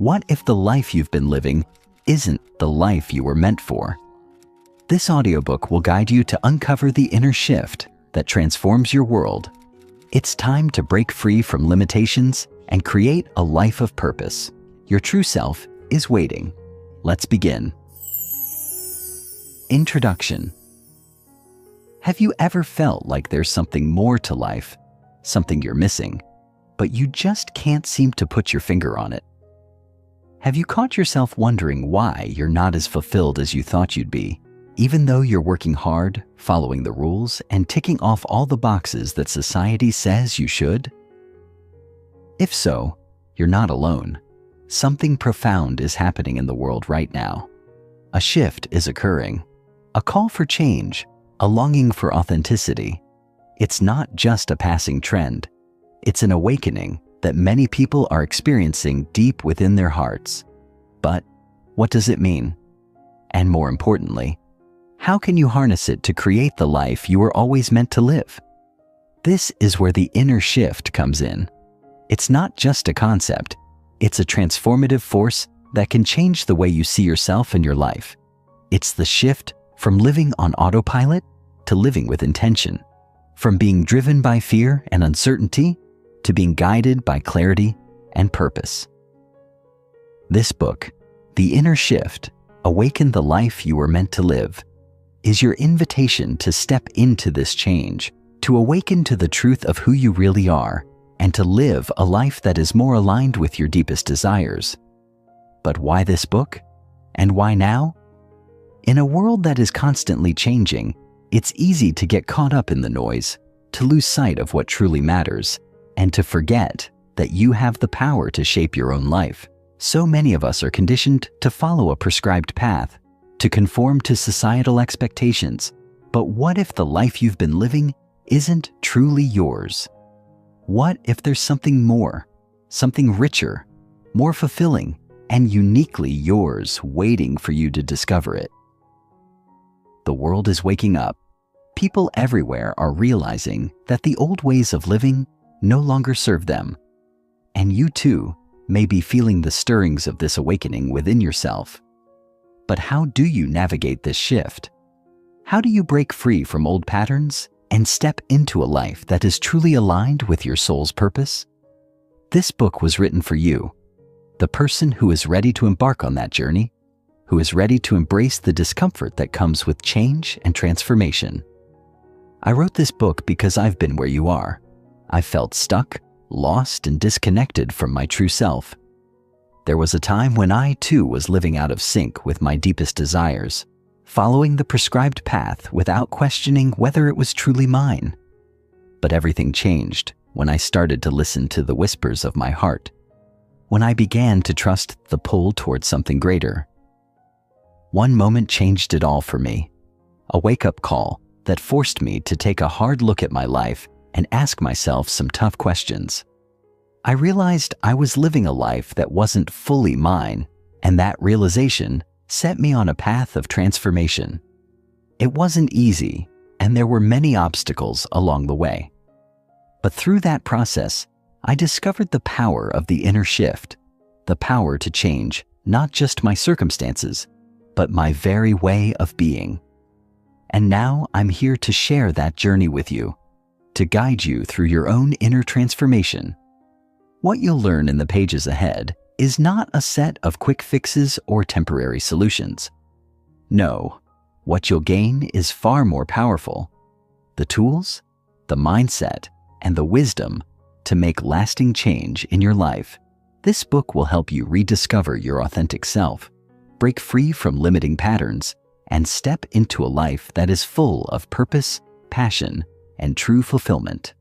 What if the life you've been living isn't the life you were meant for? This audiobook will guide you to uncover the inner shift that transforms your world. It's time to break free from limitations and create a life of purpose. Your true self is waiting. Let's begin. Introduction. Have you ever felt like there's something more to life, something you're missing, but you just can't seem to put your finger on it? Have you caught yourself wondering why you're not as fulfilled as you thought you'd be, even though you're working hard, following the rules, and ticking off all the boxes that society says you should? If so, you're not alone. Something profound is happening in the world right now. A shift is occurring, a call for change, a longing for authenticity. It's not just a passing trend. It's an awakening that many people are experiencing deep within their hearts. But what does it mean? And more importantly, how can you harness it to create the life you were always meant to live? This is where the inner shift comes in. It's not just a concept. It's a transformative force that can change the way you see yourself and your life. It's the shift from living on autopilot to living with intention, from being driven by fear and uncertainty to being guided by clarity and purpose. This book, The Inner Shift, Awaken the Life You Were Meant to Live, is your invitation to step into this change, to awaken to the truth of who you really are, and to live a life that is more aligned with your deepest desires. But why this book? And why now? In a world that is constantly changing, it's easy to get caught up in the noise, to lose sight of what truly matters, and to forget that you have the power to shape your own life. So many of us are conditioned to follow a prescribed path, to conform to societal expectations. But what if the life you've been living isn't truly yours? What if there's something more, something richer, more fulfilling, and uniquely yours waiting for you to discover it? The world is waking up. People everywhere are realizing that the old ways of living no longer serve them. And you too may be feeling the stirrings of this awakening within yourself. But how do you navigate this shift? How do you break free from old patterns and step into a life that is truly aligned with your soul's purpose? This book was written for you, the person who is ready to embark on that journey, who is ready to embrace the discomfort that comes with change and transformation. I wrote this book because I've been where you are. I felt stuck, lost, and disconnected from my true self. There was a time when I too was living out of sync with my deepest desires, following the prescribed path without questioning whether it was truly mine. But everything changed when I started to listen to the whispers of my heart, when I began to trust the pull towards something greater. One moment changed it all for me, a wake-up call that forced me to take a hard look at my life and ask myself some tough questions. I realized I was living a life that wasn't fully mine, and that realization set me on a path of transformation. It wasn't easy, and there were many obstacles along the way. But through that process, I discovered the power of the inner shift, the power to change not just my circumstances, but my very way of being. And now I'm here to share that journey with you, to guide you through your own inner transformation. What you'll learn in the pages ahead is not a set of quick fixes or temporary solutions. No, what you'll gain is far more powerful. The tools, the mindset, and the wisdom to make lasting change in your life. This book will help you rediscover your authentic self, break free from limiting patterns, and step into a life that is full of purpose, passion, and true fulfillment.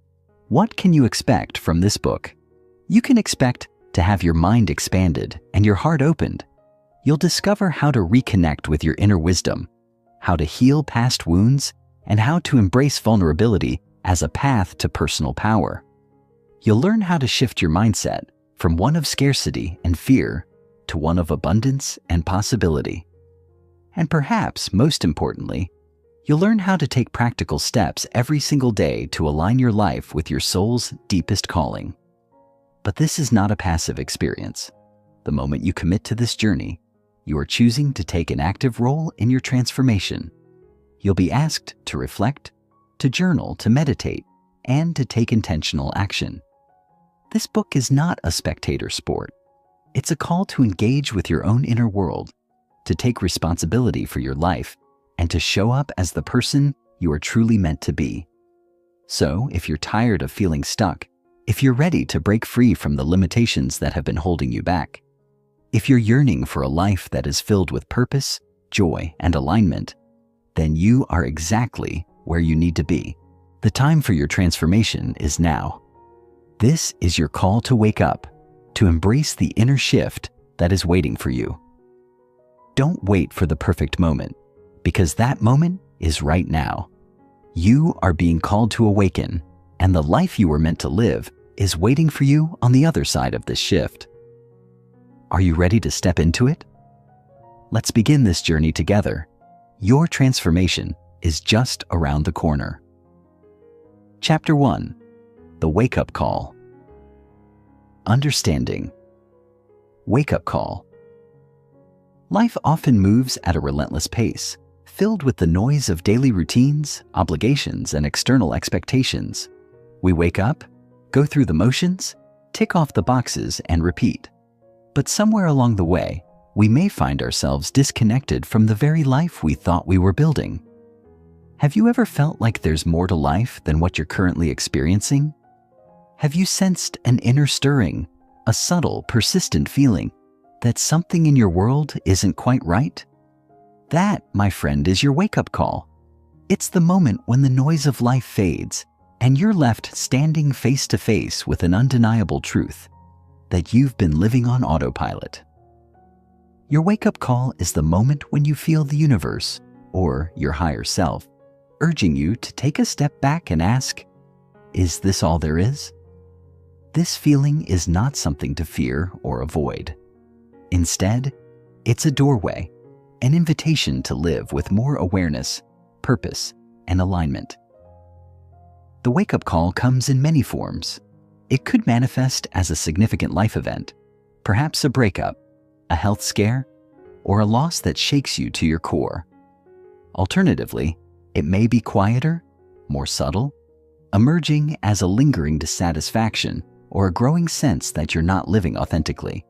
What can you expect from this book? You can expect to have your mind expanded and your heart opened. You'll discover how to reconnect with your inner wisdom, how to heal past wounds, and how to embrace vulnerability as a path to personal power. You'll learn how to shift your mindset from one of scarcity and fear to one of abundance and possibility. And perhaps most importantly, you'll learn how to take practical steps every single day to align your life with your soul's deepest calling. But this is not a passive experience. The moment you commit to this journey, you are choosing to take an active role in your transformation. You'll be asked to reflect, to journal, to meditate, and to take intentional action. This book is not a spectator sport. It's a call to engage with your own inner world, to take responsibility for your life, and to show up as the person you are truly meant to be. So, if you're tired of feeling stuck, if you're ready to break free from the limitations that have been holding you back, if you're yearning for a life that is filled with purpose, joy, and alignment, then you are exactly where you need to be. The time for your transformation is now. This is your call to wake up, to embrace the inner shift that is waiting for you. Don't wait for the perfect moment, because that moment is right now. You are being called to awaken, and the life you were meant to live is waiting for you on the other side of this shift. Are you ready to step into it? Let's begin this journey together. Your transformation is just around the corner. Chapter 1: The Wake-Up Call. Understanding. Wake-up call. Life often moves at a relentless pace, filled with the noise of daily routines, obligations, and external expectations. We wake up, go through the motions, tick off the boxes, and repeat. But somewhere along the way, we may find ourselves disconnected from the very life we thought we were building. Have you ever felt like there's more to life than what you're currently experiencing? Have you sensed an inner stirring, a subtle, persistent feeling that something in your world isn't quite right? That, my friend, is your wake-up call. It's the moment when the noise of life fades and you're left standing face to face with an undeniable truth: that you've been living on autopilot. Your wake-up call is the moment when you feel the universe, or your higher self, urging you to take a step back and ask, is this all there is? This feeling is not something to fear or avoid. Instead, it's a doorway, an invitation to live with more awareness, purpose, and alignment. The wake-up call comes in many forms. It could manifest as a significant life event, perhaps a breakup, a health scare, or a loss that shakes you to your core. Alternatively, it may be quieter, more subtle, emerging as a lingering dissatisfaction or a growing sense that you're not living authentically.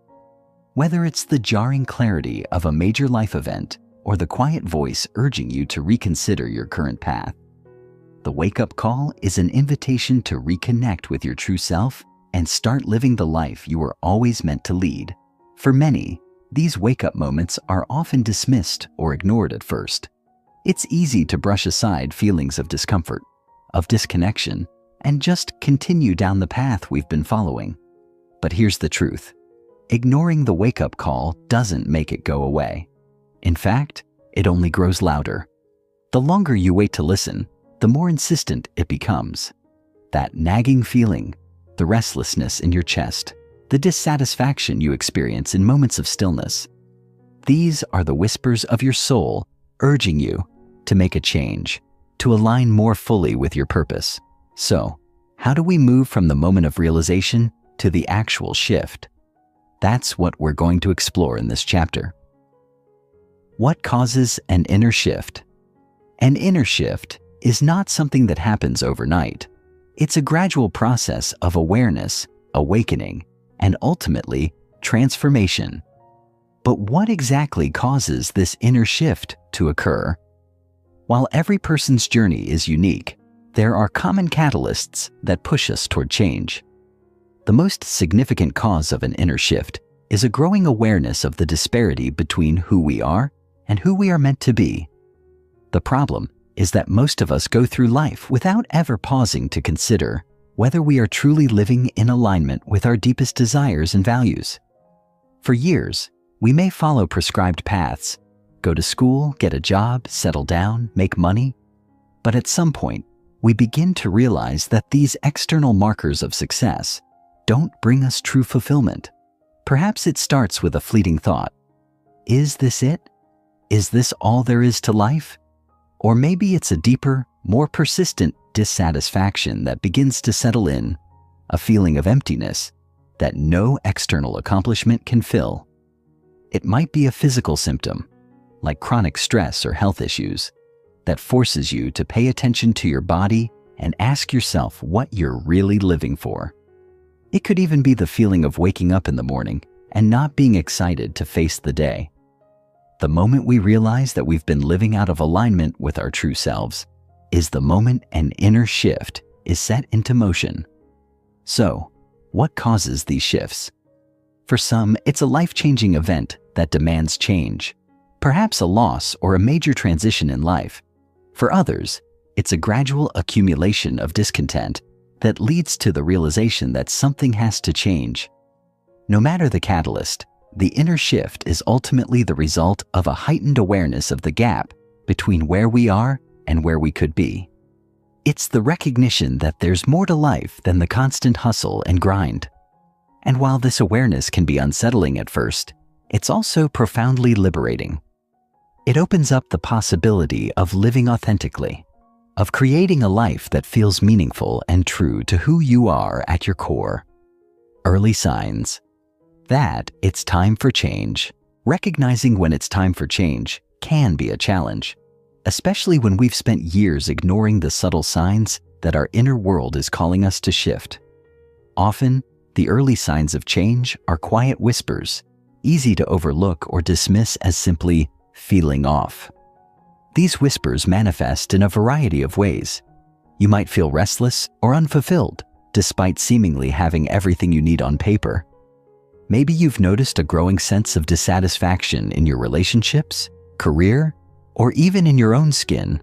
Whether it's the jarring clarity of a major life event or the quiet voice urging you to reconsider your current path, the wake-up call is an invitation to reconnect with your true self and start living the life you were always meant to lead. For many, these wake-up moments are often dismissed or ignored at first. It's easy to brush aside feelings of discomfort, of disconnection, and just continue down the path we've been following. But here's the truth. Ignoring the wake-up call doesn't make it go away. In fact, it only grows louder. The longer you wait to listen, the more insistent it becomes. That nagging feeling, the restlessness in your chest, the dissatisfaction you experience in moments of stillness. These are the whispers of your soul urging you to make a change, to align more fully with your purpose. So, how do we move from the moment of realization to the actual shift? That's what we're going to explore in this chapter. What causes an inner shift? An inner shift is not something that happens overnight. It's a gradual process of awareness, awakening, and ultimately, transformation. But what exactly causes this inner shift to occur? While every person's journey is unique, there are common catalysts that push us toward change. The most significant cause of an inner shift is a growing awareness of the disparity between who we are and who we are meant to be. The problem is that most of us go through life without ever pausing to consider whether we are truly living in alignment with our deepest desires and values. For years, we may follow prescribed paths, go to school, get a job, settle down, make money, but at some point, we begin to realize that these external markers of success don't bring us true fulfillment. Perhaps it starts with a fleeting thought. Is this it? Is this all there is to life? Or maybe it's a deeper, more persistent dissatisfaction that begins to settle in, a feeling of emptiness that no external accomplishment can fill. It might be a physical symptom, like chronic stress or health issues, that forces you to pay attention to your body and ask yourself what you're really living for. It could even be the feeling of waking up in the morning and not being excited to face the day. The moment we realize that we've been living out of alignment with our true selves is the moment an inner shift is set into motion. So, what causes these shifts? For some, it's a life-changing event that demands change, perhaps a loss or a major transition in life. For others, it's a gradual accumulation of discontent that leads to the realization that something has to change. No matter the catalyst, the inner shift is ultimately the result of a heightened awareness of the gap between where we are and where we could be. It's the recognition that there's more to life than the constant hustle and grind. And while this awareness can be unsettling at first, it's also profoundly liberating. It opens up the possibility of living authentically, of creating a life that feels meaningful and true to who you are at your core. Early signs that it's time for change. Recognizing when it's time for change can be a challenge, especially when we've spent years ignoring the subtle signs that our inner world is calling us to shift. Often, the early signs of change are quiet whispers, easy to overlook or dismiss as simply feeling off. These whispers manifest in a variety of ways. You might feel restless or unfulfilled, despite seemingly having everything you need on paper. Maybe you've noticed a growing sense of dissatisfaction in your relationships, career, or even in your own skin.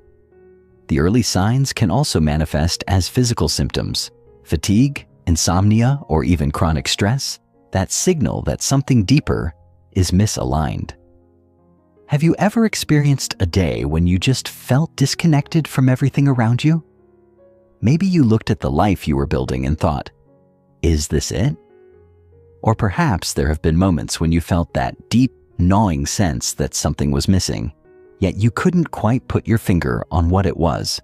The early signs can also manifest as physical symptoms, fatigue, insomnia, or even chronic stress that signal that something deeper is misaligned. Have you ever experienced a day when you just felt disconnected from everything around you? Maybe you looked at the life you were building and thought, "Is this it?" Or perhaps there have been moments when you felt that deep, gnawing sense that something was missing, yet you couldn't quite put your finger on what it was.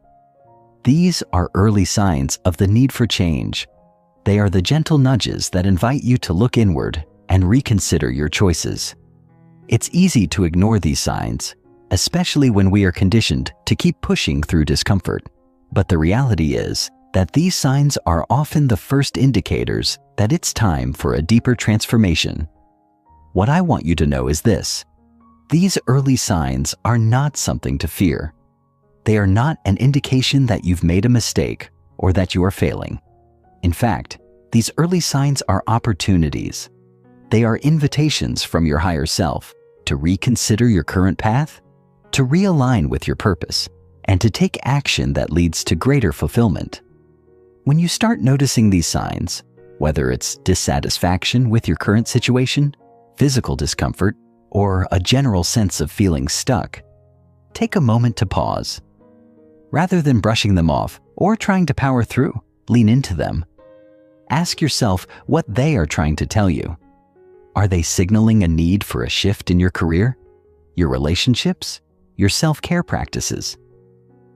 These are early signs of the need for change. They are the gentle nudges that invite you to look inward and reconsider your choices. It's easy to ignore these signs, especially when we are conditioned to keep pushing through discomfort. But the reality is that these signs are often the first indicators that it's time for a deeper transformation. What I want you to know is this: these early signs are not something to fear. They are not an indication that you've made a mistake or that you are failing. In fact, these early signs are opportunities. They are invitations from your higher self to reconsider your current path, to realign with your purpose, and to take action that leads to greater fulfillment. When you start noticing these signs, whether it's dissatisfaction with your current situation, physical discomfort, or a general sense of feeling stuck, take a moment to pause. Rather than brushing them off or trying to power through, lean into them. Ask yourself what they are trying to tell you. Are they signaling a need for a shift in your career, your relationships, your self-care practices?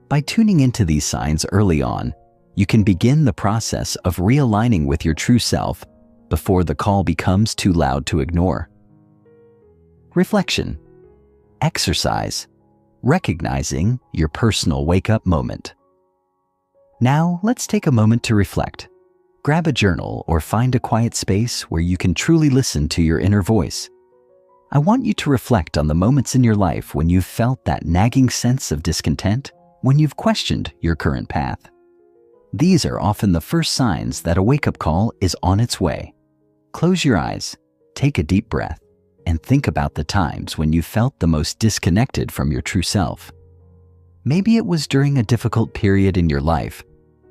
By tuning into these signs early on, you can begin the process of realigning with your true self before the call becomes too loud to ignore. Reflection. Exercise. Recognizing your personal wake-up moment. Now, let's take a moment to reflect. Grab a journal or find a quiet space where you can truly listen to your inner voice. I want you to reflect on the moments in your life when you've felt that nagging sense of discontent, when you've questioned your current path. These are often the first signs that a wake-up call is on its way. Close your eyes, take a deep breath, and think about the times when you felt the most disconnected from your true self. Maybe it was during a difficult period in your life,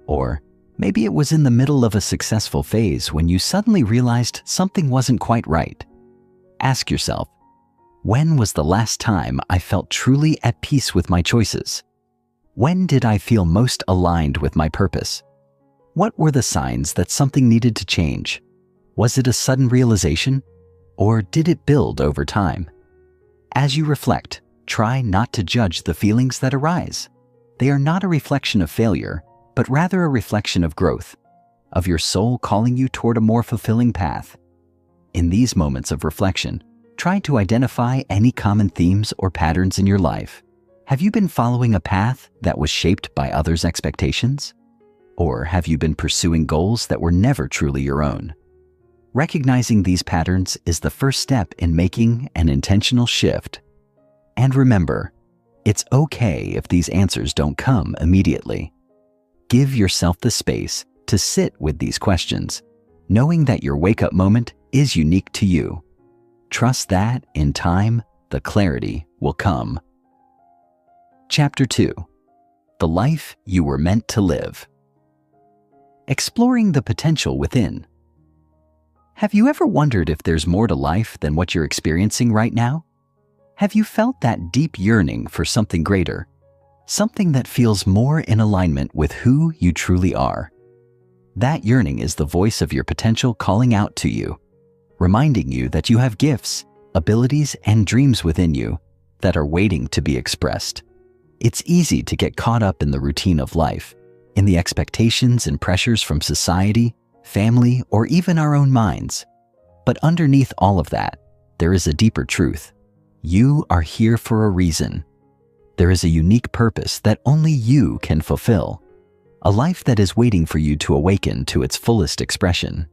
or maybe it was in the middle of a successful phase when you suddenly realized something wasn't quite right. Ask yourself, when was the last time I felt truly at peace with my choices? When did I feel most aligned with my purpose? What were the signs that something needed to change? Was it a sudden realization, or did it build over time? As you reflect, try not to judge the feelings that arise. They are not a reflection of failure, but rather a reflection of growth, of your soul calling you toward a more fulfilling path. In these moments of reflection, Try to identify any common themes or patterns in your life. Have you been following a path that was shaped by others' expectations? Or have you been pursuing goals that were never truly your own? Recognizing these patterns is the first step in making an intentional shift. And remember, it's okay if these answers don't come immediately. Give yourself the space to sit with these questions, knowing that your wake-up moment is unique to you. Trust that, in time, the clarity will come. Chapter 2. The Life You Were Meant to Live. Exploring the potential within. Have you ever wondered if there's more to life than what you're experiencing right now? Have you felt that deep yearning for something greater? Something that feels more in alignment with who you truly are? That yearning is the voice of your potential calling out to you, reminding you that you have gifts, abilities, and dreams within you that are waiting to be expressed. It's easy to get caught up in the routine of life, in the expectations and pressures from society, family, or even our own minds. But underneath all of that, there is a deeper truth. You are here for a reason. There is a unique purpose that only you can fulfill, a life that is waiting for you to awaken to its fullest expression.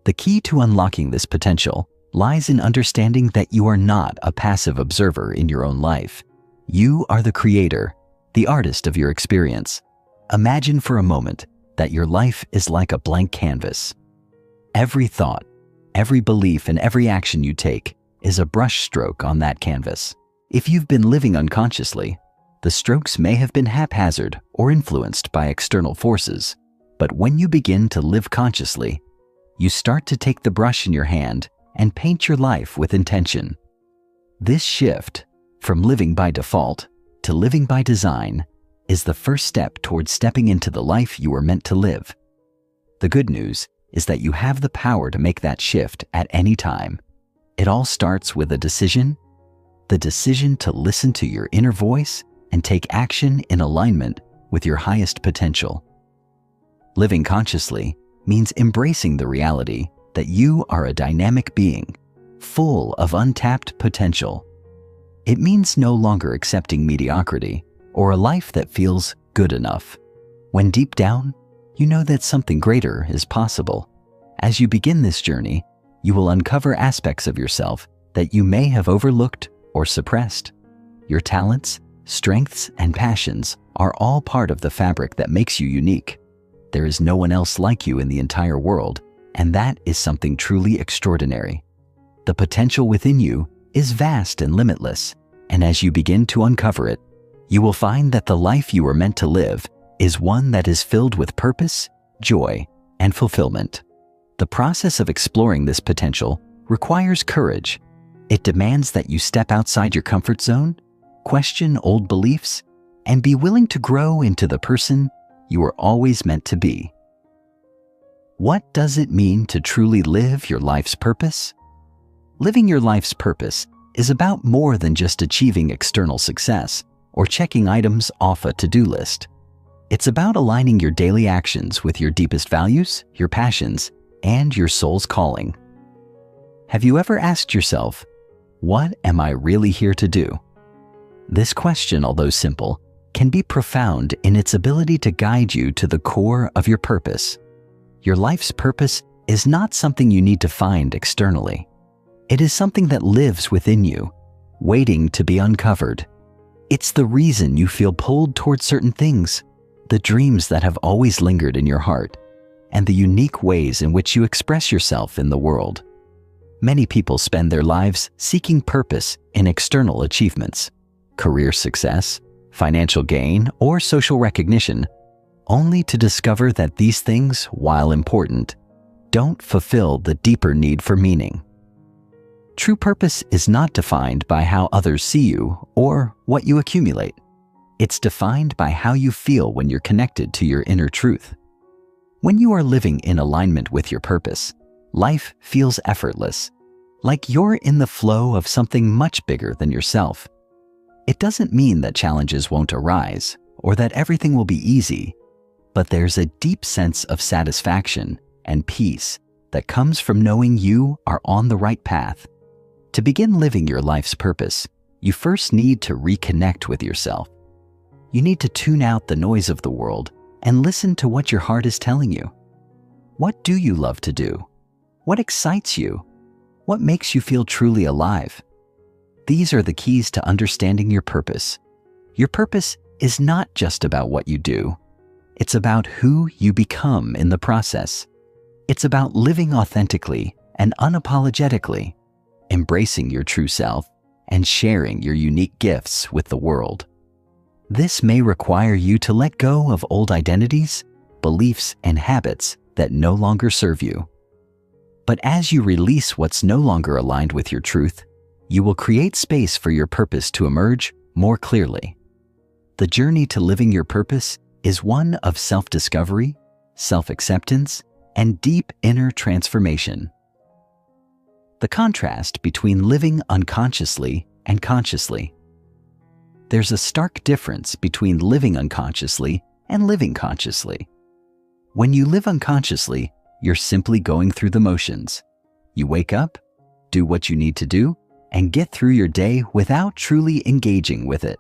The key to unlocking this potential lies in understanding that you are not a passive observer in your own life. You are the creator, the artist of your experience. Imagine for a moment that your life is like a blank canvas. Every thought, every belief, and every action you take is a brushstroke on that canvas. If you've been living unconsciously, the strokes may have been haphazard or influenced by external forces. But when you begin to live consciously, you start to take the brush in your hand and paint your life with intention. This shift, from living by default to living by design, is the first step towards stepping into the life you were meant to live. The good news is that you have the power to make that shift at any time. It all starts with a decision, the decision to listen to your inner voice and take action in alignment with your highest potential. Living consciously means embracing the reality that you are a dynamic being, full of untapped potential. It means no longer accepting mediocrity or a life that feels good enough, when deep down, you know that something greater is possible. As you begin this journey, you will uncover aspects of yourself that you may have overlooked or suppressed. Your talents, strengths, and passions are all part of the fabric that makes you unique. There is no one else like you in the entire world, and that is something truly extraordinary. The potential within you is vast and limitless, and as you begin to uncover it, you will find that the life you were meant to live is one that is filled with purpose, joy, and fulfillment. The process of exploring this potential requires courage. It demands that you step outside your comfort zone, question old beliefs, and be willing to grow into the person you were always meant to be. What does it mean to truly live your life's purpose? Living your life's purpose is about more than just achieving external success or checking items off a to-do list. It's about aligning your daily actions with your deepest values, your passions, and your soul's calling. Have you ever asked yourself, what am I really here to do? This question, although simple, can be profound in its ability to guide you to the core of your purpose. Your life's purpose is not something you need to find externally. It is something that lives within you, waiting to be uncovered. It's the reason you feel pulled towards certain things, the dreams that have always lingered in your heart, and the unique ways in which you express yourself in the world. Many people spend their lives seeking purpose in external achievements, career success, financial gain, or social recognition, only to discover that these things, while important, don't fulfill the deeper need for meaning. True purpose is not defined by how others see you or what you accumulate. It's defined by how you feel when you're connected to your inner truth. When you are living in alignment with your purpose, life feels effortless, like you're in the flow of something much bigger than yourself. It doesn't mean that challenges won't arise or that everything will be easy, but there's a deep sense of satisfaction and peace that comes from knowing you are on the right path. To begin living your life's purpose, you first need to reconnect with yourself. You need to tune out the noise of the world and listen to what your heart is telling you. What do you love to do? What excites you? What makes you feel truly alive? These are the keys to understanding your purpose. Your purpose is not just about what you do. It's about who you become in the process. It's about living authentically and unapologetically, embracing your true self and sharing your unique gifts with the world. This may require you to let go of old identities, beliefs, and habits that no longer serve you. But as you release what's no longer aligned with your truth, you will create space for your purpose to emerge more clearly. The journey to living your purpose is one of self-discovery, self-acceptance, and deep inner transformation. The contrast between living unconsciously and consciously. There's a stark difference between living unconsciously and living consciously. When you live unconsciously, you're simply going through the motions. You wake up, do what you need to do, and get through your day without truly engaging with it.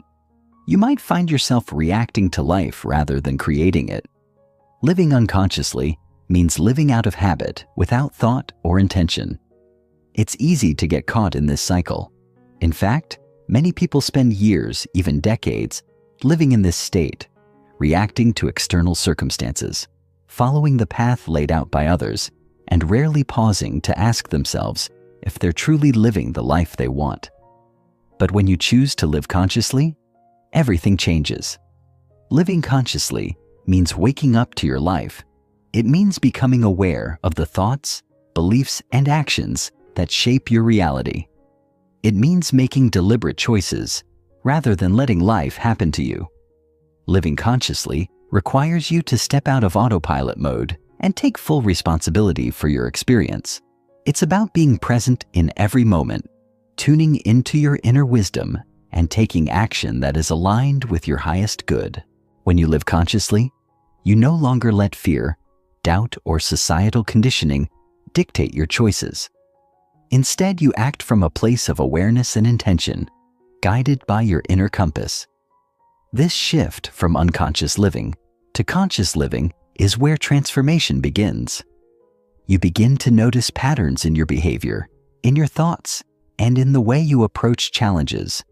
You might find yourself reacting to life rather than creating it. Living unconsciously means living out of habit without thought or intention. It's easy to get caught in this cycle. In fact, many people spend years, even decades, living in this state, reacting to external circumstances, following the path laid out by others, and rarely pausing to ask themselves if they're truly living the life they want. But when you choose to live consciously, everything changes. Living consciously means waking up to your life. It means becoming aware of the thoughts, beliefs, and actions that shape your reality. It means making deliberate choices rather than letting life happen to you. Living consciously requires you to step out of autopilot mode and take full responsibility for your experience. It's about being present in every moment, tuning into your inner wisdom, and taking action that is aligned with your highest good. When you live consciously, you no longer let fear, doubt, or societal conditioning dictate your choices. Instead, you act from a place of awareness and intention, guided by your inner compass. This shift from unconscious living to conscious living is where transformation begins. You begin to notice patterns in your behavior, in your thoughts, and in the way you approach challenges.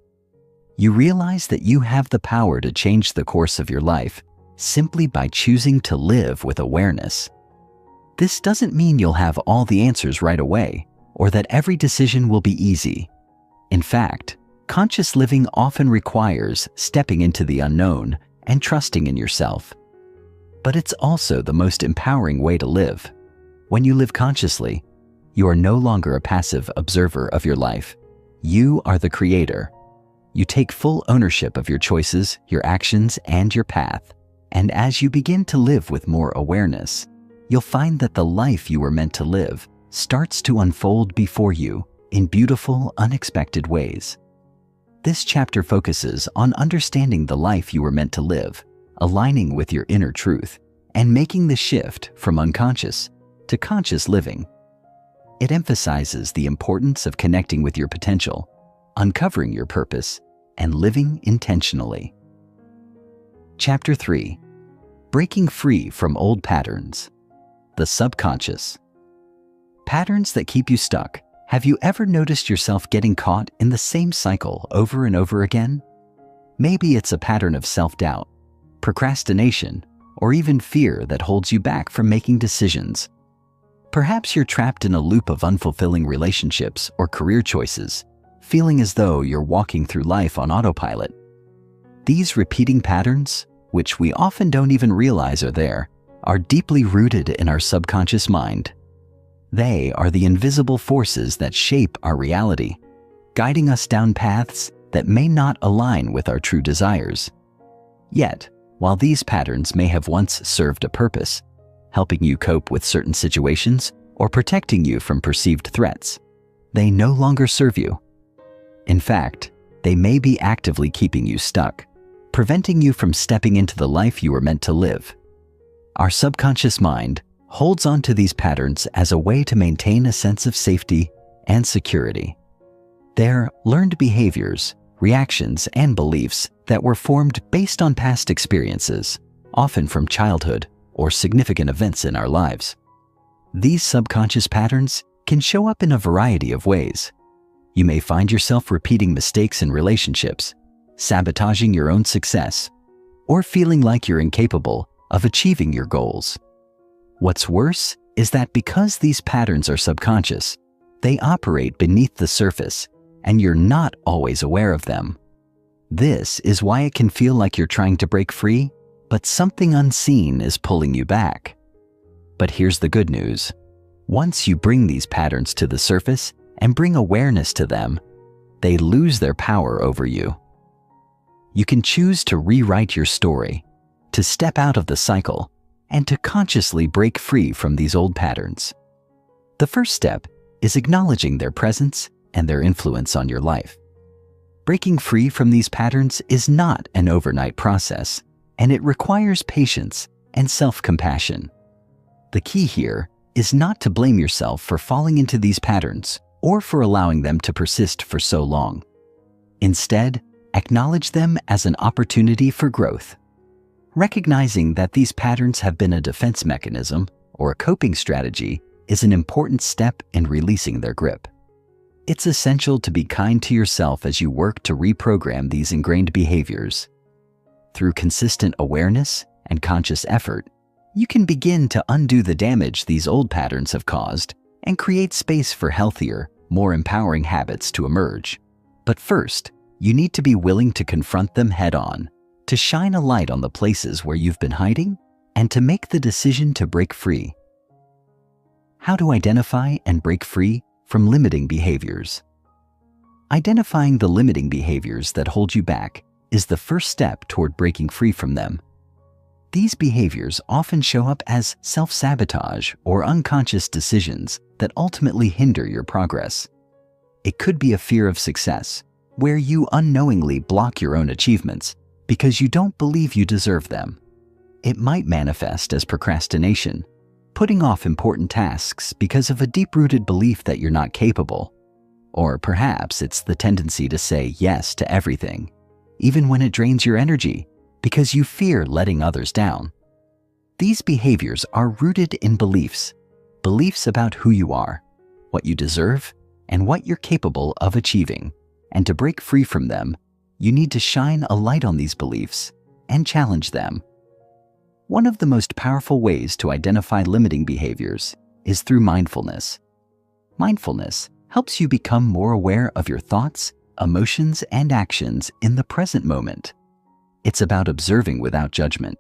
You realize that you have the power to change the course of your life simply by choosing to live with awareness. This doesn't mean you'll have all the answers right away, or that every decision will be easy. In fact, conscious living often requires stepping into the unknown and trusting in yourself. But it's also the most empowering way to live. When you live consciously, you are no longer a passive observer of your life. You are the creator. You take full ownership of your choices, your actions, and your path. And as you begin to live with more awareness, you'll find that the life you were meant to live starts to unfold before you in beautiful, unexpected ways. This chapter focuses on understanding the life you were meant to live, aligning with your inner truth, and making the shift from unconscious to conscious living. It emphasizes the importance of connecting with your potential, uncovering your purpose, and living intentionally. Chapter 3. Breaking free from old patterns. The subconscious. Patterns that keep you stuck. Have you ever noticed yourself getting caught in the same cycle over and over again? Maybe it's a pattern of self-doubt, procrastination, or even fear that holds you back from making decisions. Perhaps you're trapped in a loop of unfulfilling relationships or career choices, feeling as though you're walking through life on autopilot. These repeating patterns, which we often don't even realize are there, are deeply rooted in our subconscious mind. They are the invisible forces that shape our reality, guiding us down paths that may not align with our true desires. Yet, while these patterns may have once served a purpose, helping you cope with certain situations or protecting you from perceived threats, they no longer serve you. In fact, they may be actively keeping you stuck, preventing you from stepping into the life you were meant to live. Our subconscious mind holds on to these patterns as a way to maintain a sense of safety and security. They're learned behaviors, reactions, and beliefs that were formed based on past experiences, often from childhood or significant events in our lives. These subconscious patterns can show up in a variety of ways. You may find yourself repeating mistakes in relationships, sabotaging your own success, or feeling like you're incapable of achieving your goals. What's worse is that because these patterns are subconscious, they operate beneath the surface, and you're not always aware of them. This is why it can feel like you're trying to break free, but something unseen is pulling you back. But here's the good news. Once you bring these patterns to the surface and bring awareness to them, they lose their power over you. You can choose to rewrite your story, to step out of the cycle, and to consciously break free from these old patterns. The first step is acknowledging their presence and their influence on your life. Breaking free from these patterns is not an overnight process, and it requires patience and self-compassion. The key here is not to blame yourself for falling into these patterns or for allowing them to persist for so long. Instead, acknowledge them as an opportunity for growth. Recognizing that these patterns have been a defense mechanism or a coping strategy is an important step in releasing their grip. It's essential to be kind to yourself as you work to reprogram these ingrained behaviors. Through consistent awareness and conscious effort, you can begin to undo the damage these old patterns have caused and create space for healthier, more empowering habits to emerge. But first, you need to be willing to confront them head-on, to shine a light on the places where you've been hiding, and to make the decision to break free. How to identify and break free from limiting behaviors. Identifying the limiting behaviors that hold you back is the first step toward breaking free from them. These behaviors often show up as self-sabotage or unconscious decisions that ultimately hinder your progress. It could be a fear of success, where you unknowingly block your own achievements because you don't believe you deserve them. It might manifest as procrastination, putting off important tasks because of a deep-rooted belief that you're not capable. Or perhaps it's the tendency to say yes to everything, even when it drains your energy, because you fear letting others down. These behaviors are rooted in beliefs about who you are, what you deserve, and what you're capable of achieving. And to break free from them, you need to shine a light on these beliefs and challenge them. One of the most powerful ways to identify limiting behaviors is through mindfulness. Mindfulness helps you become more aware of your thoughts, emotions, and actions in the present moment. It's about observing without judgment,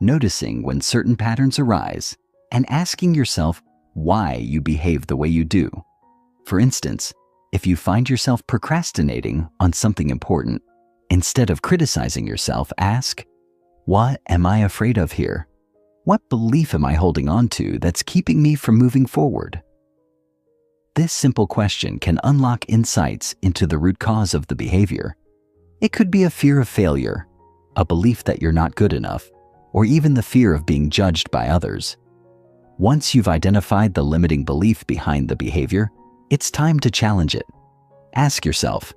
noticing when certain patterns arise, and asking yourself why you behave the way you do. For instance, if you find yourself procrastinating on something important, instead of criticizing yourself, ask, what am I afraid of here? What belief am I holding on to that's keeping me from moving forward? This simple question can unlock insights into the root cause of the behavior. It could be a fear of failure, a belief that you're not good enough, or even the fear of being judged by others. Once you've identified the limiting belief behind the behavior, it's time to challenge it. Ask yourself,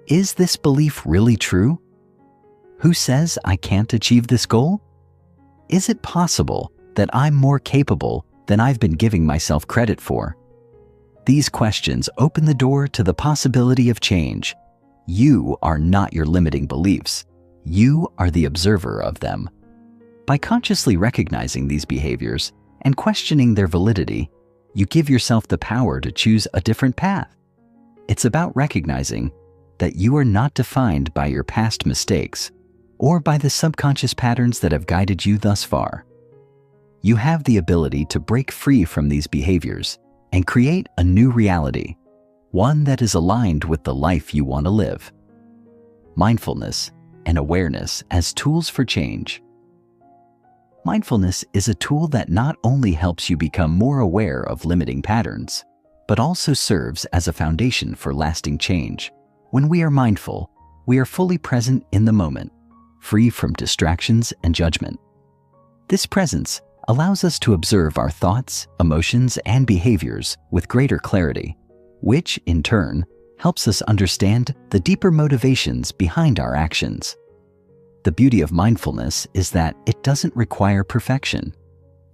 is this belief really true? Who says I can't achieve this goal? Is it possible that I'm more capable than I've been giving myself credit for? These questions open the door to the possibility of change. You are not your limiting beliefs. You are the observer of them. By consciously recognizing these behaviors and questioning their validity, you give yourself the power to choose a different path. It's about recognizing that you are not defined by your past mistakes or by the subconscious patterns that have guided you thus far. You have the ability to break free from these behaviors and create a new reality, one that is aligned with the life you want to live. Mindfulness and awareness as tools for change. Mindfulness is a tool that not only helps you become more aware of limiting patterns, but also serves as a foundation for lasting change. When we are mindful, we are fully present in the moment, free from distractions and judgment. This presence allows us to observe our thoughts, emotions, and behaviors with greater clarity, which, in turn, helps us understand the deeper motivations behind our actions. The beauty of mindfulness is that it doesn't require perfection.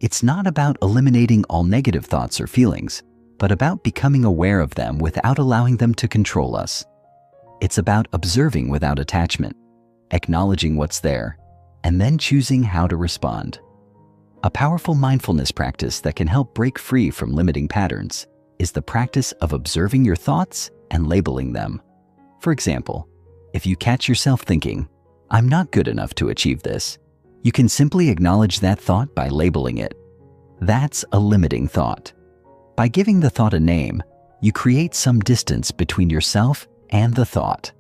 It's not about eliminating all negative thoughts or feelings, but about becoming aware of them without allowing them to control us. It's about observing without attachment, acknowledging what's there, and then choosing how to respond. A powerful mindfulness practice that can help break free from limiting patterns is the practice of observing your thoughts and labeling them. For example, if you catch yourself thinking, "I'm not good enough to achieve this," you can simply acknowledge that thought by labeling it. That's a limiting thought. By giving the thought a name, you create some distance between yourself and the thought.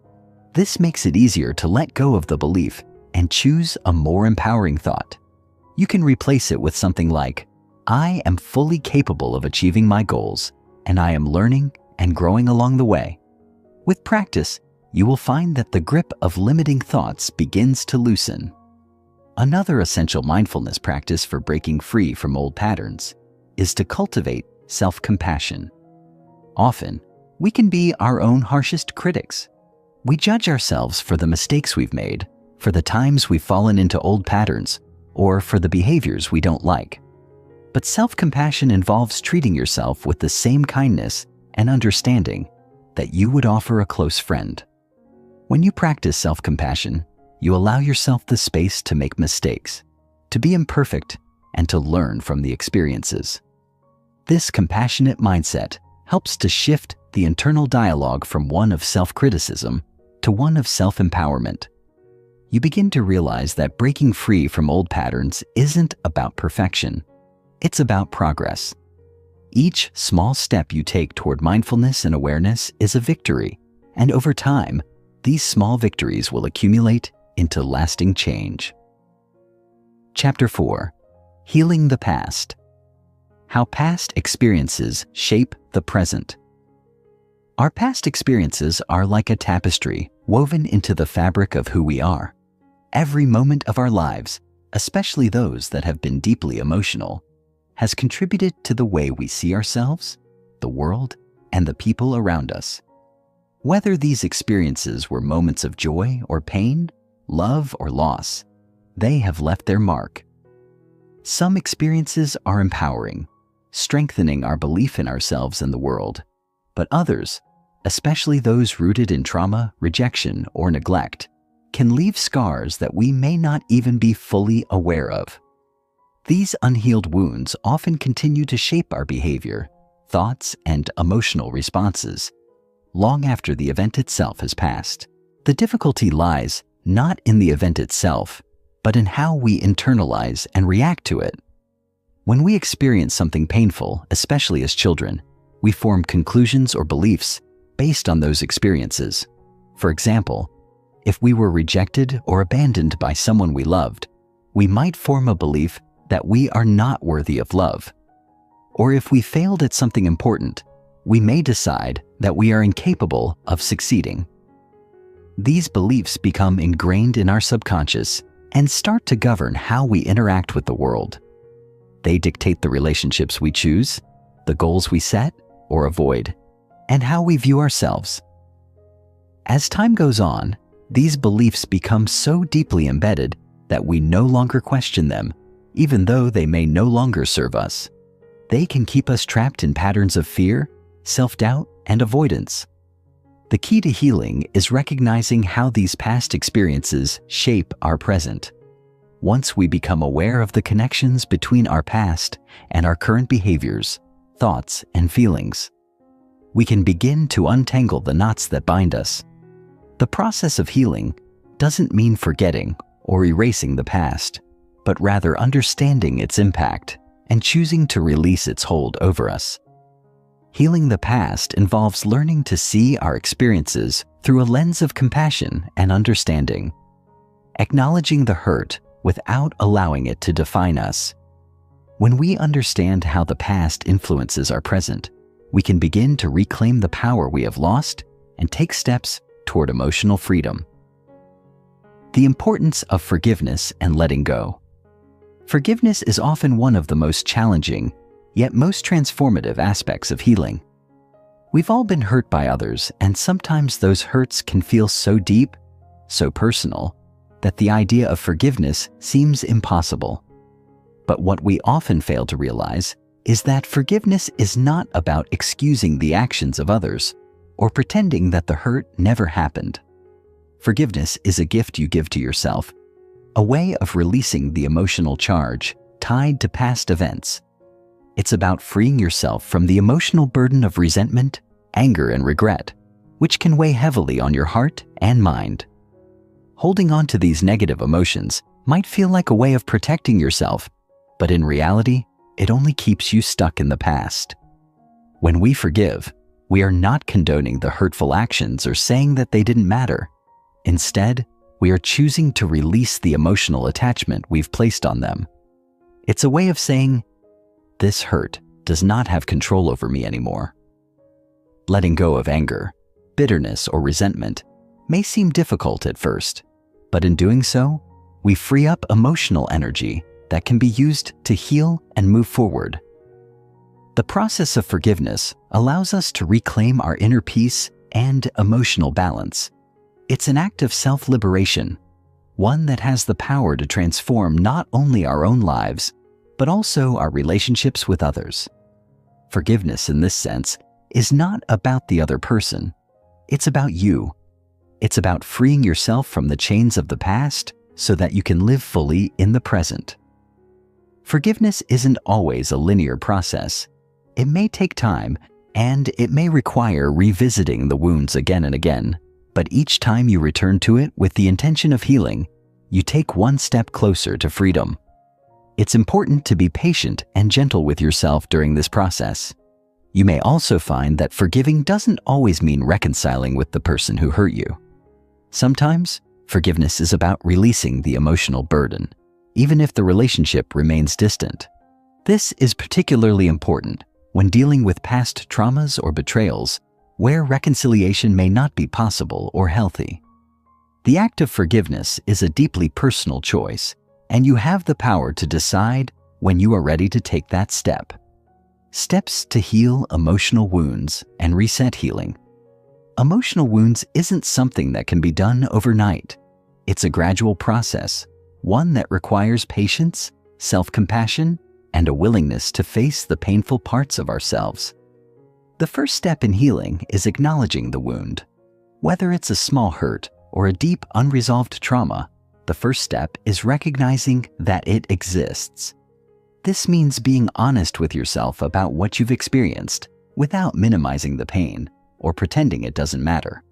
This makes it easier to let go of the belief and choose a more empowering thought. You can replace it with something like, "I am fully capable of achieving my goals, and I am learning and growing along the way." With practice, you will find that the grip of limiting thoughts begins to loosen. Another essential mindfulness practice for breaking free from old patterns is to cultivate self-compassion. Often, we can be our own harshest critics. We judge ourselves for the mistakes we've made, for the times we've fallen into old patterns, or for the behaviors we don't like. But self-compassion involves treating yourself with the same kindness and understanding that you would offer a close friend. When you practice self-compassion, you allow yourself the space to make mistakes, to be imperfect, and to learn from the experiences. This compassionate mindset helps to shift the internal dialogue from one of self-criticism to one of self-empowerment. You begin to realize that breaking free from old patterns isn't about perfection. It's about progress. Each small step you take toward mindfulness and awareness is a victory, and over time, these small victories will accumulate into lasting change. Chapter 4. Healing the Past. How past experiences shape the present. Our past experiences are like a tapestry woven into the fabric of who we are. Every moment of our lives, especially those that have been deeply emotional, has contributed to the way we see ourselves, the world, and the people around us. Whether these experiences were moments of joy or pain, love or loss, they have left their mark. Some experiences are empowering, strengthening our belief in ourselves and the world, but others, especially those rooted in trauma, rejection, or neglect, can leave scars that we may not even be fully aware of. These unhealed wounds often continue to shape our behavior, thoughts, and emotional responses long after the event itself has passed. The difficulty lies not in the event itself, but in how we internalize and react to it. When we experience something painful, especially as children, we form conclusions or beliefs based on those experiences. For example, if we were rejected or abandoned by someone we loved, we might form a belief that we are not worthy of love. Or if we failed at something important, we may decide that we are incapable of succeeding. These beliefs become ingrained in our subconscious and start to govern how we interact with the world. They dictate the relationships we choose, the goals we set or avoid, and how we view ourselves. As time goes on, these beliefs become so deeply embedded that we no longer question them, even though they may no longer serve us. They can keep us trapped in patterns of fear, self-doubt, and avoidance. The key to healing is recognizing how these past experiences shape our present. Once we become aware of the connections between our past and our current behaviors, thoughts, and feelings, we can begin to untangle the knots that bind us. The process of healing doesn't mean forgetting or erasing the past, but rather understanding its impact and choosing to release its hold over us. Healing the past involves learning to see our experiences through a lens of compassion and understanding, acknowledging the hurt without allowing it to define us. When we understand how the past influences our present, we can begin to reclaim the power we have lost and take steps toward emotional freedom. The importance of forgiveness and letting go. Forgiveness is often one of the most challenging, yet most transformative aspects of healing. We've all been hurt by others, and sometimes those hurts can feel so deep, so personal, that the idea of forgiveness seems impossible. But what we often fail to realize is that forgiveness is not about excusing the actions of others or pretending that the hurt never happened. Forgiveness is a gift you give to yourself, a way of releasing the emotional charge tied to past events. It's about freeing yourself from the emotional burden of resentment, anger, and regret, which can weigh heavily on your heart and mind. Holding on to these negative emotions might feel like a way of protecting yourself, but in reality, it only keeps you stuck in the past. When we forgive, we are not condoning the hurtful actions or saying that they didn't matter. Instead, we are choosing to release the emotional attachment we've placed on them. It's a way of saying, "This hurt does not have control over me anymore." Letting go of anger, bitterness, or resentment may seem difficult at first, but in doing so, we free up emotional energy that can be used to heal and move forward. The process of forgiveness allows us to reclaim our inner peace and emotional balance. It's an act of self-liberation, one that has the power to transform not only our own lives, but also our relationships with others. Forgiveness, in this sense, is not about the other person. It's about you. It's about freeing yourself from the chains of the past so that you can live fully in the present. Forgiveness isn't always a linear process. It may take time, and it may require revisiting the wounds again and again, but each time you return to it with the intention of healing, you take one step closer to freedom. It's important to be patient and gentle with yourself during this process. You may also find that forgiving doesn't always mean reconciling with the person who hurt you. Sometimes, forgiveness is about releasing the emotional burden, even if the relationship remains distant. This is particularly important when dealing with past traumas or betrayals, where reconciliation may not be possible or healthy. The act of forgiveness is a deeply personal choice, and you have the power to decide when you are ready to take that step. Steps to heal emotional wounds and reset healing. Emotional wounds isn't something that can be done overnight. It's a gradual process, one that requires patience, self-compassion, and a willingness to face the painful parts of ourselves. The first step in healing is acknowledging the wound. Whether it's a small hurt or a deep unresolved trauma, the first step is recognizing that it exists. This means being honest with yourself about what you've experienced without minimizing the pain or pretending it doesn't matter.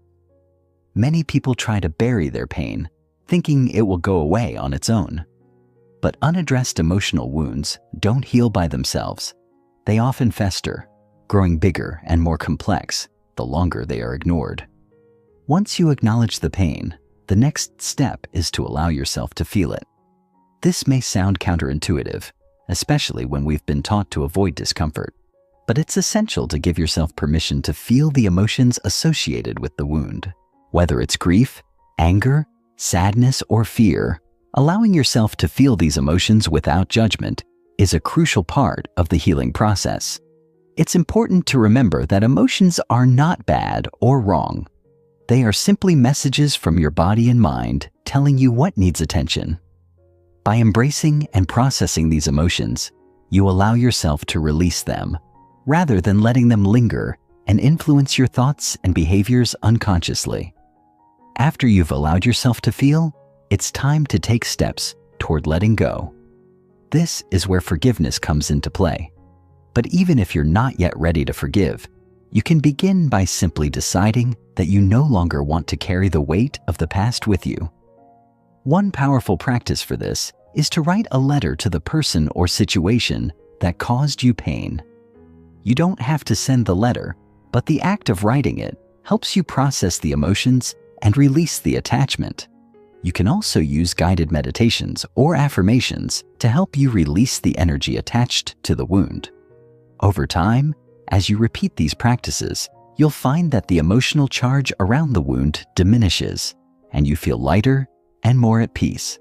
Many people try to bury their pain, thinking it will go away on its own. But unaddressed emotional wounds don't heal by themselves. They often fester, growing bigger and more complex the longer they are ignored. Once you acknowledge the pain, the next step is to allow yourself to feel it. This may sound counterintuitive, especially when we've been taught to avoid discomfort, but it's essential to give yourself permission to feel the emotions associated with the wound. Whether it's grief, anger, sadness, or fear, allowing yourself to feel these emotions without judgment is a crucial part of the healing process. It's important to remember that emotions are not bad or wrong. They are simply messages from your body and mind telling you what needs attention. By embracing and processing these emotions, you allow yourself to release them, rather than letting them linger and influence your thoughts and behaviors unconsciously. After you've allowed yourself to feel, it's time to take steps toward letting go. This is where forgiveness comes into play. But even if you're not yet ready to forgive, you can begin by simply deciding that you no longer want to carry the weight of the past with you. One powerful practice for this is to write a letter to the person or situation that caused you pain. You don't have to send the letter, but the act of writing it helps you process the emotions and release the attachment. You can also use guided meditations or affirmations to help you release the energy attached to the wound. Over time, as you repeat these practices, you'll find that the emotional charge around the wound diminishes, and you feel lighter and more at peace.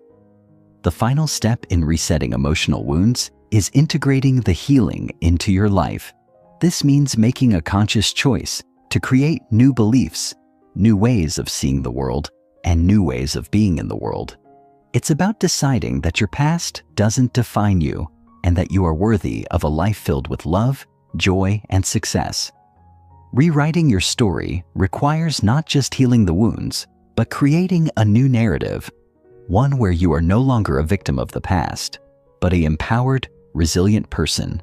The final step in resetting emotional wounds is integrating the healing into your life. This means making a conscious choice to create new beliefs, new ways of seeing the world, and new ways of being in the world. It's about deciding that your past doesn't define you and that you are worthy of a life filled with love, joy, and success. Rewriting your story requires not just healing the wounds, but creating a new narrative, one where you are no longer a victim of the past, but an empowered, resilient person.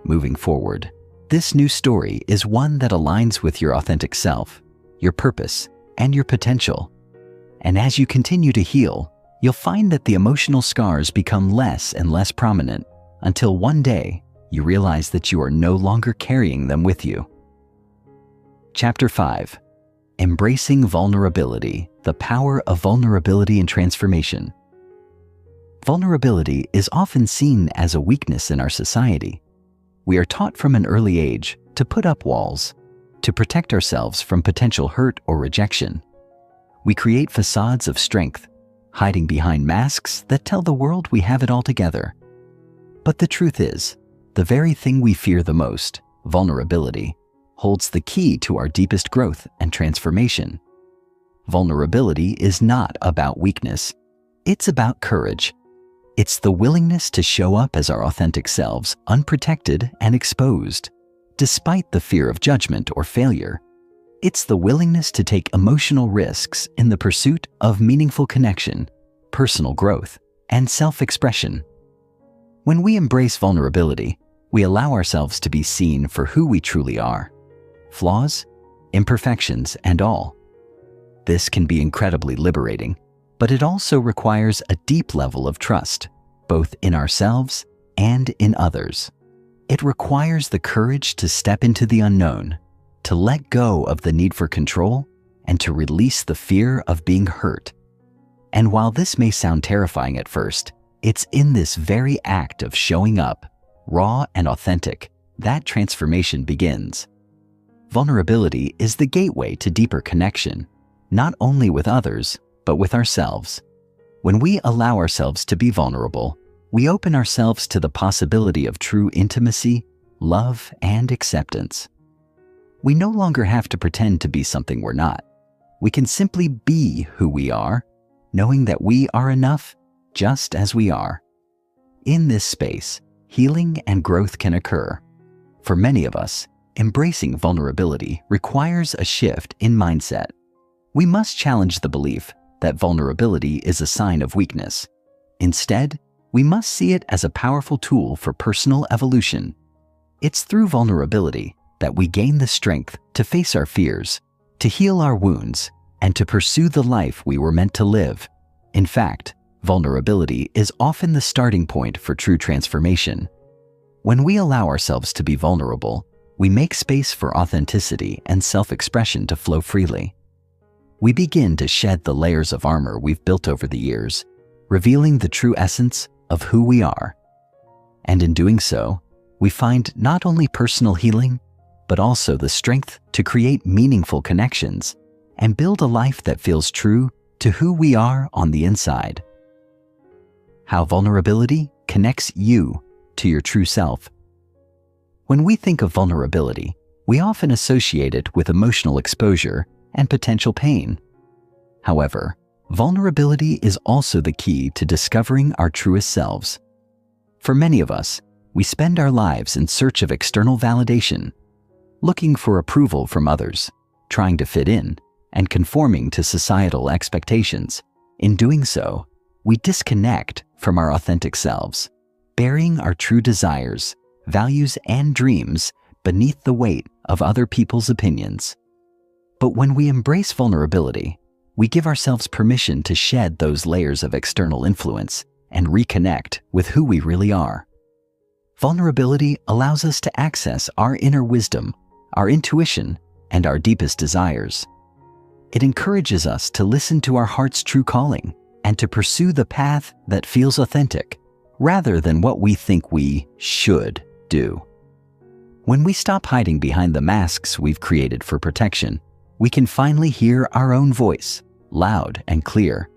Moving forward, this new story is one that aligns with your authentic self, your purpose, and your potential. And as you continue to heal, you'll find that the emotional scars become less and less prominent until one day you realize that you are no longer carrying them with you. Chapter 5. Embracing Vulnerability, the Power of Vulnerability and Transformation. Vulnerability is often seen as a weakness in our society. We are taught from an early age to put up walls, to protect ourselves from potential hurt or rejection. We create facades of strength, hiding behind masks that tell the world we have it all together. But the truth is, the very thing we fear the most, vulnerability, holds the key to our deepest growth and transformation. Vulnerability is not about weakness. It's about courage. It's the willingness to show up as our authentic selves, unprotected and exposed, despite the fear of judgment or failure. It's the willingness to take emotional risks in the pursuit of meaningful connection, personal growth, and self-expression. When we embrace vulnerability, we allow ourselves to be seen for who we truly are, flaws, imperfections, and all. This can be incredibly liberating, but it also requires a deep level of trust, both in ourselves and in others. It requires the courage to step into the unknown, to let go of the need for control, and to release the fear of being hurt. And while this may sound terrifying at first, it's in this very act of showing up, raw and authentic, that transformation begins. Vulnerability is the gateway to deeper connection, not only with others, but with ourselves. When we allow ourselves to be vulnerable, we open ourselves to the possibility of true intimacy, love, and acceptance. We no longer have to pretend to be something we're not. We can simply be who we are, knowing that we are enough just as we are. In this space, healing and growth can occur. For many of us, embracing vulnerability requires a shift in mindset. We must challenge the belief that vulnerability is a sign of weakness. Instead, we must see it as a powerful tool for personal evolution. It's through vulnerability that we gain the strength to face our fears, to heal our wounds, and to pursue the life we were meant to live. In fact, vulnerability is often the starting point for true transformation. When we allow ourselves to be vulnerable, we make space for authenticity and self-expression to flow freely. We begin to shed the layers of armor we've built over the years, revealing the true essence of who we are. And in doing so, we find not only personal healing, but also the strength to create meaningful connections and build a life that feels true to who we are on the inside. How vulnerability connects you to your true self. When we think of vulnerability, we often associate it with emotional exposure and potential pain. However, vulnerability is also the key to discovering our truest selves. For many of us, we spend our lives in search of external validation, looking for approval from others, trying to fit in, and conforming to societal expectations. In doing so, we disconnect from our authentic selves, burying our true desires, values, and dreams beneath the weight of other people's opinions. But when we embrace vulnerability, we give ourselves permission to shed those layers of external influence and reconnect with who we really are. Vulnerability allows us to access our inner wisdom, our intuition, and our deepest desires. It encourages us to listen to our heart's true calling and to pursue the path that feels authentic, rather than what we think we should do. When we stop hiding behind the masks we've created for protection, we can finally hear our own voice, loud and clear.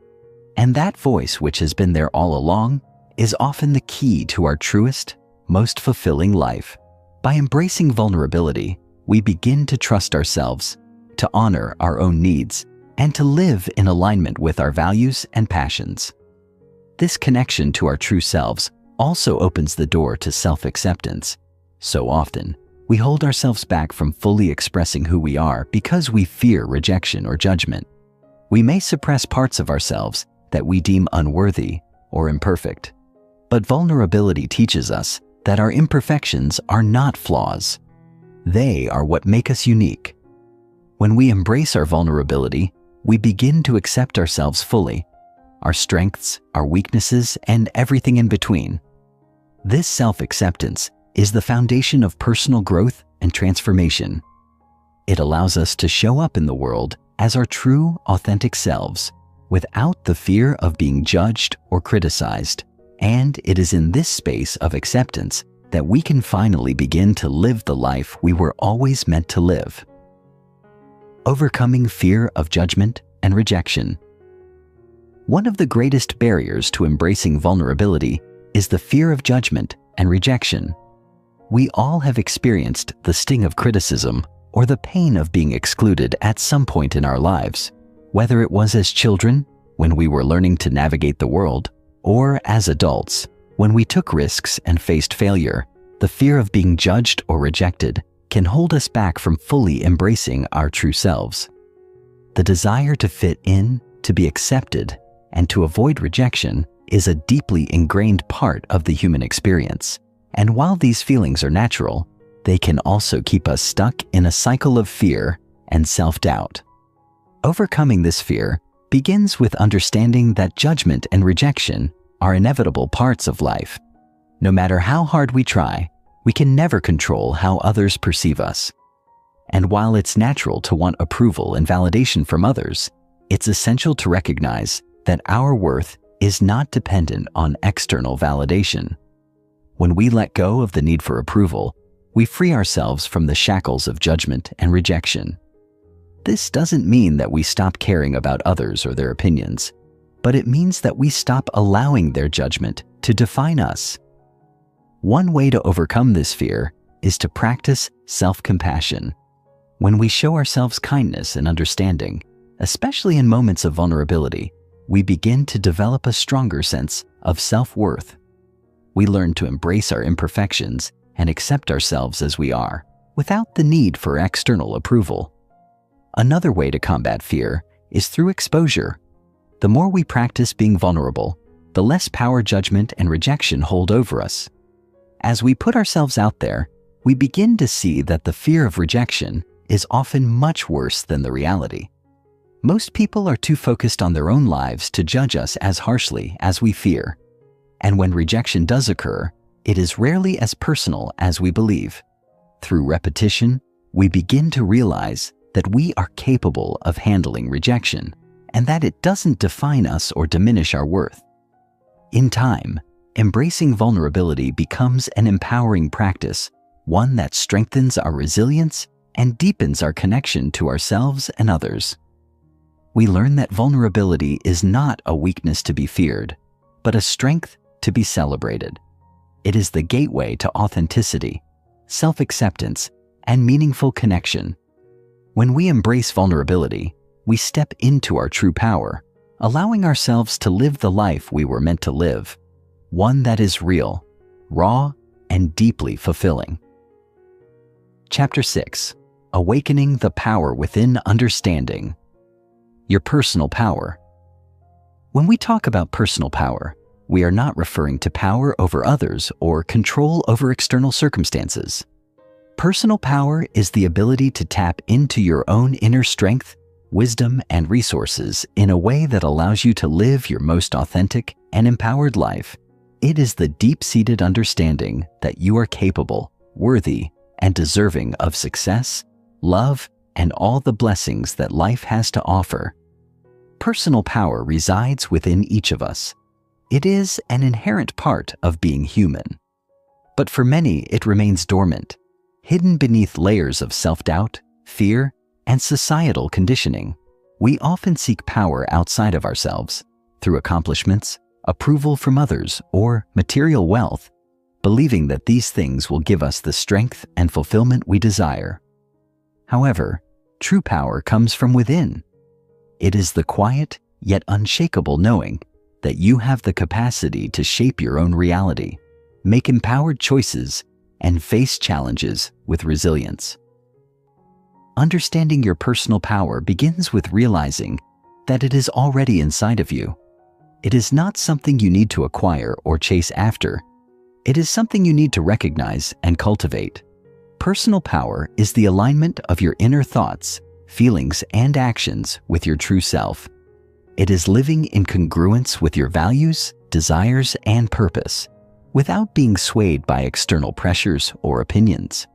And that voice, which has been there all along, is often the key to our truest, most fulfilling life. By embracing vulnerability, we begin to trust ourselves, to honor our own needs, and to live in alignment with our values and passions. This connection to our true selves also opens the door to self-acceptance. So often, we hold ourselves back from fully expressing who we are because we fear rejection or judgment. We may suppress parts of ourselves that we deem unworthy or imperfect. But vulnerability teaches us that our imperfections are not flaws. They are what make us unique. When we embrace our vulnerability, we begin to accept ourselves fully, our strengths, our weaknesses, and everything in between. This self-acceptance is the foundation of personal growth and transformation. It allows us to show up in the world as our true, authentic selves, without the fear of being judged or criticized. And it is in this space of acceptance that we can finally begin to live the life we were always meant to live. Overcoming fear of judgment and rejection. One of the greatest barriers to embracing vulnerability is the fear of judgment and rejection. We all have experienced the sting of criticism or the pain of being excluded at some point in our lives, whether it was as children, when we were learning to navigate the world, or as adults, when we took risks and faced failure. The fear of being judged or rejected can hold us back from fully embracing our true selves. The desire to fit in, to be accepted, and to avoid rejection is a deeply ingrained part of the human experience. And while these feelings are natural, they can also keep us stuck in a cycle of fear and self-doubt. Overcoming this fear begins with understanding that judgment and rejection are inevitable parts of life. No matter how hard we try, we can never control how others perceive us. And while it's natural to want approval and validation from others, it's essential to recognize that our worth is not dependent on external validation. When we let go of the need for approval, we free ourselves from the shackles of judgment and rejection. This doesn't mean that we stop caring about others or their opinions, but it means that we stop allowing their judgment to define us. One way to overcome this fear is to practice self-compassion. When we show ourselves kindness and understanding, especially in moments of vulnerability, we begin to develop a stronger sense of self-worth. We learn to embrace our imperfections and accept ourselves as we are, without the need for external approval. Another way to combat fear is through exposure. The more we practice being vulnerable, the less power judgment and rejection hold over us. As we put ourselves out there, we begin to see that the fear of rejection is often much worse than the reality. Most people are too focused on their own lives to judge us as harshly as we fear. And when rejection does occur, it is rarely as personal as we believe. Through repetition, we begin to realize that we are capable of handling rejection, and that it doesn't define us or diminish our worth. In time, embracing vulnerability becomes an empowering practice, one that strengthens our resilience and deepens our connection to ourselves and others. We learn that vulnerability is not a weakness to be feared, but a strength to be celebrated. It is the gateway to authenticity, self-acceptance, and meaningful connection. When we embrace vulnerability, we step into our true power, allowing ourselves to live the life we were meant to live, one that is real, raw, and deeply fulfilling. Chapter 6. Awakening the Power Within Understanding. Your personal power. When we talk about personal power, we are not referring to power over others or control over external circumstances. Personal power is the ability to tap into your own inner strength, wisdom, and resources in a way that allows you to live your most authentic and empowered life. It is the deep-seated understanding that you are capable, worthy, and deserving of success, love, and all the blessings that life has to offer. Personal power resides within each of us. It is an inherent part of being human. But for many, it remains dormant, hidden beneath layers of self-doubt, fear, and societal conditioning. We often seek power outside of ourselves, through accomplishments, approval from others, or material wealth, believing that these things will give us the strength and fulfillment we desire. However, true power comes from within. It is the quiet yet unshakable knowing that you have the capacity to shape your own reality, make empowered choices, and face challenges with resilience. Understanding your personal power begins with realizing that it is already inside of you. It is not something you need to acquire or chase after. It is something you need to recognize and cultivate. Personal power is the alignment of your inner thoughts, feelings, and actions with your true self. It is living in congruence with your values, desires, and purpose, without being swayed by external pressures or opinions.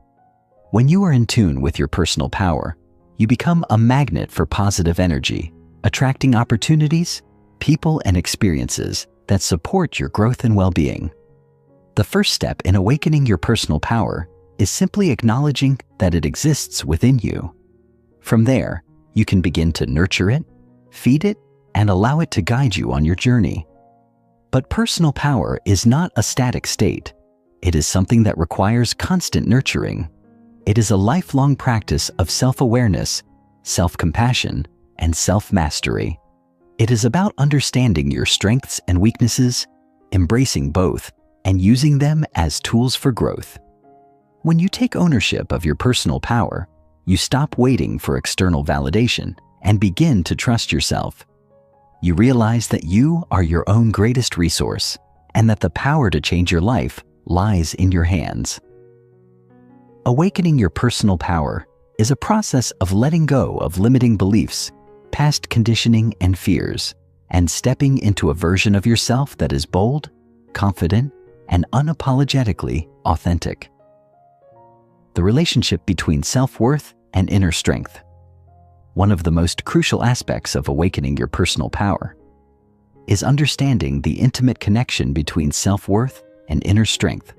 When you are in tune with your personal power, you become a magnet for positive energy, attracting opportunities, people, and experiences that support your growth and well-being. The first step in awakening your personal power is simply acknowledging that it exists within you. From there, you can begin to nurture it, feed it, and allow it to guide you on your journey. But personal power is not a static state. It is something that requires constant nurturing. It is a lifelong practice of self-awareness, self-compassion, and self-mastery. It is about understanding your strengths and weaknesses, embracing both, and using them as tools for growth. When you take ownership of your personal power, you stop waiting for external validation and begin to trust yourself. You realize that you are your own greatest resource and that the power to change your life lies in your hands. Awakening your personal power is a process of letting go of limiting beliefs, past conditioning, and fears, and stepping into a version of yourself that is bold, confident, and unapologetically authentic. The relationship between self-worth and inner strength. One of the most crucial aspects of awakening your personal power is understanding the intimate connection between self-worth and inner strength.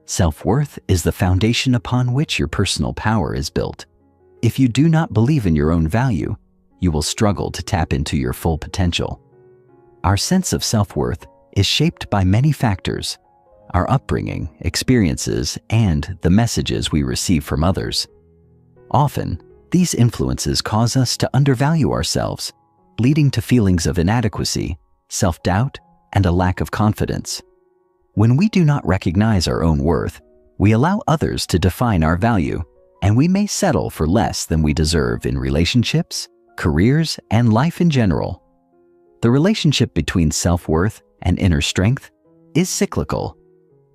Self-worth is the foundation upon which your personal power is built. If you do not believe in your own value, you will struggle to tap into your full potential. Our sense of self-worth is shaped by many factors: our upbringing, experiences, and the messages we receive from others. Often, these influences cause us to undervalue ourselves, leading to feelings of inadequacy, self-doubt, and a lack of confidence. When we do not recognize our own worth, we allow others to define our value, and we may settle for less than we deserve in relationships, careers, and life in general. The relationship between self-worth and inner strength is cyclical.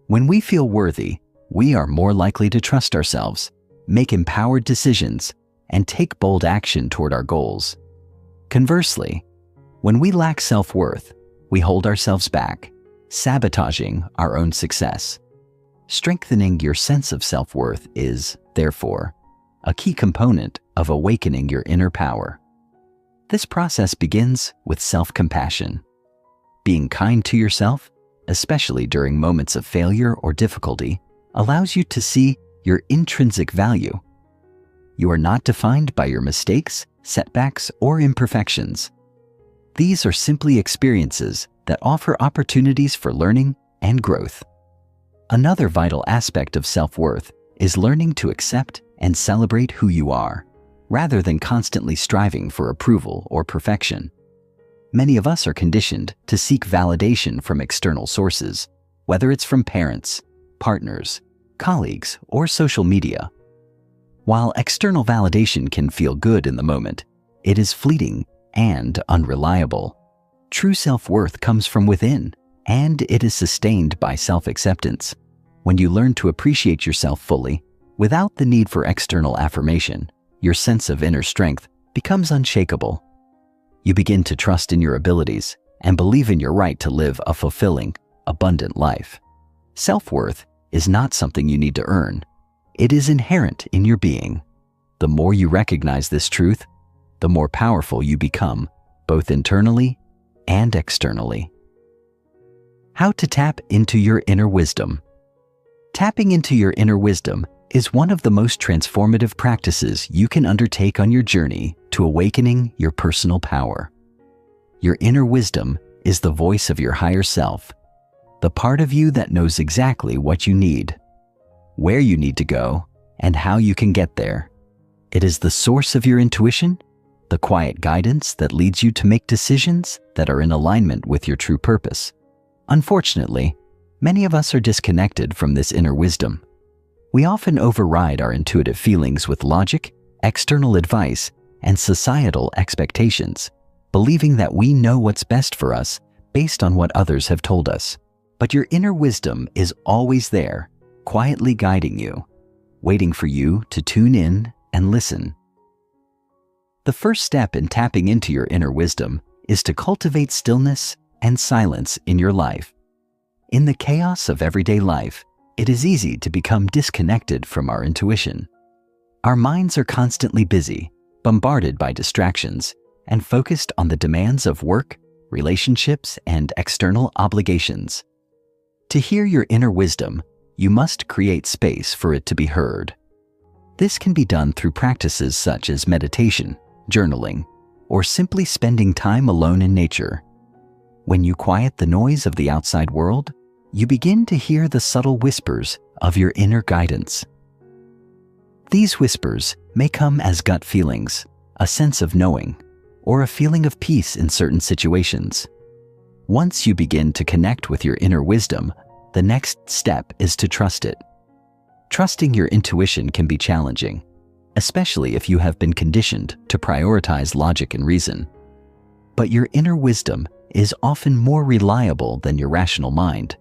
When we feel worthy, we are more likely to trust ourselves, make empowered decisions, and take bold action toward our goals. Conversely, when we lack self-worth, we hold ourselves back, sabotaging our own success. Strengthening your sense of self-worth is, therefore, a key component of awakening your inner power. This process begins with self-compassion. Being kind to yourself, especially during moments of failure or difficulty, allows you to see your intrinsic value. You are not defined by your mistakes, setbacks, or imperfections. These are simply experiences that offer opportunities for learning and growth. Another vital aspect of self-worth is learning to accept and celebrate who you are, rather than constantly striving for approval or perfection. Many of us are conditioned to seek validation from external sources, whether it's from parents, partners, colleagues, or social media. While external validation can feel good in the moment, it is fleeting and unreliable. True self-worth comes from within, and it is sustained by self-acceptance. When you learn to appreciate yourself fully, without the need for external affirmation, your sense of inner strength becomes unshakable. You begin to trust in your abilities and believe in your right to live a fulfilling, abundant life. Self-worth is not something you need to earn. It is inherent in your being. The more you recognize this truth, the more powerful you become, both internally and externally. How to tap into your inner wisdom. Tapping into your inner wisdom is one of the most transformative practices you can undertake on your journey to awakening your personal power. Your inner wisdom is the voice of your higher self, the part of you that knows exactly what you need, where you need to go, and how you can get there. It is the source of your intuition, the quiet guidance that leads you to make decisions that are in alignment with your true purpose. Unfortunately, many of us are disconnected from this inner wisdom. We often override our intuitive feelings with logic, external advice, and societal expectations, believing that we know what's best for us based on what others have told us. But your inner wisdom is always there, quietly guiding you, waiting for you to tune in and listen. The first step in tapping into your inner wisdom is to cultivate stillness and silence in your life. In the chaos of everyday life, it is easy to become disconnected from our intuition. Our minds are constantly busy, bombarded by distractions, and focused on the demands of work, relationships, and external obligations. To hear your inner wisdom, you must create space for it to be heard. This can be done through practices such as meditation, journaling, or simply spending time alone in nature. When you quiet the noise of the outside world, you begin to hear the subtle whispers of your inner guidance. These whispers may come as gut feelings, a sense of knowing, or a feeling of peace in certain situations. Once you begin to connect with your inner wisdom, the next step is to trust it. Trusting your intuition can be challenging, especially if you have been conditioned to prioritize logic and reason. But your inner wisdom is often more reliable than your rational mind.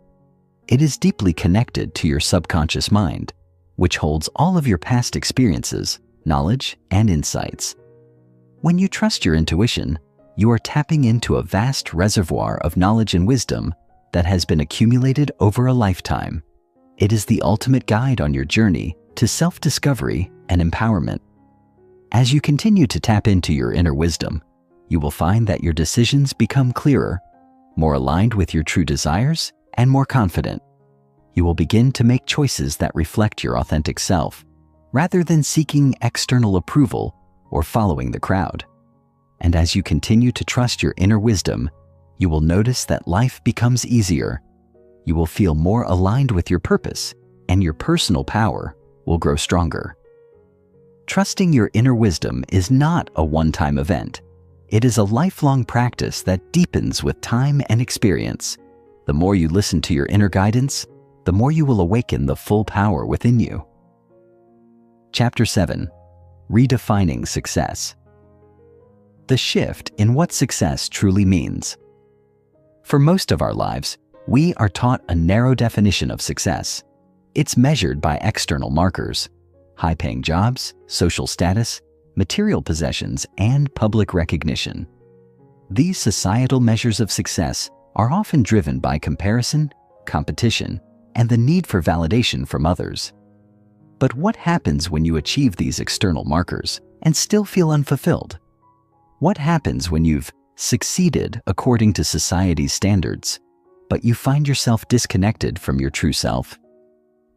It is deeply connected to your subconscious mind, which holds all of your past experiences, knowledge, and insights. When you trust your intuition, you are tapping into a vast reservoir of knowledge and wisdom that has been accumulated over a lifetime. It is the ultimate guide on your journey to self-discovery and empowerment. As you continue to tap into your inner wisdom, you will find that your decisions become clearer, more aligned with your true desires, and more confident. You will begin to make choices that reflect your authentic self, rather than seeking external approval or following the crowd. And as you continue to trust your inner wisdom, you will notice that life becomes easier. You will feel more aligned with your purpose, and your personal power will grow stronger. Trusting your inner wisdom is not a one-time event. It is a lifelong practice that deepens with time and experience. The more you listen to your inner guidance, the more you will awaken the full power within you. Chapter 7. Redefining Success. The shift in what success truly means. For most of our lives, we are taught a narrow definition of success. It's measured by external markers: high-paying jobs, social status, material possessions, and public recognition. These societal measures of success are often driven by comparison, competition, and the need for validation from others. But what happens when you achieve these external markers and still feel unfulfilled? What happens when you've succeeded according to society's standards, but you find yourself disconnected from your true self?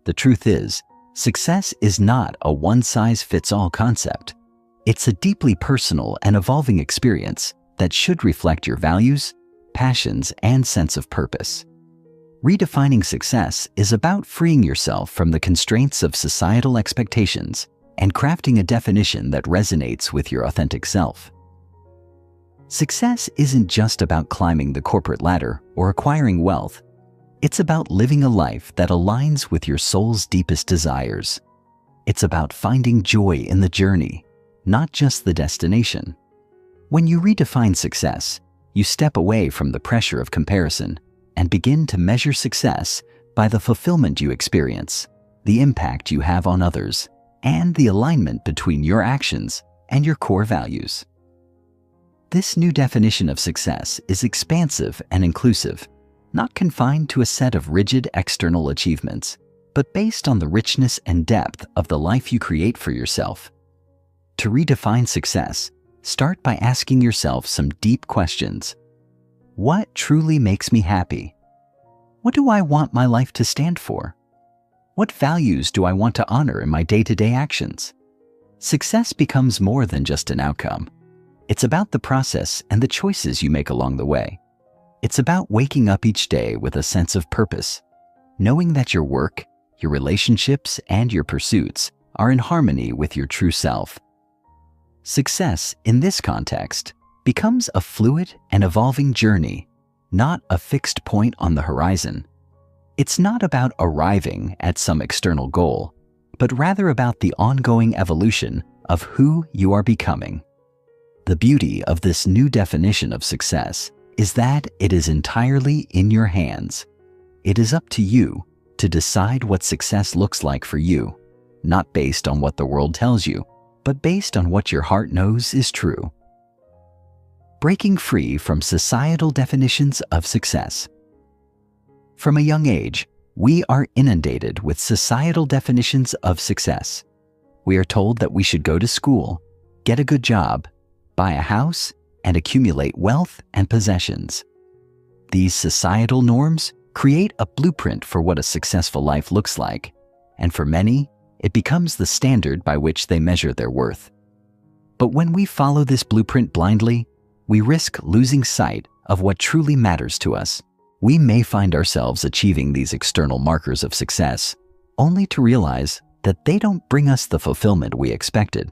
The truth is, success is not a one-size-fits-all concept. It's a deeply personal and evolving experience that should reflect your values, passions, and sense of purpose. Redefining success is about freeing yourself from the constraints of societal expectations and crafting a definition that resonates with your authentic self. Success isn't just about climbing the corporate ladder or acquiring wealth. It's about living a life that aligns with your soul's deepest desires. It's about finding joy in the journey, not just the destination. When you redefine success, you step away from the pressure of comparison and begin to measure success by the fulfillment you experience, the impact you have on others, and the alignment between your actions and your core values. This new definition of success is expansive and inclusive, not confined to a set of rigid external achievements, but based on the richness and depth of the life you create for yourself. To redefine success, start by asking yourself some deep questions. What truly makes me happy? What do I want my life to stand for? What values do I want to honor in my day-to-day actions? Success becomes more than just an outcome. It's about the process and the choices you make along the way. It's about waking up each day with a sense of purpose, knowing that your work, your relationships, and your pursuits are in harmony with your true self, Success, in this context, becomes a fluid and evolving journey, not a fixed point on the horizon. It's not about arriving at some external goal, but rather about the ongoing evolution of who you are becoming. The beauty of this new definition of success is that it is entirely in your hands. It is up to you to decide what success looks like for you, not based on what the world tells you, but based on what your heart knows is true. Breaking free from societal definitions of success. From a young age, we are inundated with societal definitions of success. We are told that we should go to school, get a good job, buy a house, and accumulate wealth and possessions. These societal norms create a blueprint for what a successful life looks like, and for many, it becomes the standard by which they measure their worth. But when we follow this blueprint blindly, we risk losing sight of what truly matters to us. We may find ourselves achieving these external markers of success, only to realize that they don't bring us the fulfillment we expected.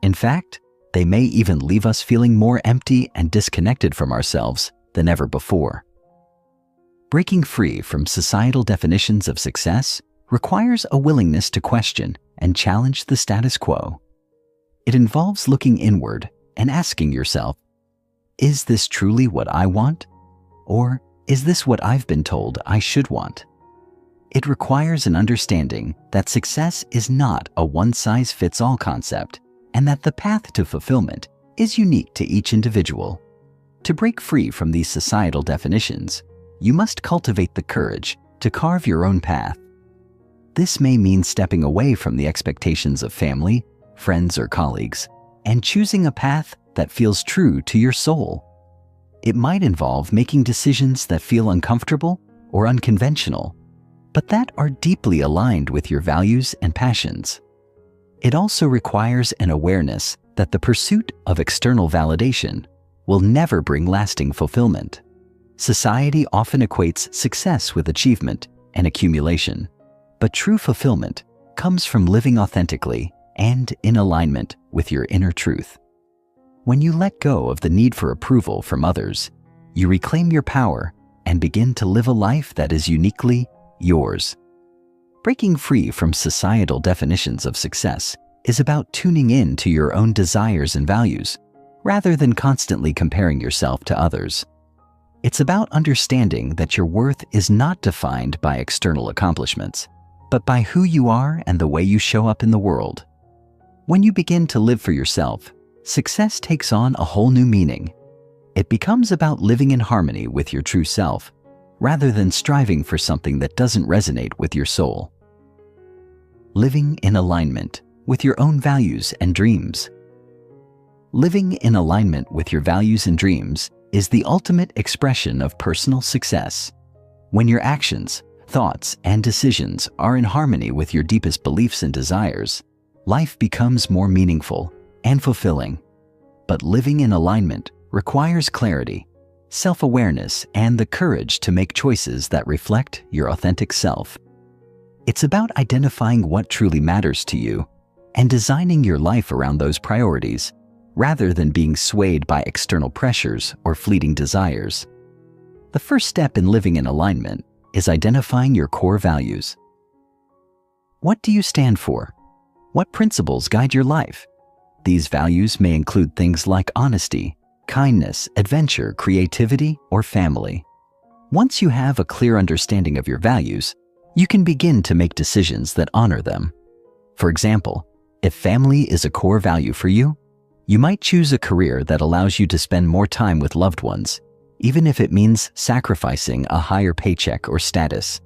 In fact, they may even leave us feeling more empty and disconnected from ourselves than ever before. Breaking free from societal definitions of success requires a willingness to question and challenge the status quo. It involves looking inward and asking yourself, is this truly what I want? Or is this what I've been told I should want? It requires an understanding that success is not a one-size-fits-all concept, and that the path to fulfillment is unique to each individual. To break free from these societal definitions, you must cultivate the courage to carve your own path. This may mean stepping away from the expectations of family, friends, or colleagues, and choosing a path that feels true to your soul. It might involve making decisions that feel uncomfortable or unconventional, but that are deeply aligned with your values and passions. It also requires an awareness that the pursuit of external validation will never bring lasting fulfillment. Society often equates success with achievement and accumulation, but true fulfillment comes from living authentically and in alignment with your inner truth. When you let go of the need for approval from others, you reclaim your power and begin to live a life that is uniquely yours. Breaking free from societal definitions of success is about tuning in to your own desires and values, rather than constantly comparing yourself to others. It's about understanding that your worth is not defined by external accomplishments, but by who you are and the way you show up in the world. When you begin to live for yourself, success takes on a whole new meaning. It becomes about living in harmony with your true self, rather than striving for something that doesn't resonate with your soul. Living in alignment with your own values and dreams. Living in alignment with your values and dreams is the ultimate expression of personal success. When your actions, thoughts, and decisions are in harmony with your deepest beliefs and desires, life becomes more meaningful and fulfilling. But living in alignment requires clarity, self-awareness, and the courage to make choices that reflect your authentic self. It's about identifying what truly matters to you and designing your life around those priorities, rather than being swayed by external pressures or fleeting desires. The first step in living in alignment is identifying your core values. What do you stand for? What principles guide your life? These values may include things like honesty, kindness, adventure, creativity, or family. Once you have a clear understanding of your values, you can begin to make decisions that honor them. For example, if family is a core value for you, you might choose a career that allows you to spend more time with loved ones, even if it means sacrificing a higher paycheck or status.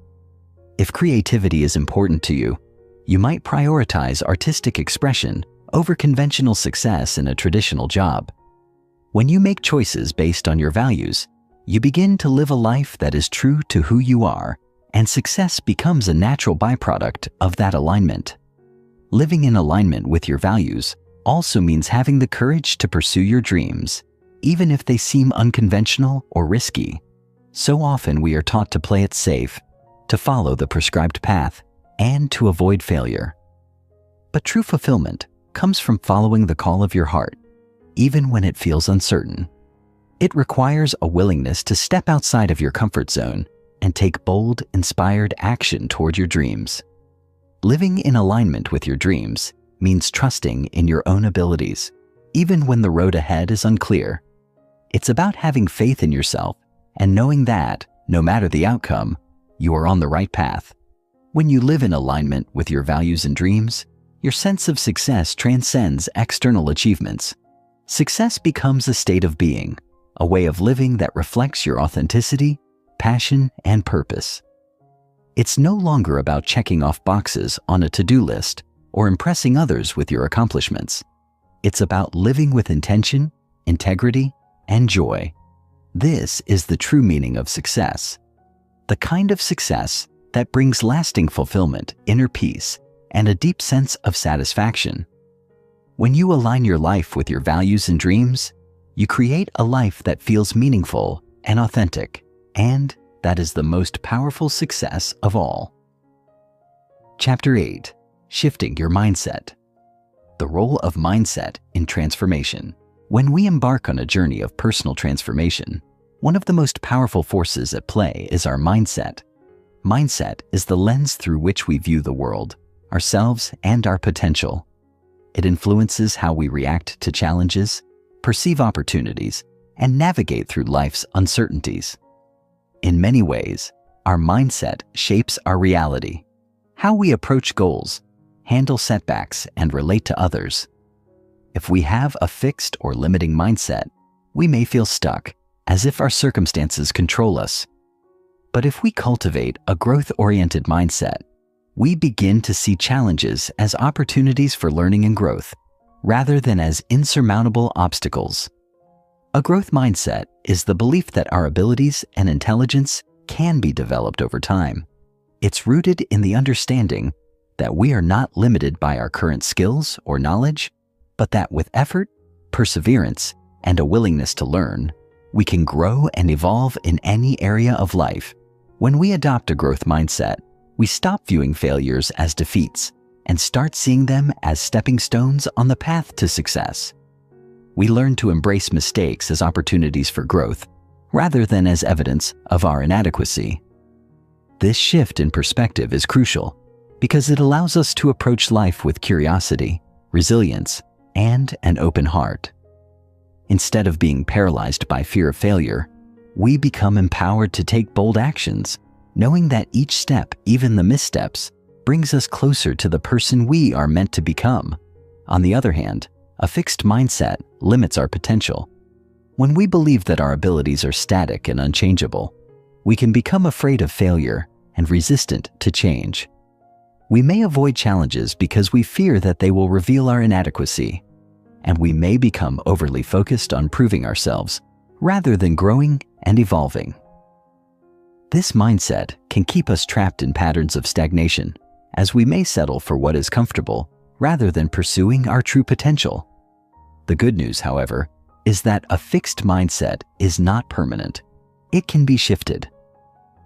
If creativity is important to you, you might prioritize artistic expression over conventional success in a traditional job. When you make choices based on your values, you begin to live a life that is true to who you are, and success becomes a natural byproduct of that alignment. Living in alignment with your values also means having the courage to pursue your dreams, even if they seem unconventional or risky. So often we are taught to play it safe, to follow the prescribed path, and to avoid failure. But true fulfillment comes from following the call of your heart even when it feels uncertain. It requires a willingness to step outside of your comfort zone and take bold, inspired action toward your dreams. Living in alignment with your dreams means trusting in your own abilities, even when the road ahead is unclear. It's about having faith in yourself and knowing that, no matter the outcome, you are on the right path. When you live in alignment with your values and dreams, your sense of success transcends external achievements. Success becomes a state of being, a way of living that reflects your authenticity, passion, and purpose. It's no longer about checking off boxes on a to-do list or impressing others with your accomplishments. It's about living with intention, integrity, and joy. This is the true meaning of success. The kind of success that brings lasting fulfillment, inner peace, and a deep sense of satisfaction. When you align your life with your values and dreams, you create a life that feels meaningful and authentic, and that is the most powerful success of all. Chapter 8. Shifting your mindset. The role of mindset in transformation. When we embark on a journey of personal transformation, one of the most powerful forces at play is our mindset. Mindset is the lens through which we view the world, ourselves, and our potential. It influences how we react to challenges, perceive opportunities, and navigate through life's uncertainties. In many ways, our mindset shapes our reality, how we approach goals, handle setbacks, and relate to others. If we have a fixed or limiting mindset, we may feel stuck, as if our circumstances control us. But if we cultivate a growth-oriented mindset, we begin to see challenges as opportunities for learning and growth, rather than as insurmountable obstacles. A growth mindset is the belief that our abilities and intelligence can be developed over time. It's rooted in the understanding that we are not limited by our current skills or knowledge, but that with effort, perseverance, and a willingness to learn, we can grow and evolve in any area of life. When we adopt a growth mindset, we stop viewing failures as defeats and start seeing them as stepping stones on the path to success. We learn to embrace mistakes as opportunities for growth, rather than as evidence of our inadequacy. This shift in perspective is crucial because it allows us to approach life with curiosity, resilience, and an open heart. Instead of being paralyzed by fear of failure, we become empowered to take bold actions, knowing that each step, even the missteps, brings us closer to the person we are meant to become. On the other hand, a fixed mindset limits our potential. When we believe that our abilities are static and unchangeable, we can become afraid of failure and resistant to change. We may avoid challenges because we fear that they will reveal our inadequacy, and we may become overly focused on proving ourselves rather than growing and evolving. This mindset can keep us trapped in patterns of stagnation, as we may settle for what is comfortable rather than pursuing our true potential. The good news, however, is that a fixed mindset is not permanent. It can be shifted.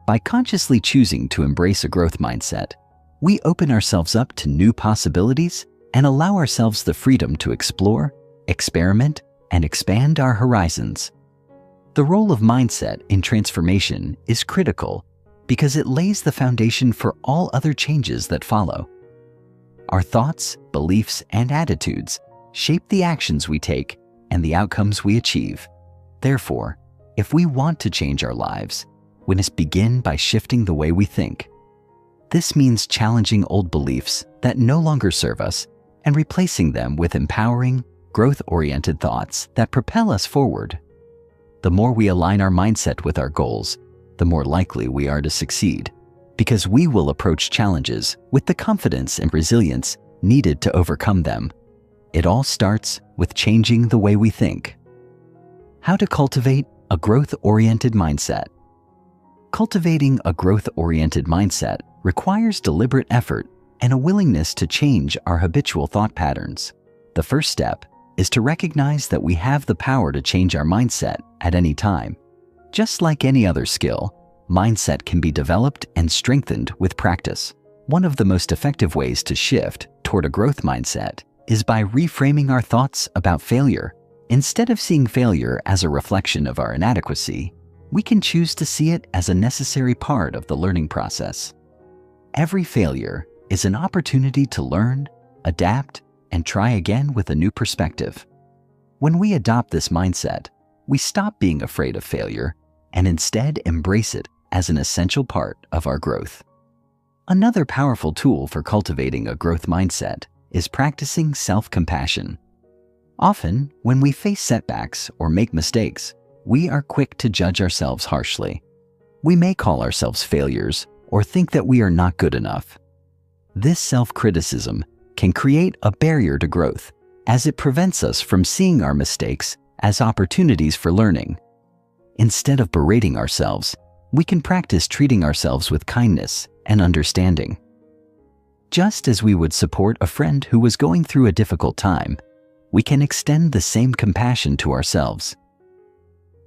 By consciously choosing to embrace a growth mindset, we open ourselves up to new possibilities and allow ourselves the freedom to explore, experiment, and expand our horizons. The role of mindset in transformation is critical because it lays the foundation for all other changes that follow. Our thoughts, beliefs, and attitudes shape the actions we take and the outcomes we achieve. Therefore, if we want to change our lives, we must begin by shifting the way we think. This means challenging old beliefs that no longer serve us and replacing them with empowering, growth-oriented thoughts that propel us forward. The more we align our mindset with our goals, the more likely we are to succeed, because we will approach challenges with the confidence and resilience needed to overcome them. It all starts with changing the way we think. How to cultivate a growth-oriented mindset. Cultivating a growth-oriented mindset requires deliberate effort and a willingness to change our habitual thought patterns. The first step is to recognize that we have the power to change our mindset at any time. Just like any other skill, mindset can be developed and strengthened with practice. One of the most effective ways to shift toward a growth mindset is by reframing our thoughts about failure Instead of seeing failure as a reflection of our inadequacy, we can choose to see it as a necessary part of the learning process. Every failure is an opportunity to learn, adapt, and try again with a new perspective. When we adopt this mindset, we stop being afraid of failure and instead embrace it as an essential part of our growth. Another powerful tool for cultivating a growth mindset is practicing self-compassion. Often, when we face setbacks or make mistakes, we are quick to judge ourselves harshly. We may call ourselves failures or think that we are not good enough. This self-criticism can create a barrier to growth, as it prevents us from seeing our mistakes as opportunities for learning. Instead of berating ourselves, we can practice treating ourselves with kindness and understanding. Just as we would support a friend who was going through a difficult time, we can extend the same compassion to ourselves.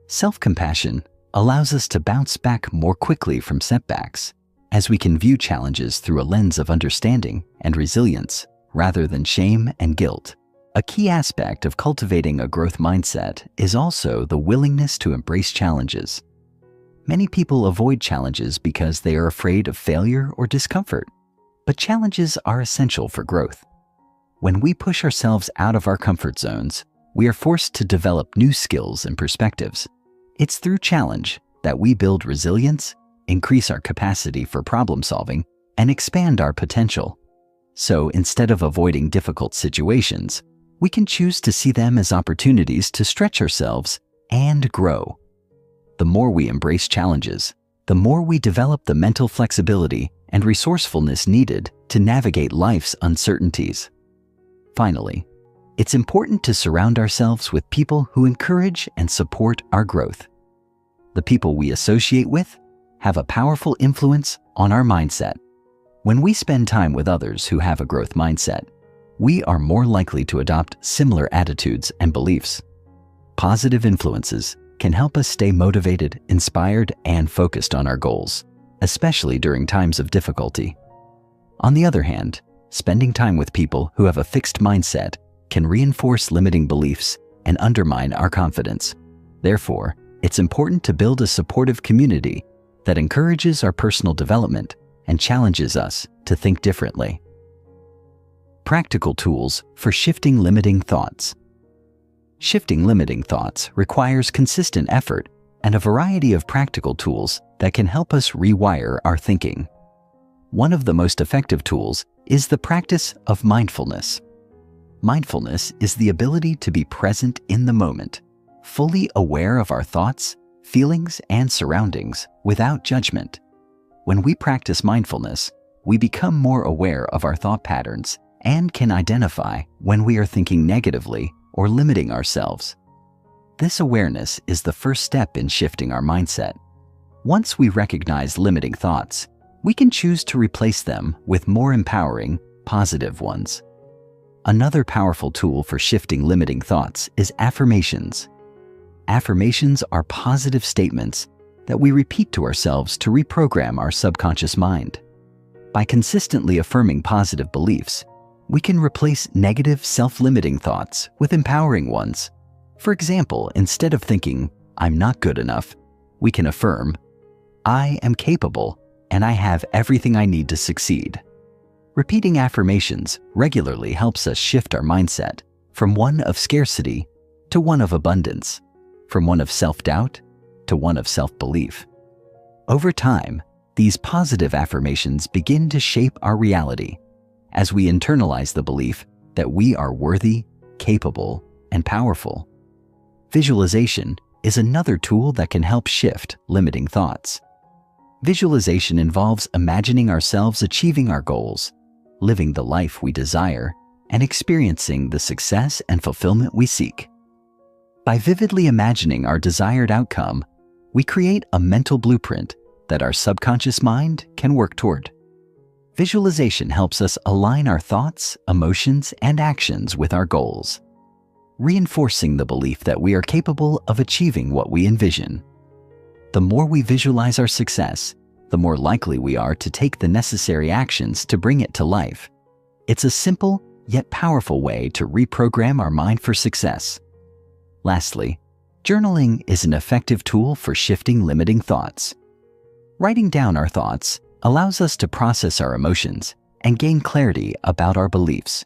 Self-compassion allows us to bounce back more quickly from setbacks, as we can view challenges through a lens of understanding and resilience rather than shame and guilt. A key aspect of cultivating a growth mindset is also the willingness to embrace challenges. Many people avoid challenges because they are afraid of failure or discomfort, but challenges are essential for growth. When we push ourselves out of our comfort zones, we are forced to develop new skills and perspectives. It's through challenge that we build resilience, increase our capacity for problem solving, and expand our potential. So instead of avoiding difficult situations, we can choose to see them as opportunities to stretch ourselves and grow. The more we embrace challenges, the more we develop the mental flexibility and resourcefulness needed to navigate life's uncertainties. Finally, it's important to surround ourselves with people who encourage and support our growth. The people we associate with have a powerful influence on our mindset. When we spend time with others who have a growth mindset, we are more likely to adopt similar attitudes and beliefs. Positive influences can help us stay motivated, inspired, and focused on our goals, especially during times of difficulty. On the other hand, spending time with people who have a fixed mindset can reinforce limiting beliefs and undermine our confidence. Therefore, it's important to build a supportive community that encourages our personal development and challenges us to think differently. Practical tools for shifting limiting thoughts. Shifting limiting thoughts requires consistent effort and a variety of practical tools that can help us rewire our thinking. One of the most effective tools is the practice of mindfulness. Mindfulness is the ability to be present in the moment, fully aware of our thoughts, feelings, and surroundings without judgment. When we practice mindfulness, we become more aware of our thought patterns and can identify when we are thinking negatively or limiting ourselves. This awareness is the first step in shifting our mindset. Once we recognize limiting thoughts, we can choose to replace them with more empowering, positive ones. Another powerful tool for shifting limiting thoughts is affirmations. Affirmations are positive statements that we repeat to ourselves to reprogram our subconscious mind. By consistently affirming positive beliefs, we can replace negative, self-limiting thoughts with empowering ones. For example, instead of thinking, "I'm not good enough," we can affirm, "I am capable and I have everything I need to succeed." Repeating affirmations regularly helps us shift our mindset from one of scarcity to one of abundance, from one of self-doubt to one of self-belief. Over time, these positive affirmations begin to shape our reality as we internalize the belief that we are worthy, capable, and powerful. Visualization is another tool that can help shift limiting thoughts. Visualization involves imagining ourselves achieving our goals, living the life we desire, and experiencing the success and fulfillment we seek. By vividly imagining our desired outcome, we create a mental blueprint that our subconscious mind can work toward. Visualization helps us align our thoughts, emotions, and actions with our goals, reinforcing the belief that we are capable of achieving what we envision. The more we visualize our success, the more likely we are to take the necessary actions to bring it to life. It's a simple yet powerful way to reprogram our mind for success. Lastly, journaling is an effective tool for shifting limiting thoughts. Writing down our thoughts allows us to process our emotions and gain clarity about our beliefs.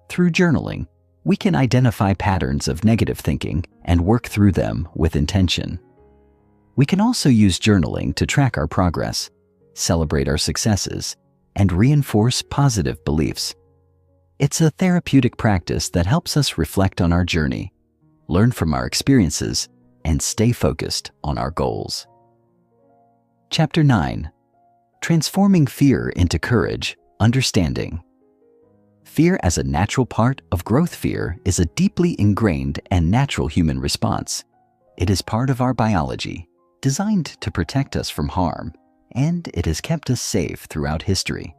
Through journaling, we can identify patterns of negative thinking and work through them with intention. We can also use journaling to track our progress, celebrate our successes, and reinforce positive beliefs. It's a therapeutic practice that helps us reflect on our journey, learn from our experiences, and stay focused on our goals. Chapter 9. Transforming Fear into Courage, Understanding. Fear as a natural part of growth. Fear is a deeply ingrained and natural human response. It is part of our biology, designed to protect us from harm, and it has kept us safe throughout history.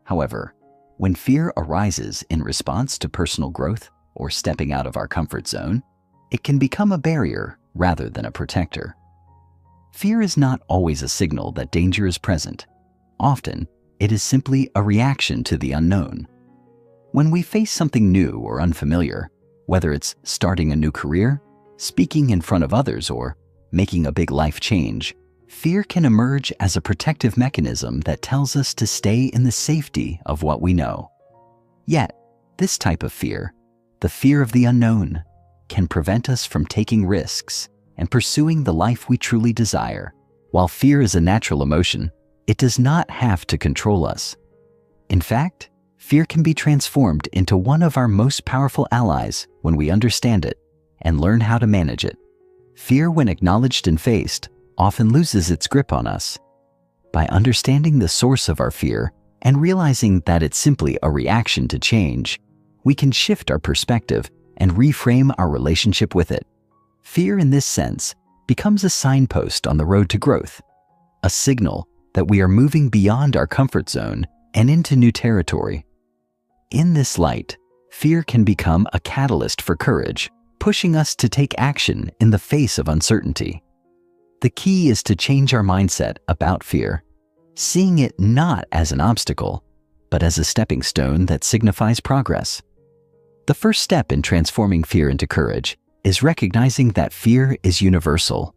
However, when fear arises in response to personal growth or stepping out of our comfort zone, it can become a barrier rather than a protector. Fear is not always a signal that danger is present. Often, it is simply a reaction to the unknown. When we face something new or unfamiliar, whether it's starting a new career, speaking in front of others, or making a big life change, fear can emerge as a protective mechanism that tells us to stay in the safety of what we know. Yet, this type of fear, the fear of the unknown, can prevent us from taking risks and pursuing the life we truly desire. While fear is a natural emotion, it does not have to control us. In fact, fear can be transformed into one of our most powerful allies when we understand it and learn how to manage it. Fear, when acknowledged and faced, often loses its grip on us. By understanding the source of our fear and realizing that it's simply a reaction to change, we can shift our perspective and reframe our relationship with it. Fear, in this sense, becomes a signpost on the road to growth, a signal that we are moving beyond our comfort zone and into new territory. In this light, fear can become a catalyst for courage, pushing us to take action in the face of uncertainty. The key is to change our mindset about fear, seeing it not as an obstacle, but as a stepping stone that signifies progress. The first step in transforming fear into courage is recognizing that fear is universal.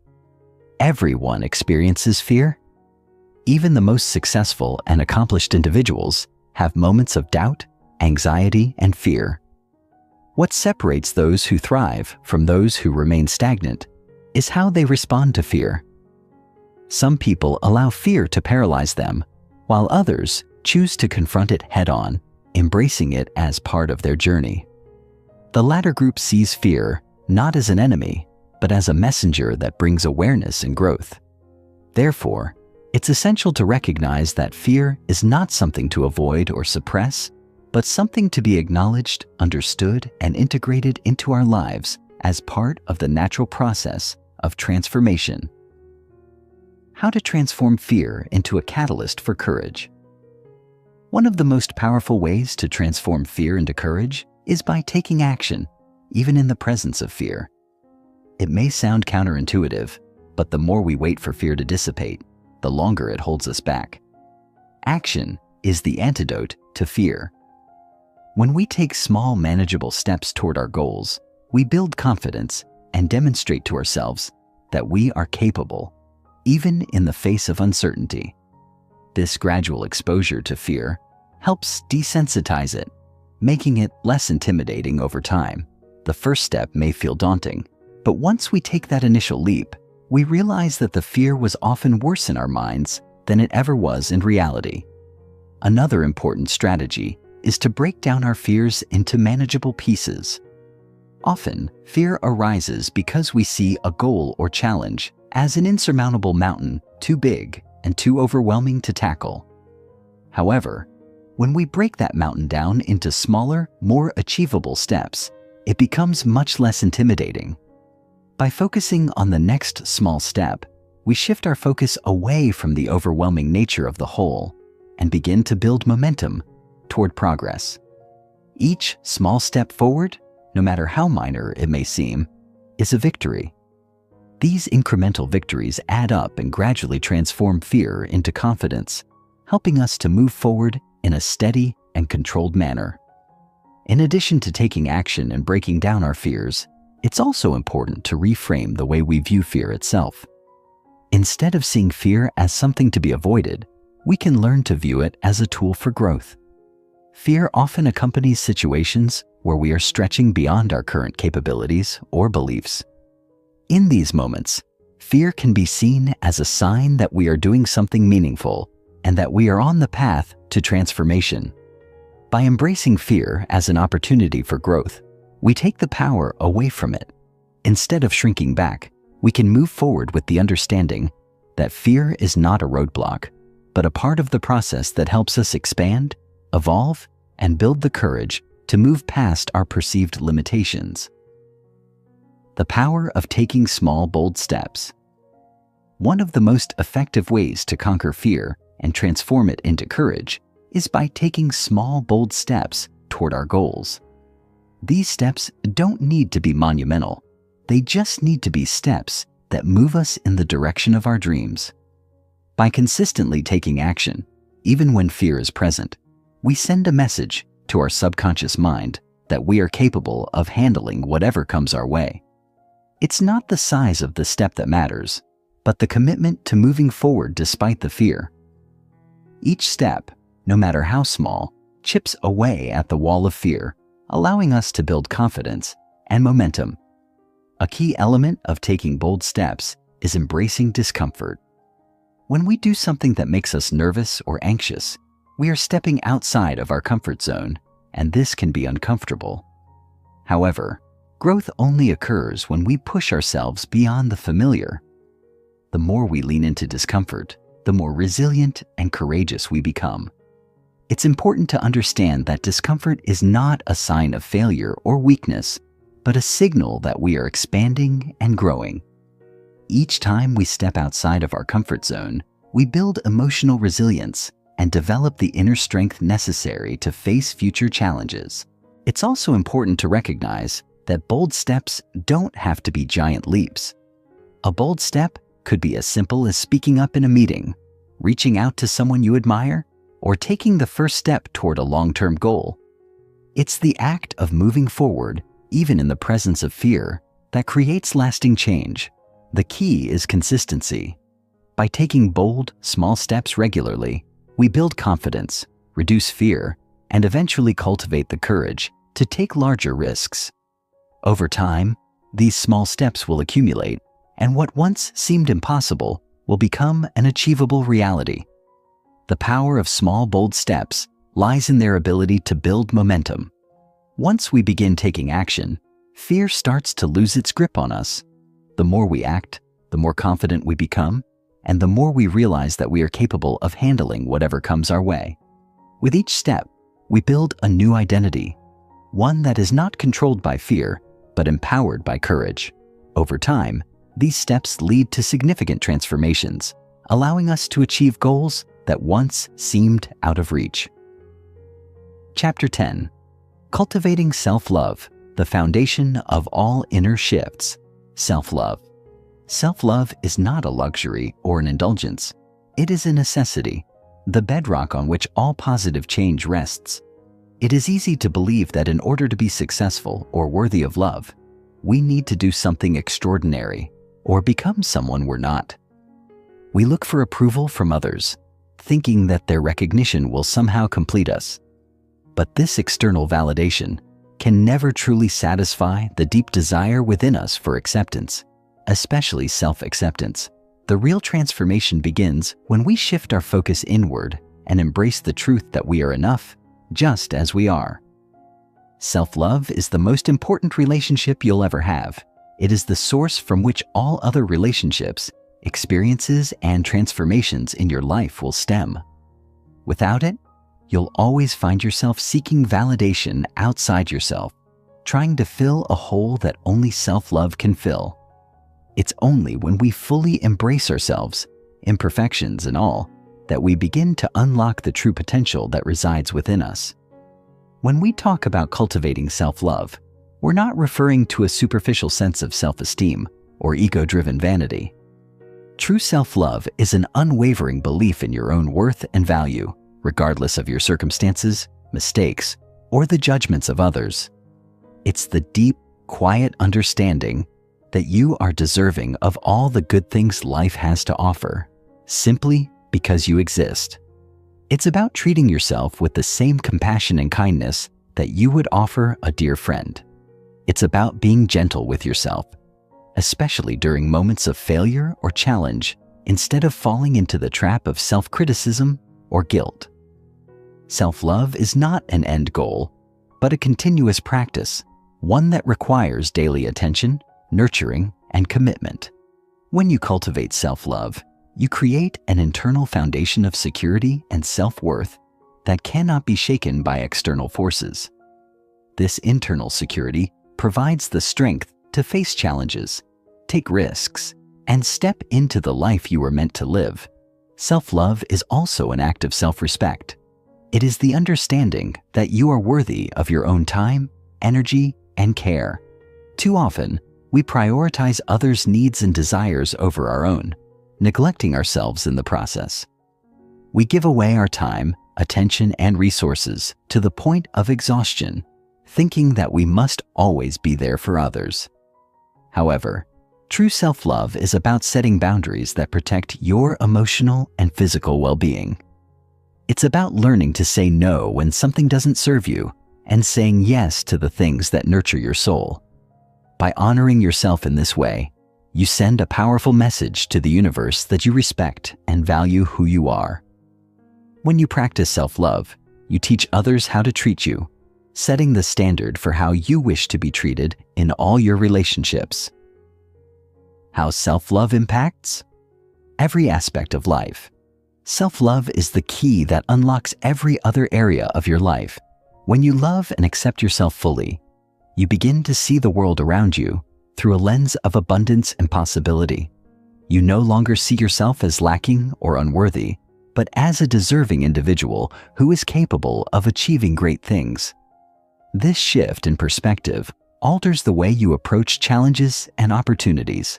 Everyone experiences fear. Even the most successful and accomplished individuals have moments of doubt, anxiety, and fear. What separates those who thrive from those who remain stagnant is how they respond to fear. Some people allow fear to paralyze them, while others choose to confront it head-on, embracing it as part of their journey. The latter group sees fear not as an enemy, but as a messenger that brings awareness and growth. Therefore, it's essential to recognize that fear is not something to avoid or suppress, but something to be acknowledged, understood, and integrated into our lives as part of the natural process of transformation. How to transform fear into a catalyst for courage. One of the most powerful ways to transform fear into courage is by taking action, even in the presence of fear. It may sound counterintuitive, but the more we wait for fear to dissipate, the longer it holds us back. Action is the antidote to fear. When we take small, manageable steps toward our goals, we build confidence and demonstrate to ourselves that we are capable, even in the face of uncertainty. This gradual exposure to fear helps desensitize it, making it less intimidating over time. The first step may feel daunting, but once we take that initial leap, we realize that the fear was often worse in our minds than it ever was in reality. Another important strategy is to break down our fears into manageable pieces. Often, fear arises because we see a goal or challenge as an insurmountable mountain, too big and too overwhelming to tackle. However, when we break that mountain down into smaller, more achievable steps, it becomes much less intimidating. By focusing on the next small step, we shift our focus away from the overwhelming nature of the whole and begin to build momentum toward progress. Each small step forward, no matter how minor it may seem, is a victory. These incremental victories add up and gradually transform fear into confidence, helping us to move forward in a steady and controlled manner. In addition to taking action and breaking down our fears, It's also important to reframe the way we view fear itself. Instead of seeing fear as something to be avoided, we can learn to view it as a tool for growth. Fear often accompanies situations where we are stretching beyond our current capabilities or beliefs. In these moments, fear can be seen as a sign that we are doing something meaningful and that we are on the path to transformation. By embracing fear as an opportunity for growth, we take the power away from it. Instead of shrinking back, we can move forward with the understanding that fear is not a roadblock, but a part of the process that helps us expand, evolve, and build the courage to move past our perceived limitations. The power of taking small, bold steps. One of the most effective ways to conquer fear and transform it into courage is by taking small, bold steps toward our goals. These steps don't need to be monumental. They just need to be steps that move us in the direction of our dreams. By consistently taking action, even when fear is present, we send a message to our subconscious mind that we are capable of handling whatever comes our way. It's not the size of the step that matters, but the commitment to moving forward despite the fear. Each step, no matter how small, chips away at the wall of fear, allowing us to build confidence and momentum. A key element of taking bold steps is embracing discomfort. When we do something that makes us nervous or anxious, we are stepping outside of our comfort zone, and this can be uncomfortable. However, growth only occurs when we push ourselves beyond the familiar. The more we lean into discomfort, the more resilient and courageous we become. It's important to understand that discomfort is not a sign of failure or weakness, but a signal that we are expanding and growing. Each time we step outside of our comfort zone, we build emotional resilience and develop the inner strength necessary to face future challenges. It's also important to recognize that bold steps don't have to be giant leaps. A bold step could be as simple as speaking up in a meeting, reaching out to someone you admire, or taking the first step toward a long-term goal. It's the act of moving forward, even in the presence of fear, that creates lasting change. The key is consistency. By taking bold, small steps regularly, we build confidence, reduce fear, and eventually cultivate the courage to take larger risks. Over time, these small steps will accumulate, and what once seemed impossible will become an achievable reality. The power of small, bold steps lies in their ability to build momentum. Once we begin taking action, fear starts to lose its grip on us. The more we act, the more confident we become, and the more we realize that we are capable of handling whatever comes our way. With each step, we build a new identity, one that is not controlled by fear, but empowered by courage. Over time, these steps lead to significant transformations, allowing us to achieve goals that once seemed out of reach. Chapter 10. Cultivating Self-Love, the Foundation of All Inner Shifts. Self-love. Self-love is not a luxury or an indulgence. It is a necessity, the bedrock on which all positive change rests. It is easy to believe that in order to be successful or worthy of love, we need to do something extraordinary or become someone we're not. We look for approval from others, thinking that their recognition will somehow complete us. But this external validation can never truly satisfy the deep desire within us for acceptance, especially self-acceptance. The real transformation begins when we shift our focus inward and embrace the truth that we are enough, just as we are. Self-love is the most important relationship you'll ever have. It is the source from which all other relationships, experiences, and transformations in your life will stem. Without it, you'll always find yourself seeking validation outside yourself, trying to fill a hole that only self-love can fill. It's only when we fully embrace ourselves, imperfections and all, that we begin to unlock the true potential that resides within us. When we talk about cultivating self-love, we're not referring to a superficial sense of self-esteem or ego-driven vanity. True self-love is an unwavering belief in your own worth and value, regardless of your circumstances, mistakes, or the judgments of others. It's the deep, quiet understanding that you are deserving of all the good things life has to offer, simply because you exist. It's about treating yourself with the same compassion and kindness that you would offer a dear friend. It's about being gentle with yourself, especially during moments of failure or challenge, instead of falling into the trap of self-criticism or guilt. Self-love is not an end goal, but a continuous practice, one that requires daily attention, nurturing, and commitment. When you cultivate self-love, you create an internal foundation of security and self-worth that cannot be shaken by external forces. This internal security provides the strength to face challenges, take risks, and step into the life you were meant to live. Self-love is also an act of self-respect. It is the understanding that you are worthy of your own time, energy, and care. Too often, we prioritize others' needs and desires over our own, neglecting ourselves in the process. We give away our time, attention, and resources to the point of exhaustion, thinking that we must always be there for others. However, true self-love is about setting boundaries that protect your emotional and physical well-being. It's about learning to say no when something doesn't serve you and saying yes to the things that nurture your soul. By honoring yourself in this way, you send a powerful message to the universe that you respect and value who you are. When you practice self-love, you teach others how to treat you, setting the standard for how you wish to be treated in all your relationships. How self-love impacts every aspect of life. Self-love is the key that unlocks every other area of your life. When you love and accept yourself fully, you begin to see the world around you through a lens of abundance and possibility. You no longer see yourself as lacking or unworthy, but as a deserving individual who is capable of achieving great things. This shift in perspective alters the way you approach challenges and opportunities.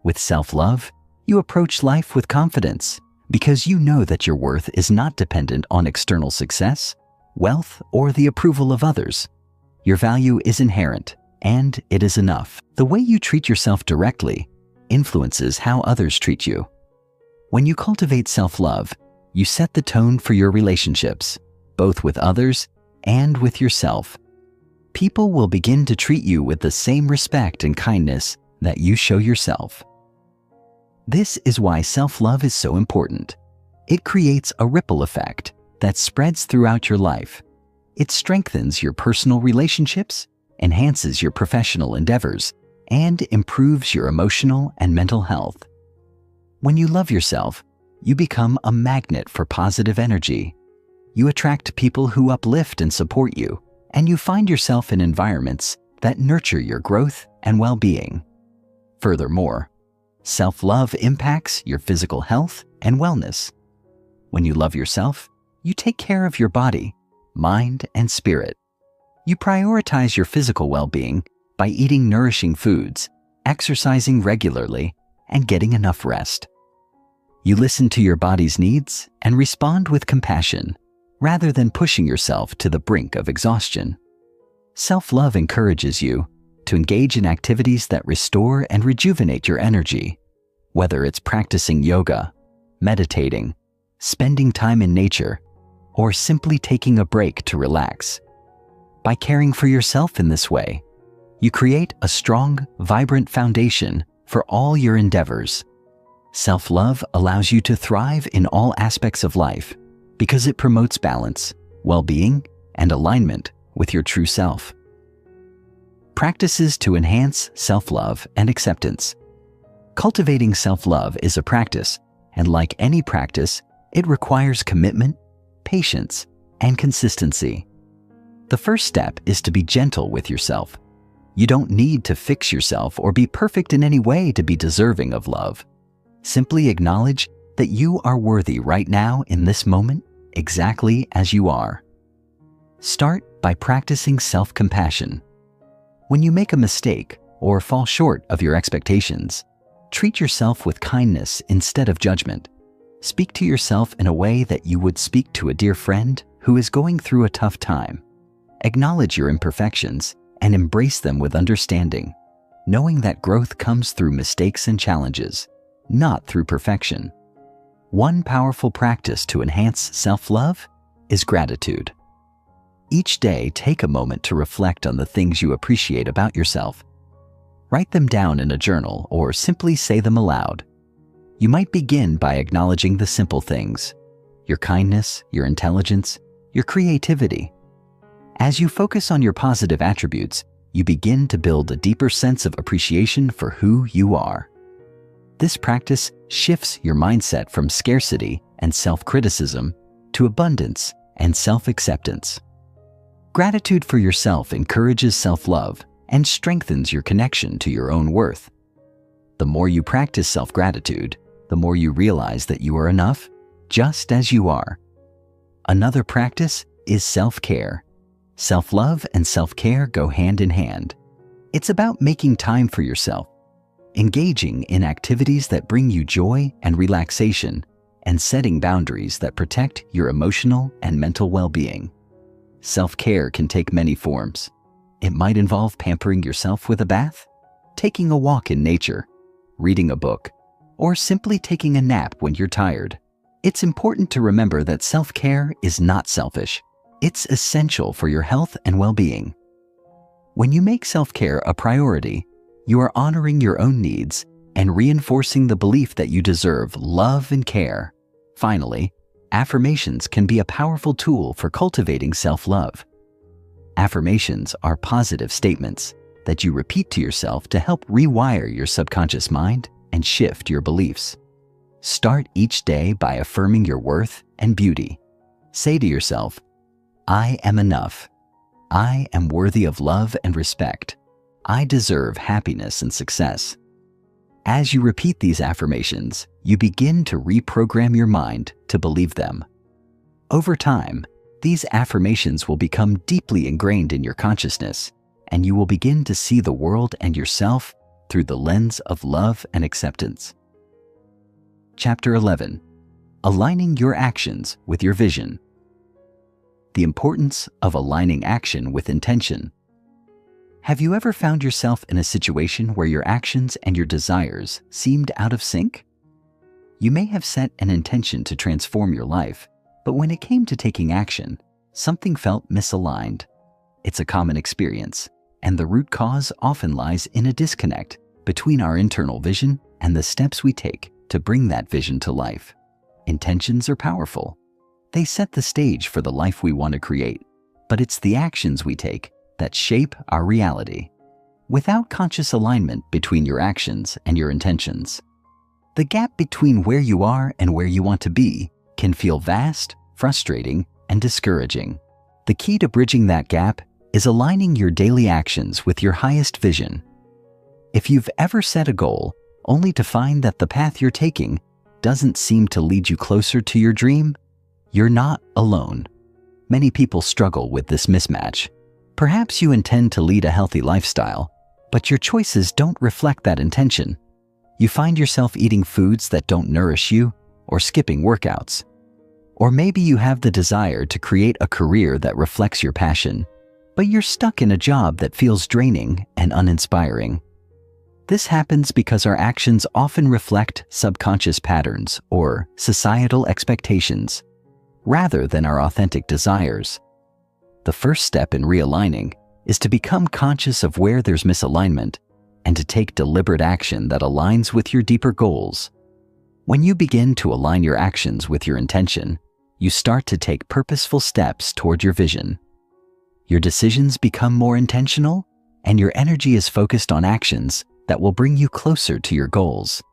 With self-love, you approach life with confidence because you know that your worth is not dependent on external success, wealth, or the approval of others. Your value is inherent, and it is enough. The way you treat yourself directly influences how others treat you. When you cultivate self-love, you set the tone for your relationships, both with others and with yourself. People will begin to treat you with the same respect and kindness that you show yourself. This is why self-love is so important. It creates a ripple effect that spreads throughout your life. It strengthens your personal relationships, enhances your professional endeavors, and improves your emotional and mental health. When you love yourself, you become a magnet for positive energy. You attract people who uplift and support you, and you find yourself in environments that nurture your growth and well-being. Furthermore, self-love impacts your physical health and wellness. When you love yourself, you take care of your body, mind, and spirit. You prioritize your physical well-being by eating nourishing foods, exercising regularly, and getting enough rest. You listen to your body's needs and respond with compassion, rather than pushing yourself to the brink of exhaustion. Self-love encourages you to engage in activities that restore and rejuvenate your energy, whether it's practicing yoga, meditating, spending time in nature, or simply taking a break to relax. By caring for yourself in this way, you create a strong, vibrant foundation for all your endeavors. Self-love allows you to thrive in all aspects of life because it promotes balance, well-being, and alignment with your true self. Practices to enhance self-love and acceptance. Cultivating self-love is a practice, and like any practice, it requires commitment, patience, and consistency. The first step is to be gentle with yourself. You don't need to fix yourself or be perfect in any way to be deserving of love. Simply acknowledge that you are worthy right now in this moment, exactly as you are. Start by practicing self-compassion. When you make a mistake or fall short of your expectations, treat yourself with kindness instead of judgment. Speak to yourself in a way that you would speak to a dear friend who is going through a tough time. Acknowledge your imperfections and embrace them with understanding, knowing that growth comes through mistakes and challenges, not through perfection. One powerful practice to enhance self-love is gratitude. Each day, take a moment to reflect on the things you appreciate about yourself. Write them down in a journal or simply say them aloud. You might begin by acknowledging the simple things: your kindness, your intelligence, your creativity. As you focus on your positive attributes, you begin to build a deeper sense of appreciation for who you are. This practice shifts your mindset from scarcity and self-criticism to abundance and self-acceptance. Gratitude for yourself encourages self-love and strengthens your connection to your own worth. The more you practice self-gratitude, the more you realize that you are enough, just as you are. Another practice is self-care. Self-love and self-care go hand in hand. It's about making time for yourself, engaging in activities that bring you joy and relaxation, and setting boundaries that protect your emotional and mental well-being. Self-care can take many forms. It might involve pampering yourself with a bath, taking a walk in nature, reading a book, or simply taking a nap when you're tired. It's important to remember that self-care is not selfish. It's essential for your health and well-being. When you make self-care a priority, you are honoring your own needs and reinforcing the belief that you deserve love and care. Finally, affirmations can be a powerful tool for cultivating self-love. Affirmations are positive statements that you repeat to yourself to help rewire your subconscious mind and shift your beliefs. Start each day by affirming your worth and beauty. Say to yourself, "I am enough. I am worthy of love and respect. I deserve happiness and success." As you repeat these affirmations, you begin to reprogram your mind to believe them. Over time, these affirmations will become deeply ingrained in your consciousness, and you will begin to see the world and yourself through the lens of love and acceptance. Chapter 11. Aligning your actions with your vision. The importance of aligning action with intention. Have you ever found yourself in a situation where your actions and your desires seemed out of sync? You may have set an intention to transform your life, but when it came to taking action, something felt misaligned. It's a common experience, and the root cause often lies in a disconnect between our internal vision and the steps we take to bring that vision to life. Intentions are powerful. They set the stage for the life we want to create, but it's the actions we take that shape our reality. Without conscious alignment between your actions and your intentions, the gap between where you are and where you want to be can feel vast, frustrating, and discouraging. The key to bridging that gap is aligning your daily actions with your highest vision. If you've ever set a goal only to find that the path you're taking doesn't seem to lead you closer to your dream, you're not alone. Many people struggle with this mismatch. Perhaps you intend to lead a healthy lifestyle, but your choices don't reflect that intention. You find yourself eating foods that don't nourish you or skipping workouts. Or maybe you have the desire to create a career that reflects your passion, but you're stuck in a job that feels draining and uninspiring. This happens because our actions often reflect subconscious patterns or societal expectations, rather than our authentic desires. The first step in realigning is to become conscious of where there's misalignment and to take deliberate action that aligns with your deeper goals. When you begin to align your actions with your intention, you start to take purposeful steps toward your vision. Your decisions become more intentional, and your energy is focused on actions that will bring you closer to your goals.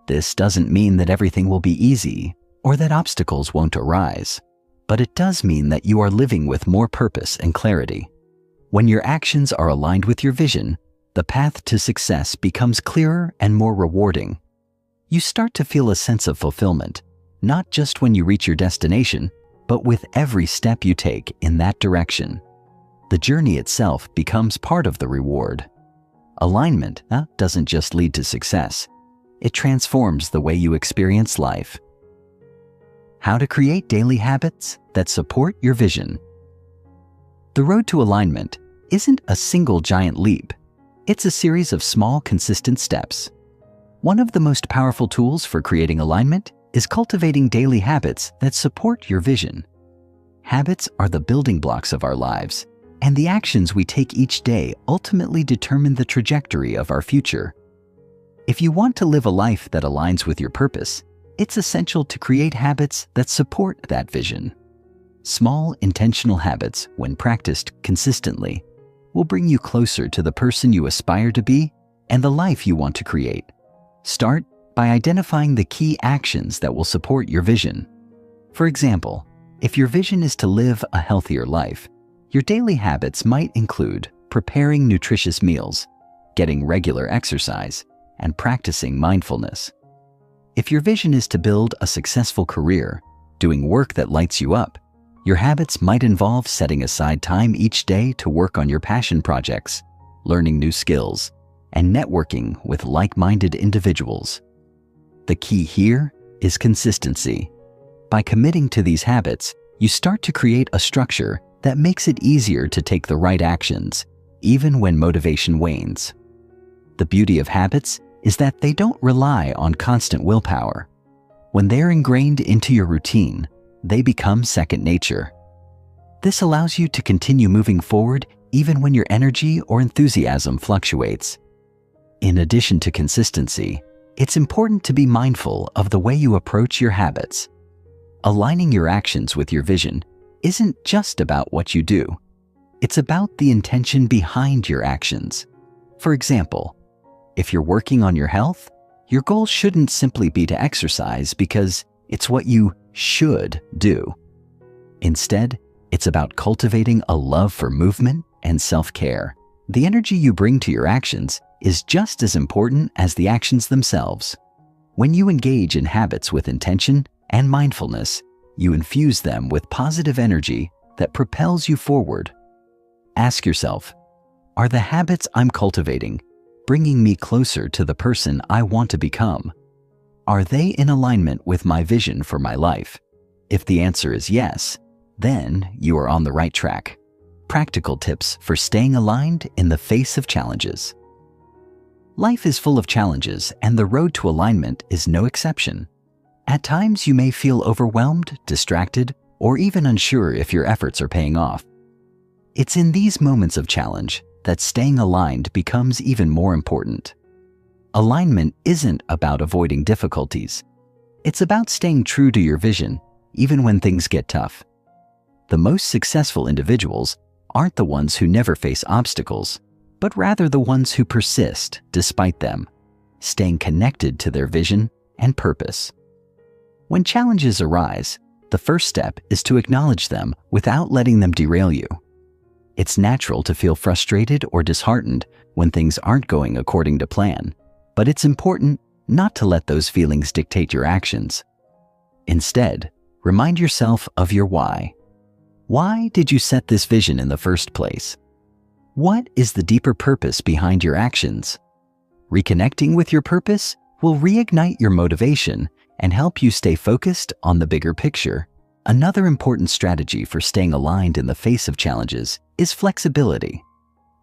This doesn't mean that everything will be easy or that obstacles won't arise, but it does mean that you are living with more purpose and clarity. When your actions are aligned with your vision, the path to success becomes clearer and more rewarding. You start to feel a sense of fulfillment, not just when you reach your destination, but with every step you take in that direction. The journey itself becomes part of the reward. Alignment doesn't just lead to success. It transforms the way you experience life. How to create daily habits that support your vision. The road to alignment isn't a single giant leap. It's a series of small, consistent steps. One of the most powerful tools for creating alignment is cultivating daily habits that support your vision. Habits are the building blocks of our lives, and the actions we take each day ultimately determine the trajectory of our future. If you want to live a life that aligns with your purpose, it's essential to create habits that support that vision. Small, intentional habits, when practiced consistently, will bring you closer to the person you aspire to be and the life you want to create. Start by identifying the key actions that will support your vision. For example, if your vision is to live a healthier life, your daily habits might include preparing nutritious meals, getting regular exercise, and practicing mindfulness. If your vision is to build a successful career, doing work that lights you up, your habits might involve setting aside time each day to work on your passion projects, learning new skills, and networking with like-minded individuals. The key here is consistency. By committing to these habits, you start to create a structure that makes it easier to take the right actions, even when motivation wanes. The beauty of habits is that they don't rely on constant willpower. When they're ingrained into your routine, they become second nature. This allows you to continue moving forward even when your energy or enthusiasm fluctuates. In addition to consistency, it's important to be mindful of the way you approach your habits. Aligning your actions with your vision isn't just about what you do. It's about the intention behind your actions. For example, if you're working on your health, your goal shouldn't simply be to exercise because it's what you should do. Instead, it's about cultivating a love for movement and self-care. The energy you bring to your actions is just as important as the actions themselves. When you engage in habits with intention and mindfulness, you infuse them with positive energy that propels you forward. Ask yourself, are the habits I'm cultivating bringing me closer to the person I want to become? Are they in alignment with my vision for my life? If the answer is yes, then you are on the right track. Practical tips for staying aligned in the face of challenges. Life is full of challenges, and the road to alignment is no exception. At times, you may feel overwhelmed, distracted, or even unsure if your efforts are paying off. It's in these moments of challenge that staying aligned becomes even more important. Alignment isn't about avoiding difficulties. It's about staying true to your vision, even when things get tough. The most successful individuals aren't the ones who never face obstacles, but rather the ones who persist despite them, staying connected to their vision and purpose. When challenges arise, the first step is to acknowledge them without letting them derail you. It's natural to feel frustrated or disheartened when things aren't going according to plan, but it's important not to let those feelings dictate your actions. Instead, remind yourself of your why. Why did you set this vision in the first place? What is the deeper purpose behind your actions? Reconnecting with your purpose will reignite your motivation and help you stay focused on the bigger picture. Another important strategy for staying aligned in the face of challenges is flexibility.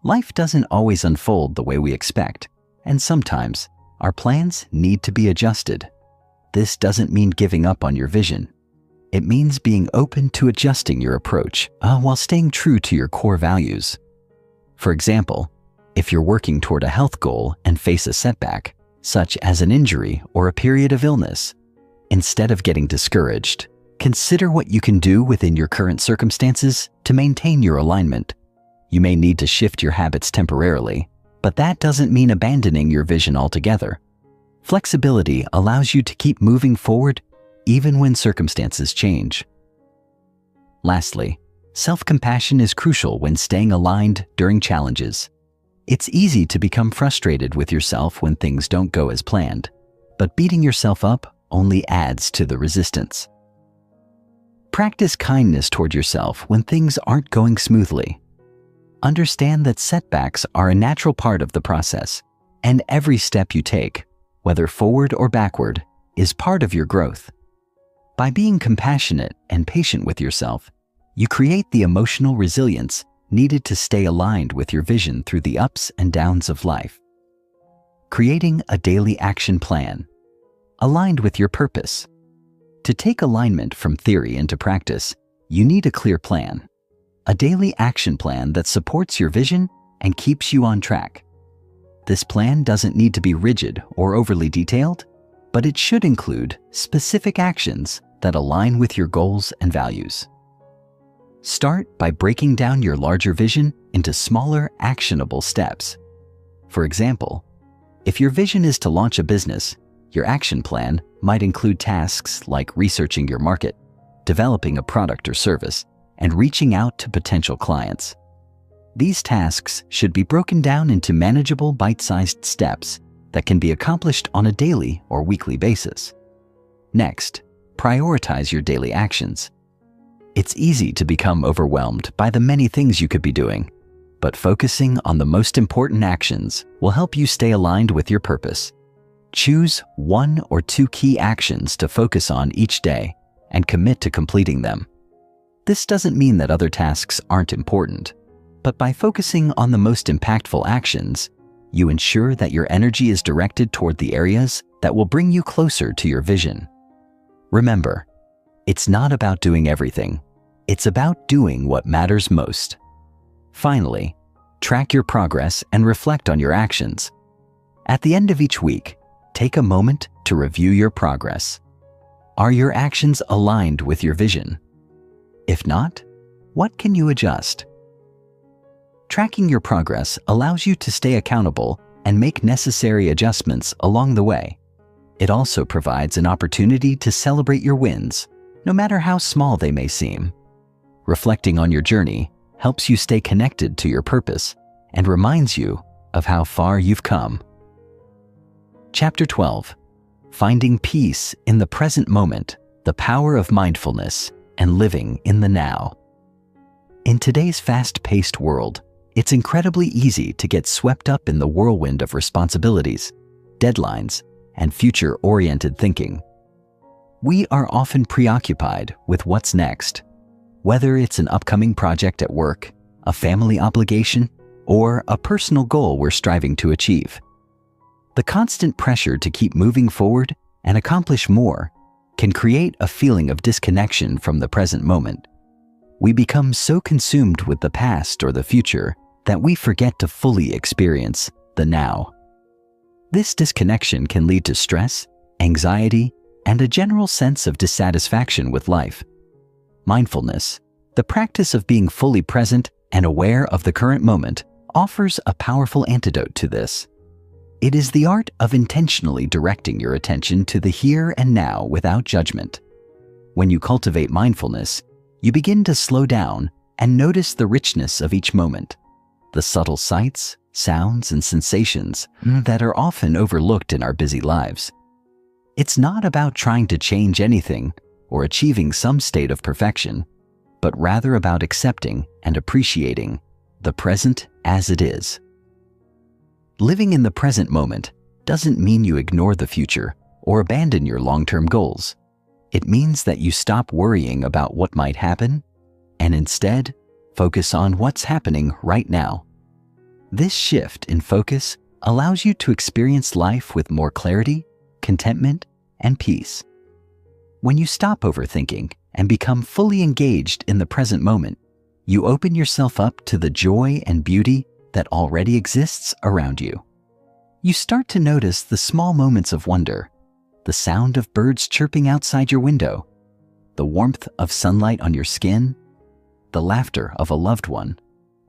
Life doesn't always unfold the way we expect, and sometimes our plans need to be adjusted. This doesn't mean giving up on your vision. It means being open to adjusting your approach while staying true to your core values. For example, if you're working toward a health goal and face a setback, such as an injury or a period of illness, instead of getting discouraged, consider what you can do within your current circumstances to maintain your alignment. You may need to shift your habits temporarily, but that doesn't mean abandoning your vision altogether. Flexibility allows you to keep moving forward even when circumstances change. Lastly, self-compassion is crucial when staying aligned during challenges. It's easy to become frustrated with yourself when things don't go as planned, but beating yourself up only adds to the resistance. Practice kindness toward yourself when things aren't going smoothly. Understand that setbacks are a natural part of the process, and every step you take, whether forward or backward, is part of your growth. By being compassionate and patient with yourself, you create the emotional resilience needed to stay aligned with your vision through the ups and downs of life. Creating a daily action plan, aligned with your purpose. To take alignment from theory into practice, you need a clear plan. A daily action plan that supports your vision and keeps you on track. This plan doesn't need to be rigid or overly detailed, but it should include specific actions that align with your goals and values. Start by breaking down your larger vision into smaller, actionable steps. For example, if your vision is to launch a business, your action plan might include tasks like researching your market, developing a product or service, and reaching out to potential clients. These tasks should be broken down into manageable bite-sized steps that can be accomplished on a daily or weekly basis. Next, prioritize your daily actions. It's easy to become overwhelmed by the many things you could be doing, but focusing on the most important actions will help you stay aligned with your purpose. Choose 1 or 2 key actions to focus on each day and commit to completing them. This doesn't mean that other tasks aren't important, but by focusing on the most impactful actions, you ensure that your energy is directed toward the areas that will bring you closer to your vision. Remember, it's not about doing everything. It's about doing what matters most. Finally, track your progress and reflect on your actions. At the end of each week, take a moment to review your progress. Are your actions aligned with your vision? If not, what can you adjust? Tracking your progress allows you to stay accountable and make necessary adjustments along the way. It also provides an opportunity to celebrate your wins, no matter how small they may seem. Reflecting on your journey helps you stay connected to your purpose and reminds you of how far you've come. Chapter 12. Finding peace in the present moment, the power of mindfulness, and living in the now. In today's fast-paced world, it's incredibly easy to get swept up in the whirlwind of responsibilities, deadlines, and future-oriented thinking. We are often preoccupied with what's next, whether it's an upcoming project at work, a family obligation, or a personal goal we're striving to achieve. The constant pressure to keep moving forward and accomplish more can create a feeling of disconnection from the present moment. We become so consumed with the past or the future that we forget to fully experience the now. This disconnection can lead to stress, anxiety, and a general sense of dissatisfaction with life. Mindfulness, the practice of being fully present and aware of the current moment, offers a powerful antidote to this. It is the art of intentionally directing your attention to the here and now without judgment. When you cultivate mindfulness, you begin to slow down and notice the richness of each moment, the subtle sights, sounds, and sensations that are often overlooked in our busy lives. It's not about trying to change anything or achieving some state of perfection, but rather about accepting and appreciating the present as it is. Living in the present moment doesn't mean you ignore the future or abandon your long-term goals. It means that you stop worrying about what might happen and instead focus on what's happening right now. This shift in focus allows you to experience life with more clarity, contentment, and peace. When you stop overthinking and become fully engaged in the present moment, you open yourself up to the joy and beauty that already exists around you. You start to notice the small moments of wonder, the sound of birds chirping outside your window, the warmth of sunlight on your skin, the laughter of a loved one,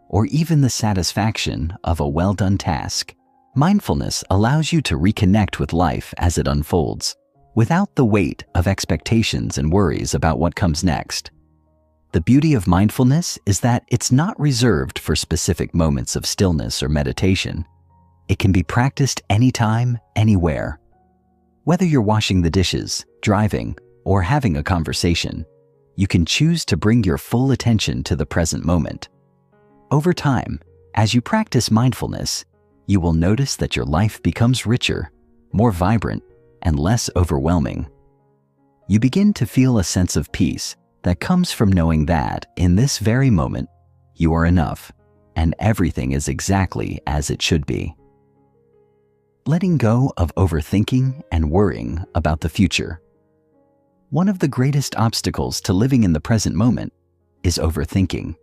or even the satisfaction of a well-done task. Mindfulness allows you to reconnect with life as it unfolds, without the weight of expectations and worries about what comes next. The beauty of mindfulness is that it's not reserved for specific moments of stillness or meditation. It can be practiced anytime, anywhere. Whether you're washing the dishes, driving, or having a conversation, you can choose to bring your full attention to the present moment. Over time, as you practice mindfulness, you will notice that your life becomes richer, more vibrant, and less overwhelming. You begin to feel a sense of peace that comes from knowing that, in this very moment, you are enough, and everything is exactly as it should be. Letting go of overthinking and worrying about the future. One of the greatest obstacles to living in the present moment is overthinking.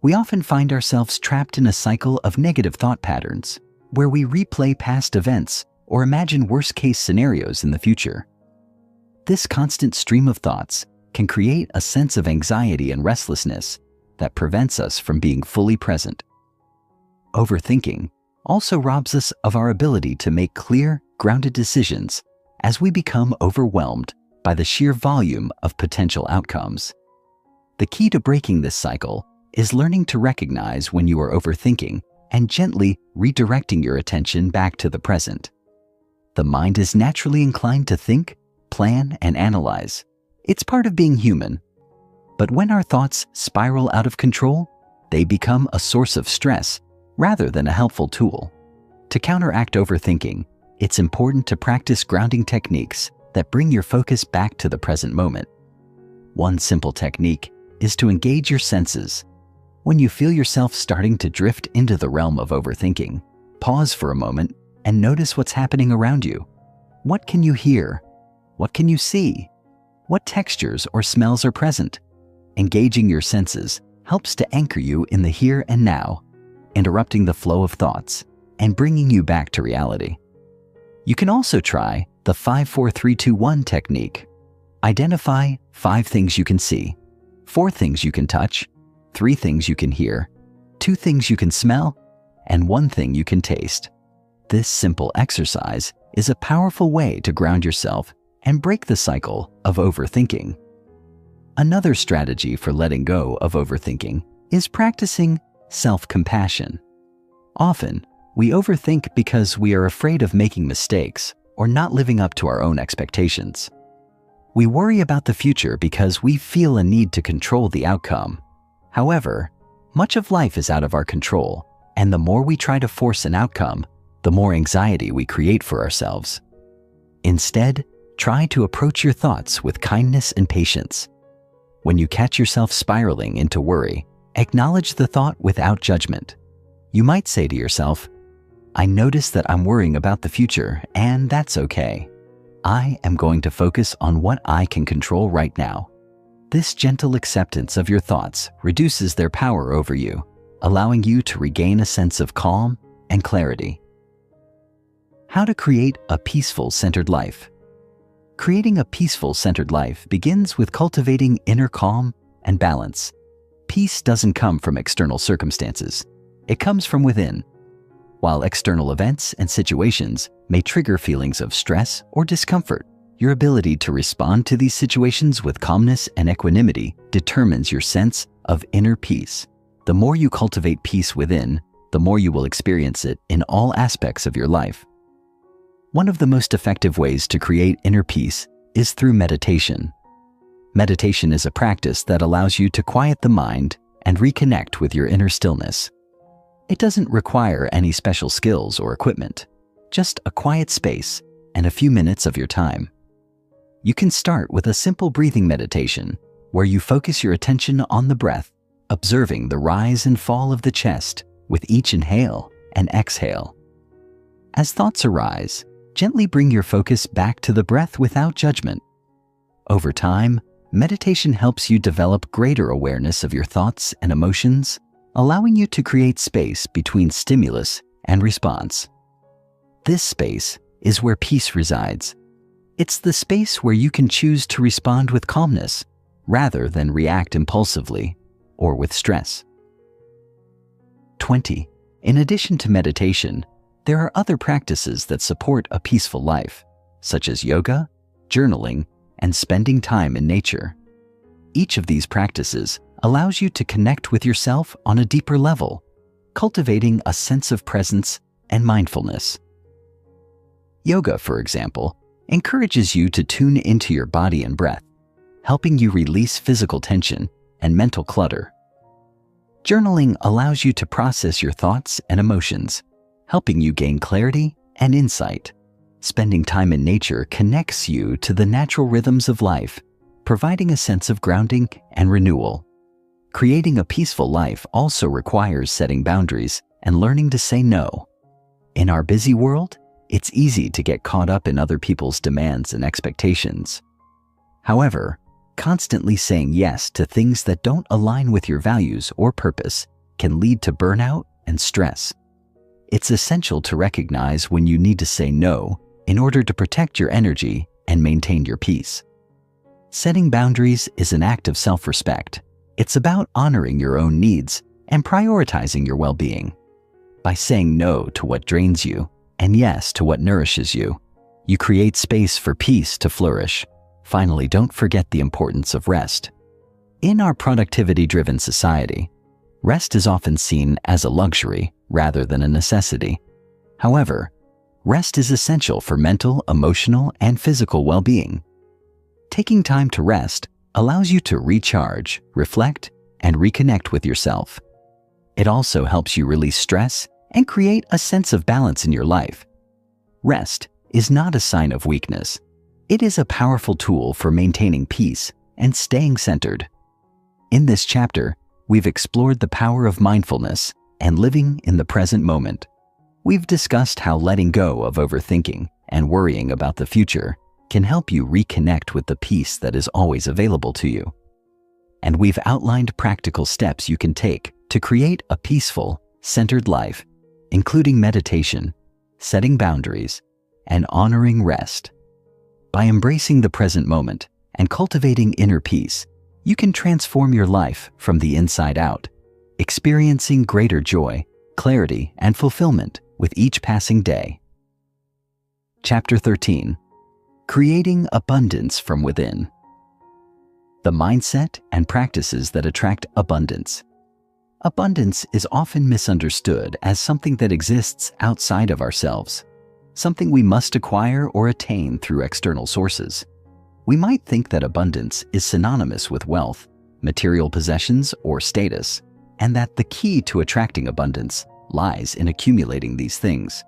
We often find ourselves trapped in a cycle of negative thought patterns where we replay past events or imagine worst-case scenarios in the future. This constant stream of thoughts can create a sense of anxiety and restlessness that prevents us from being fully present. Overthinking also robs us of our ability to make clear, grounded decisions as we become overwhelmed by the sheer volume of potential outcomes. The key to breaking this cycle is learning to recognize when you are overthinking and gently redirecting your attention back to the present. The mind is naturally inclined to think, plan, and analyze. It's part of being human. But when our thoughts spiral out of control, they become a source of stress rather than a helpful tool. To counteract overthinking, it's important to practice grounding techniques that bring your focus back to the present moment. One simple technique is to engage your senses. When you feel yourself starting to drift into the realm of overthinking, pause for a moment and notice what's happening around you. What can you hear? What can you see? What textures or smells are present? Engaging your senses helps to anchor you in the here and now, interrupting the flow of thoughts and bringing you back to reality. You can also try the 5-4-3-2-1 technique. Identify 5 things you can see, 4 things you can touch, 3 things you can hear, 2 things you can smell, and 1 thing you can taste. This simple exercise is a powerful way to ground yourself and break the cycle of overthinking. Another strategy for letting go of overthinking is practicing self-compassion. Often, we overthink because we are afraid of making mistakes or not living up to our own expectations. We worry about the future because we feel a need to control the outcome. However, much of life is out of our control, and the more we try to force an outcome, the more anxiety we create for ourselves. Instead, try to approach your thoughts with kindness and patience. When you catch yourself spiraling into worry, acknowledge the thought without judgment. You might say to yourself, "I notice that I'm worrying about the future, and that's okay. I am going to focus on what I can control right now." This gentle acceptance of your thoughts reduces their power over you, allowing you to regain a sense of calm and clarity. How to create a peaceful, centered life. Creating a peaceful, centered life begins with cultivating inner calm and balance. Peace doesn't come from external circumstances. It comes from within. While external events and situations may trigger feelings of stress or discomfort, your ability to respond to these situations with calmness and equanimity determines your sense of inner peace. The more you cultivate peace within, the more you will experience it in all aspects of your life. One of the most effective ways to create inner peace is through meditation. Meditation is a practice that allows you to quiet the mind and reconnect with your inner stillness. It doesn't require any special skills or equipment, just a quiet space and a few minutes of your time. You can start with a simple breathing meditation where you focus your attention on the breath, observing the rise and fall of the chest with each inhale and exhale. As thoughts arise, gently bring your focus back to the breath without judgment. Over time, meditation helps you develop greater awareness of your thoughts and emotions, allowing you to create space between stimulus and response. This space is where peace resides. It's the space where you can choose to respond with calmness rather than react impulsively or with stress. 20. In addition to meditation, there are other practices that support a peaceful life, such as yoga, journaling, and spending time in nature. Each of these practices allows you to connect with yourself on a deeper level, cultivating a sense of presence and mindfulness. Yoga, for example, encourages you to tune into your body and breath, helping you release physical tension and mental clutter. Journaling allows you to process your thoughts and emotions, helping you gain clarity and insight. Spending time in nature connects you to the natural rhythms of life, providing a sense of grounding and renewal. Creating a peaceful life also requires setting boundaries and learning to say no. In our busy world, it's easy to get caught up in other people's demands and expectations. However, constantly saying yes to things that don't align with your values or purpose can lead to burnout and stress. It's essential to recognize when you need to say no in order to protect your energy and maintain your peace. Setting boundaries is an act of self-respect. It's about honoring your own needs and prioritizing your well-being. By saying no to what drains you and yes to what nourishes you, you create space for peace to flourish. Finally, don't forget the importance of rest. In our productivity-driven society, rest is often seen as a luxury rather than a necessity. However, rest is essential for mental, emotional, and physical well-being. Taking time to rest allows you to recharge, reflect, and reconnect with yourself. It also helps you release stress and create a sense of balance in your life. Rest is not a sign of weakness. It is a powerful tool for maintaining peace and staying centered. In this chapter, we've explored the power of mindfulness and living in the present moment. We've discussed how letting go of overthinking and worrying about the future can help you reconnect with the peace that is always available to you. And we've outlined practical steps you can take to create a peaceful, centered life, including meditation, setting boundaries, and honoring rest. By embracing the present moment and cultivating inner peace, you can transform your life from the inside out, experiencing greater joy, clarity, and fulfillment with each passing day. Chapter 13. Creating Abundance from Within. The mindset and practices that attract abundance. Abundance is often misunderstood as something that exists outside of ourselves, something we must acquire or attain through external sources. We might think that abundance is synonymous with wealth, material possessions, or status, and that the key to attracting abundance lies in accumulating these things.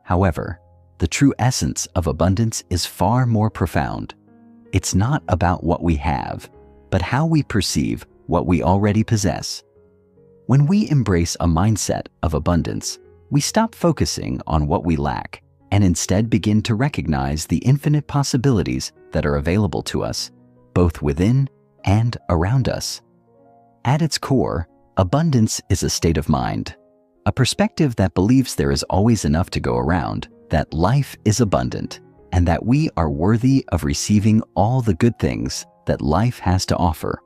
However, the true essence of abundance is far more profound. It's not about what we have, but how we perceive what we already possess. When we embrace a mindset of abundance, we stop focusing on what we lack and instead begin to recognize the infinite possibilities that are available to us, both within and around us. At its core, abundance is a state of mind, a perspective that believes there is always enough to go around, that life is abundant, and that we are worthy of receiving all the good things that life has to offer.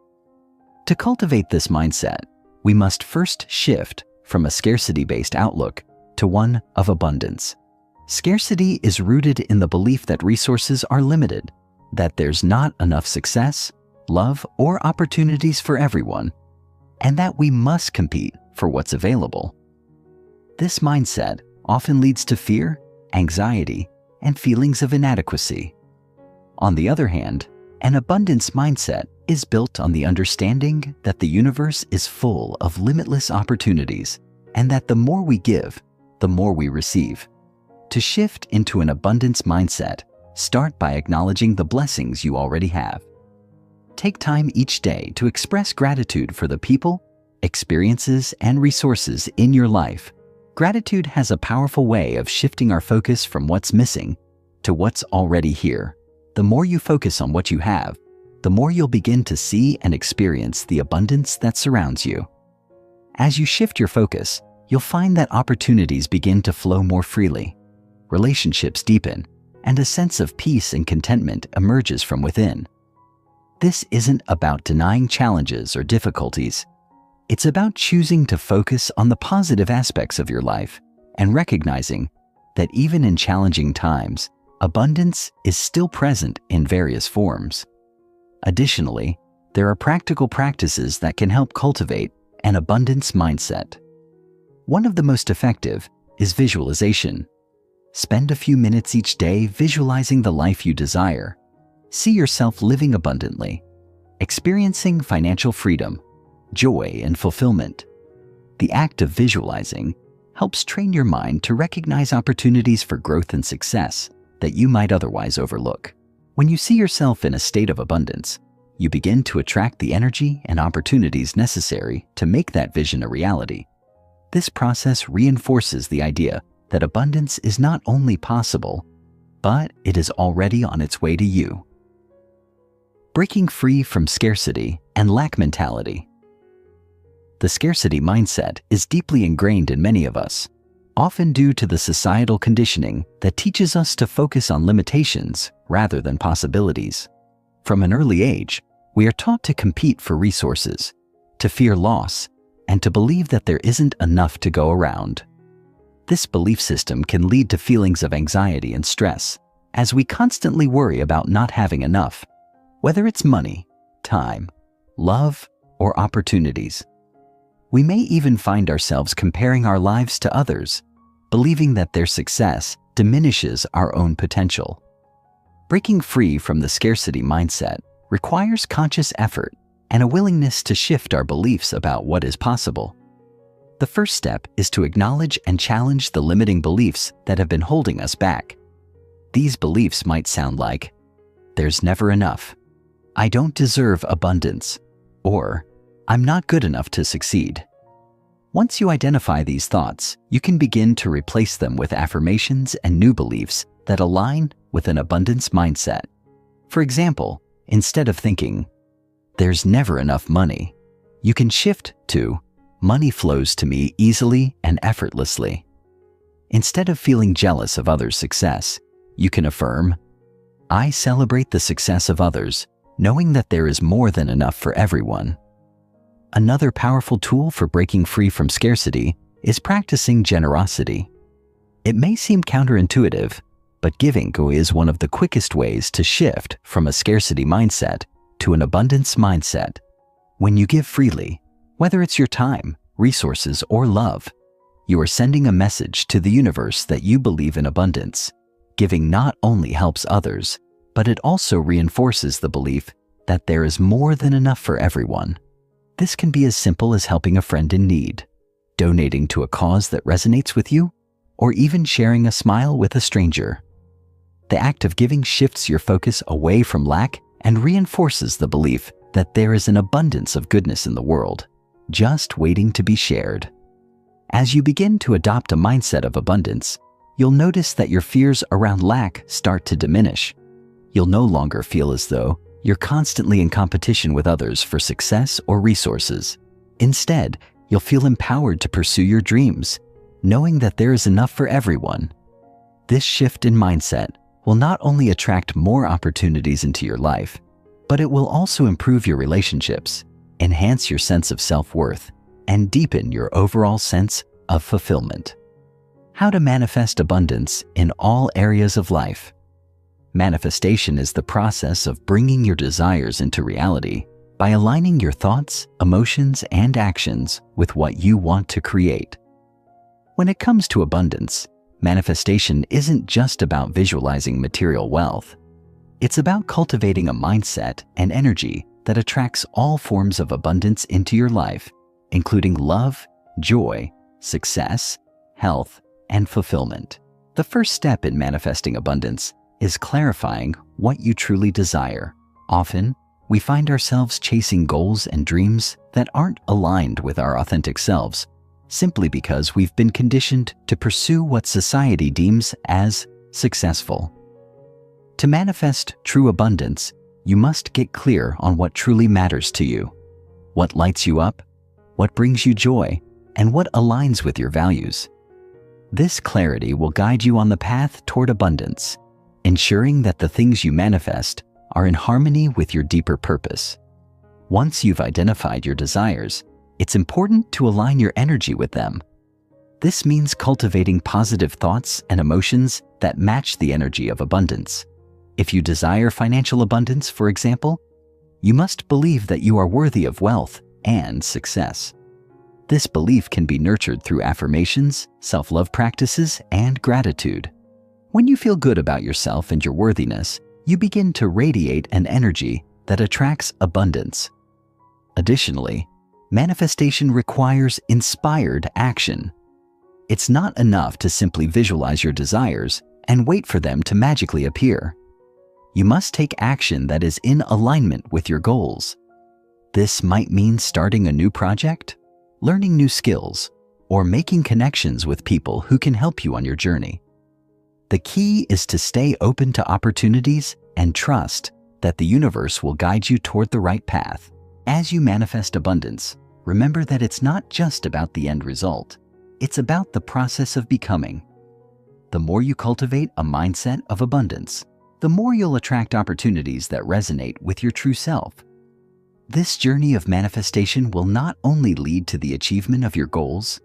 To cultivate this mindset, we must first shift from a scarcity-based outlook to one of abundance. Scarcity is rooted in the belief that resources are limited, that there's not enough success, love, or opportunities for everyone, and that we must compete for what's available. This mindset often leads to fear, anxiety, and feelings of inadequacy. On the other hand, an abundance mindset is built on the understanding that the universe is full of limitless opportunities and that the more we give, the more we receive. To shift into an abundance mindset, start by acknowledging the blessings you already have. Take time each day to express gratitude for the people, experiences, and resources in your life. Gratitude has a powerful way of shifting our focus from what's missing to what's already here. The more you focus on what you have, the more you'll begin to see and experience the abundance that surrounds you. As you shift your focus, you'll find that opportunities begin to flow more freely, relationships deepen, and a sense of peace and contentment emerges from within. This isn't about denying challenges or difficulties. It's about choosing to focus on the positive aspects of your life and recognizing that even in challenging times, abundance is still present in various forms. Additionally, there are practical practices that can help cultivate an abundance mindset. One of the most effective is visualization. Spend a few minutes each day visualizing the life you desire. See yourself living abundantly, experiencing financial freedom, joy, and fulfillment. The act of visualizing helps train your mind to recognize opportunities for growth and success that you might otherwise overlook. When you see yourself in a state of abundance, you begin to attract the energy and opportunities necessary to make that vision a reality. This process reinforces the idea that abundance is not only possible, but it is already on its way to you. Breaking free from scarcity and lack mentality. The scarcity mindset is deeply ingrained in many of us, often due to the societal conditioning that teaches us to focus on limitations rather than possibilities. From an early age, we are taught to compete for resources, to fear loss, and to believe that there isn't enough to go around. This belief system can lead to feelings of anxiety and stress, as we constantly worry about not having enough, whether it's money, time, love, or opportunities. We may even find ourselves comparing our lives to others, believing that their success diminishes our own potential. Breaking free from the scarcity mindset requires conscious effort and a willingness to shift our beliefs about what is possible. The first step is to acknowledge and challenge the limiting beliefs that have been holding us back. These beliefs might sound like, "There's never enough," "I don't deserve abundance," or "I'm not good enough to succeed." Once you identify these thoughts, you can begin to replace them with affirmations and new beliefs that align with an abundance mindset. For example, instead of thinking, "There's never enough money," you can shift to, "Money flows to me easily and effortlessly." Instead of feeling jealous of others' success, you can affirm, "I celebrate the success of others, knowing that there is more than enough for everyone." Another powerful tool for breaking free from scarcity is practicing generosity. It may seem counterintuitive, but giving is one of the quickest ways to shift from a scarcity mindset to an abundance mindset. When you give freely, whether it's your time, resources, or love, you are sending a message to the universe that you believe in abundance. Giving not only helps others, but it also reinforces the belief that there is more than enough for everyone. This can be as simple as helping a friend in need, donating to a cause that resonates with you, or even sharing a smile with a stranger. The act of giving shifts your focus away from lack and reinforces the belief that there is an abundance of goodness in the world, just waiting to be shared. As you begin to adopt a mindset of abundance, you'll notice that your fears around lack start to diminish. You'll no longer feel as though you're constantly in competition with others for success or resources. Instead, you'll feel empowered to pursue your dreams, knowing that there is enough for everyone. This shift in mindset will not only attract more opportunities into your life, but it will also improve your relationships, enhance your sense of self-worth, and deepen your overall sense of fulfillment. How to manifest abundance in all areas of life. Manifestation is the process of bringing your desires into reality by aligning your thoughts, emotions, and actions with what you want to create. When it comes to abundance, manifestation isn't just about visualizing material wealth. It's about cultivating a mindset and energy that attracts all forms of abundance into your life, including love, joy, success, health, and fulfillment. The first step in manifesting abundance is clarifying what you truly desire. Often, we find ourselves chasing goals and dreams that aren't aligned with our authentic selves, simply because we've been conditioned to pursue what society deems as successful. To manifest true abundance, you must get clear on what truly matters to you, what lights you up, what brings you joy, and what aligns with your values. This clarity will guide you on the path toward abundance, ensuring that the things you manifest are in harmony with your deeper purpose. Once you've identified your desires, it's important to align your energy with them. This means cultivating positive thoughts and emotions that match the energy of abundance. If you desire financial abundance, for example, you must believe that you are worthy of wealth and success. This belief can be nurtured through affirmations, self-love practices, and gratitude. When you feel good about yourself and your worthiness, you begin to radiate an energy that attracts abundance. Additionally, manifestation requires inspired action. It's not enough to simply visualize your desires and wait for them to magically appear. you must take action that is in alignment with your goals. This might mean starting a new project, learning new skills, or making connections with people who can help you on your journey. The key is to stay open to opportunities and trust that the universe will guide you toward the right path. As you manifest abundance, remember that it's not just about the end result. It's about the process of becoming. The more you cultivate a mindset of abundance, the more you'll attract opportunities that resonate with your true self. This journey of manifestation will not only lead to the achievement of your goals,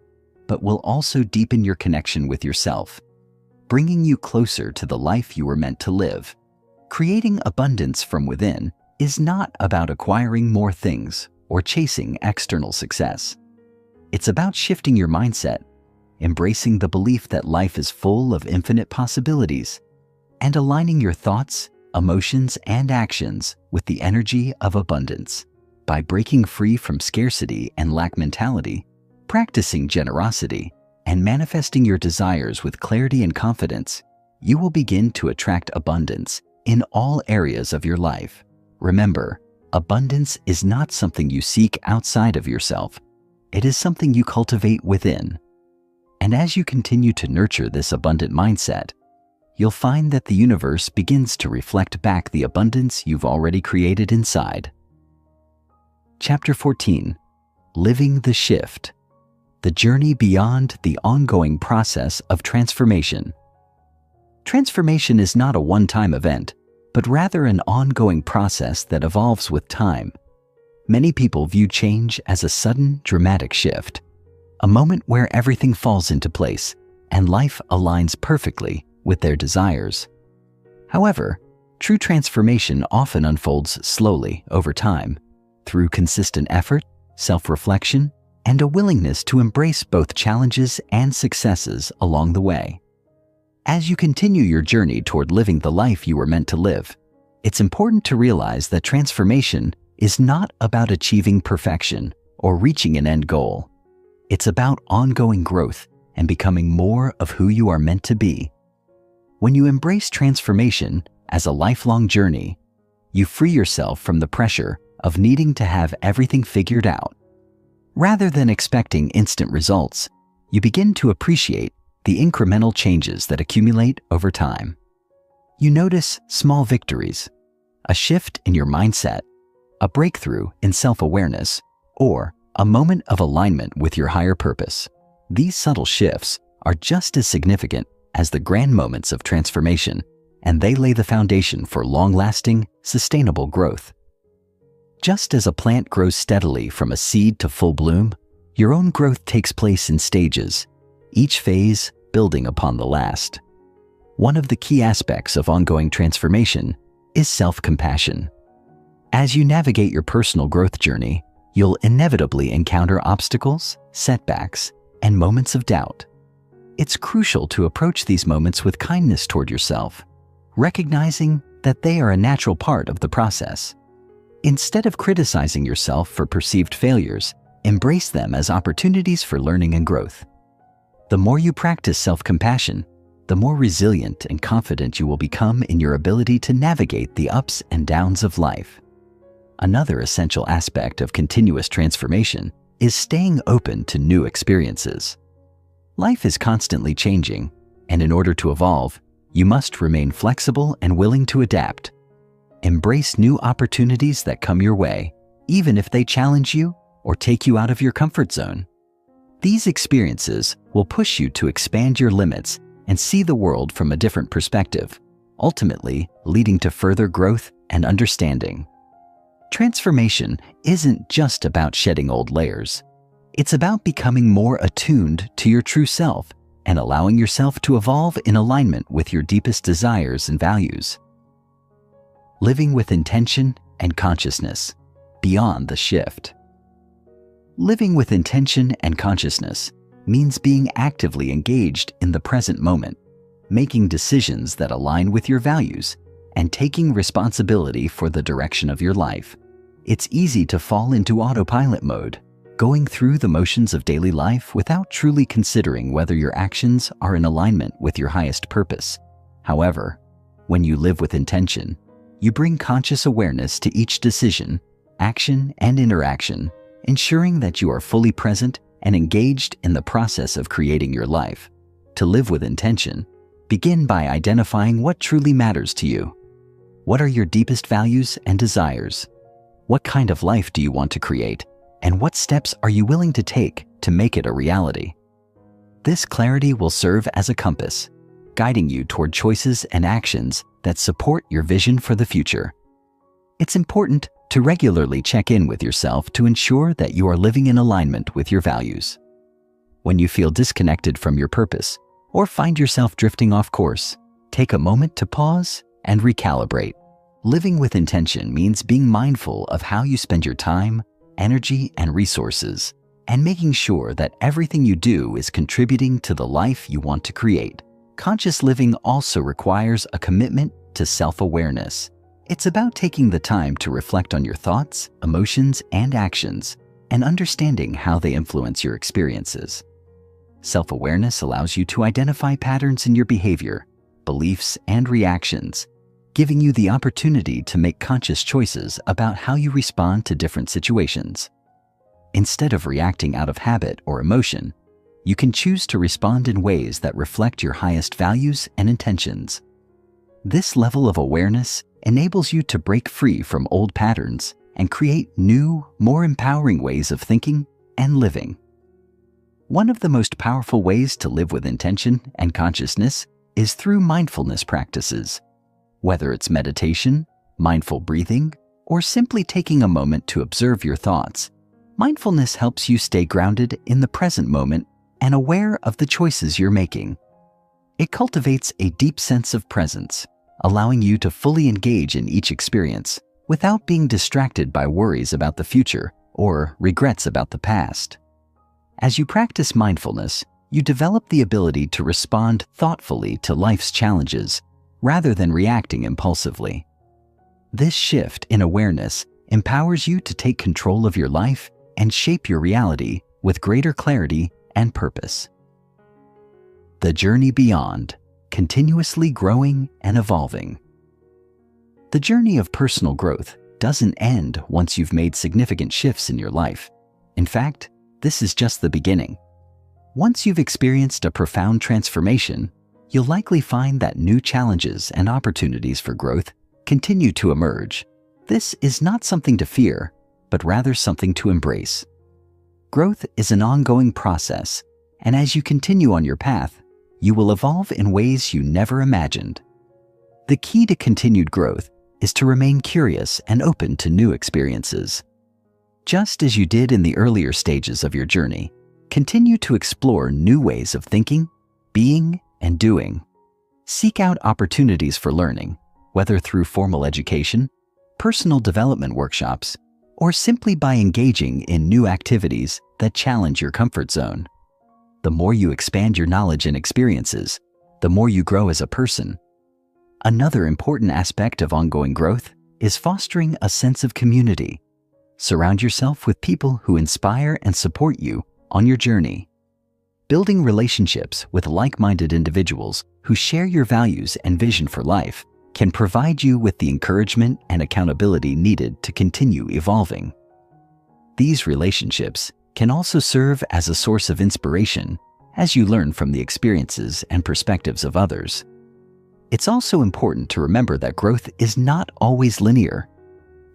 but will also deepen your connection with yourself, bringing you closer to the life you were meant to live. Creating abundance from within is not about acquiring more things or chasing external success. It's about shifting your mindset, embracing the belief that life is full of infinite possibilities, and aligning your thoughts, emotions, and actions with the energy of abundance. By breaking free from scarcity and lack mentality, practicing generosity, and manifesting your desires with clarity and confidence, you will begin to attract abundance in all areas of your life. Remember, abundance is not something you seek outside of yourself. It is something you cultivate within. And as you continue to nurture this abundant mindset, you'll find that the universe begins to reflect back the abundance you've already created inside. Chapter 14. Living the Shift. The journey beyond the ongoing process of transformation. Transformation is not a one-time event, but rather an ongoing process that evolves with time. Many people view change as a sudden, dramatic shift, a moment where everything falls into place and life aligns perfectly with their desires. However, true transformation often unfolds slowly over time, through consistent effort, self-reflection, and a willingness to embrace both challenges and successes along the way. As you continue your journey toward living the life you were meant to live, it's important to realize that transformation is not about achieving perfection or reaching an end goal. It's about ongoing growth and becoming more of who you are meant to be. When you embrace transformation as a lifelong journey, you free yourself from the pressure of needing to have everything figured out. Rather than expecting instant results, you begin to appreciate the incremental changes that accumulate over time. You notice small victories, a shift in your mindset, a breakthrough in self-awareness, or a moment of alignment with your higher purpose. These subtle shifts are just as significant as the grand moments of transformation, and they lay the foundation for long-lasting, sustainable growth. Just as a plant grows steadily from a seed to full bloom, your own growth takes place in stages, each phase building upon the last. One of the key aspects of ongoing transformation is self-compassion. As you navigate your personal growth journey, you'll inevitably encounter obstacles, setbacks, and moments of doubt. It's crucial to approach these moments with kindness toward yourself, recognizing that they are a natural part of the process. Instead of criticizing yourself for perceived failures, embrace them as opportunities for learning and growth. The more you practice self-compassion, the more resilient and confident you will become in your ability to navigate the ups and downs of life. Another essential aspect of continuous transformation is staying open to new experiences. Life is constantly changing, and in order to evolve, you must remain flexible and willing to adapt. Embrace new opportunities that come your way, even if they challenge you or take you out of your comfort zone. These experiences will push you to expand your limits and see the world from a different perspective, ultimately leading to further growth and understanding. Transformation isn't just about shedding old layers. It's about becoming more attuned to your true self and allowing yourself to evolve in alignment with your deepest desires and values. Living with intention and consciousness, beyond the shift. Living with intention and consciousness means being actively engaged in the present moment, making decisions that align with your values, and taking responsibility for the direction of your life. It's easy to fall into autopilot mode, going through the motions of daily life without truly considering whether your actions are in alignment with your highest purpose. However, when you live with intention, you bring conscious awareness to each decision, action, and interaction, ensuring that you are fully present and engaged in the process of creating your life. To live with intention, begin by identifying what truly matters to you. What are your deepest values and desires? What kind of life do you want to create? And what steps are you willing to take to make it a reality? This clarity will serve as a compass, guiding you toward choices and actions that support your vision for the future. It's important to regularly check in with yourself to ensure that you are living in alignment with your values. When you feel disconnected from your purpose or find yourself drifting off course, take a moment to pause and recalibrate. Living with intention means being mindful of how you spend your time, energy, and resources, and making sure that everything you do is contributing to the life you want to create. Conscious living also requires a commitment to self-awareness. It's about taking the time to reflect on your thoughts, emotions, and actions, and understanding how they influence your experiences. Self-awareness allows you to identify patterns in your behavior, beliefs, and reactions, giving you the opportunity to make conscious choices about how you respond to different situations. Instead of reacting out of habit or emotion, you can choose to respond in ways that reflect your highest values and intentions. This level of awareness enables you to break free from old patterns and create new, more empowering ways of thinking and living. One of the most powerful ways to live with intention and consciousness is through mindfulness practices. Whether it's meditation, mindful breathing, or simply taking a moment to observe your thoughts, mindfulness helps you stay grounded in the present moment and aware of the choices you're making. It cultivates a deep sense of presence, allowing you to fully engage in each experience without being distracted by worries about the future or regrets about the past. As you practice mindfulness, you develop the ability to respond thoughtfully to life's challenges rather than reacting impulsively. This shift in awareness empowers you to take control of your life and shape your reality with greater clarity and purpose. The journey beyond, continuously growing and evolving. The journey of personal growth doesn't end once you've made significant shifts in your life. In fact, this is just the beginning. Once you've experienced a profound transformation, you'll likely find that new challenges and opportunities for growth continue to emerge. This is not something to fear, but rather something to embrace. Growth is an ongoing process, and as you continue on your path, you will evolve in ways you never imagined. The key to continued growth is to remain curious and open to new experiences. Just as you did in the earlier stages of your journey, continue to explore new ways of thinking, being, and doing. Seek out opportunities for learning, whether through formal education, personal development workshops, or simply by engaging in new activities that challenge your comfort zone. The more you expand your knowledge and experiences, the more you grow as a person. Another important aspect of ongoing growth is fostering a sense of community. Surround yourself with people who inspire and support you on your journey. Building relationships with like-minded individuals who share your values and vision for life can provide you with the encouragement and accountability needed to continue evolving. These relationships can also serve as a source of inspiration as you learn from the experiences and perspectives of others. It's also important to remember that growth is not always linear.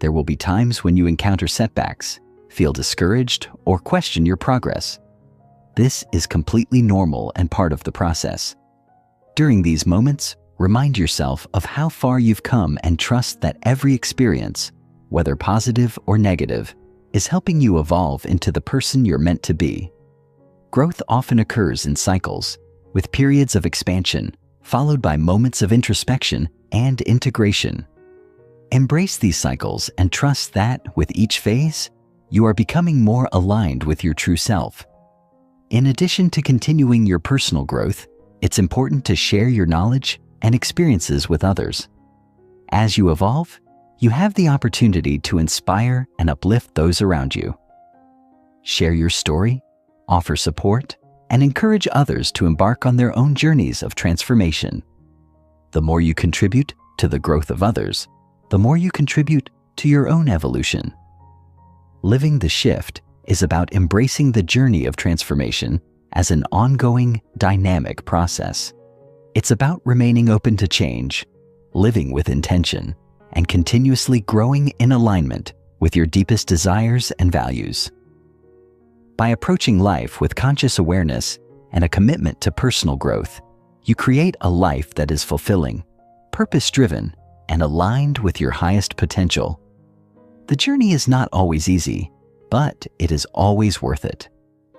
There will be times when you encounter setbacks, feel discouraged, or question your progress. This is completely normal and part of the process. During these moments, remind yourself of how far you've come and trust that every experience, whether positive or negative, is helping you evolve into the person you're meant to be. Growth often occurs in cycles, with periods of expansion, followed by moments of introspection and integration. Embrace these cycles and trust that, with each phase, you are becoming more aligned with your true self. In addition to continuing your personal growth, it's important to share your knowledge and experiences with others. As you evolve, you have the opportunity to inspire and uplift those around you. Share your story, offer support, and encourage others to embark on their own journeys of transformation. The more you contribute to the growth of others, the more you contribute to your own evolution. Living the shift is about embracing the journey of transformation as an ongoing, dynamic process. It's about remaining open to change, living with intention, and continuously growing in alignment with your deepest desires and values. By approaching life with conscious awareness and a commitment to personal growth, you create a life that is fulfilling, purpose-driven, and aligned with your highest potential. The journey is not always easy, but it is always worth it.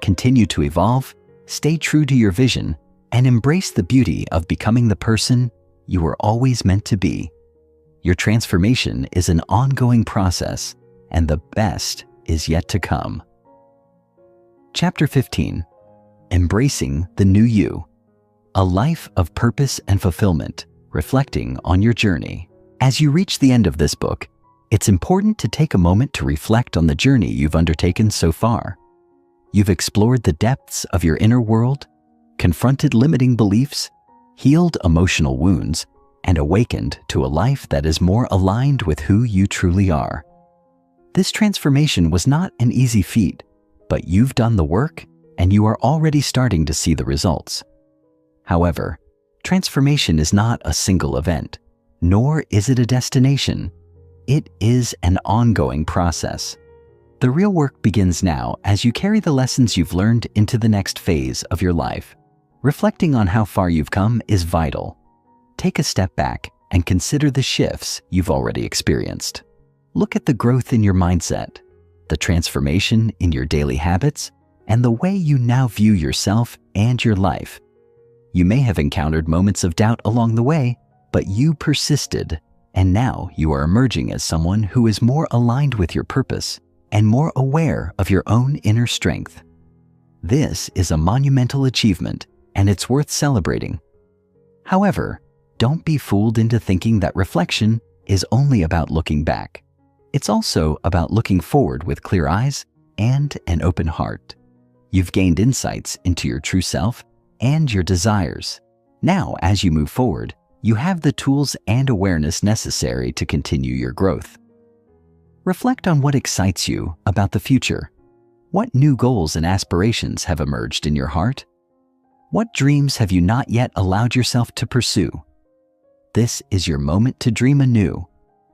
Continue to evolve, stay true to your vision, and embrace the beauty of becoming the person you were always meant to be. Your transformation is an ongoing process, and the best is yet to come. Chapter 15. Embracing the New You. A life of purpose and fulfillment, reflecting on your journey. As you reach the end of this book, it's important to take a moment to reflect on the journey you've undertaken so far. You've explored the depths of your inner world, confronted limiting beliefs, healed emotional wounds, and awakened to a life that is more aligned with who you truly are. This transformation was not an easy feat, but you've done the work and you are already starting to see the results. However, transformation is not a single event, nor is it a destination. It is an ongoing process. The real work begins now as you carry the lessons you've learned into the next phase of your life. Reflecting on how far you've come is vital. Take a step back and consider the shifts you've already experienced. Look at the growth in your mindset, the transformation in your daily habits, and the way you now view yourself and your life. You may have encountered moments of doubt along the way, but you persisted, and now you are emerging as someone who is more aligned with your purpose and more aware of your own inner strength. This is a monumental achievement, and it's worth celebrating. However, don't be fooled into thinking that reflection is only about looking back. It's also about looking forward with clear eyes and an open heart. You've gained insights into your true self and your desires. Now, as you move forward, you have the tools and awareness necessary to continue your growth. Reflect on what excites you about the future. What new goals and aspirations have emerged in your heart? What dreams have you not yet allowed yourself to pursue? This is your moment to dream anew,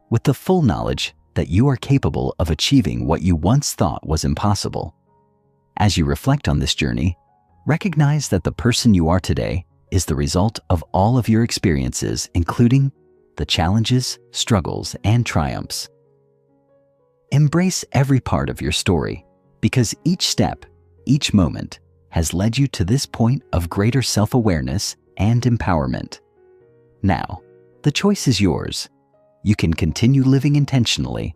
with the full knowledge that you are capable of achieving what you once thought was impossible. As you reflect on this journey, recognize that the person you are today is the result of all of your experiences, including the challenges, struggles, and triumphs. Embrace every part of your story, because each step, each moment, has led you to this point of greater self-awareness and empowerment. Now, the choice is yours. You can continue living intentionally,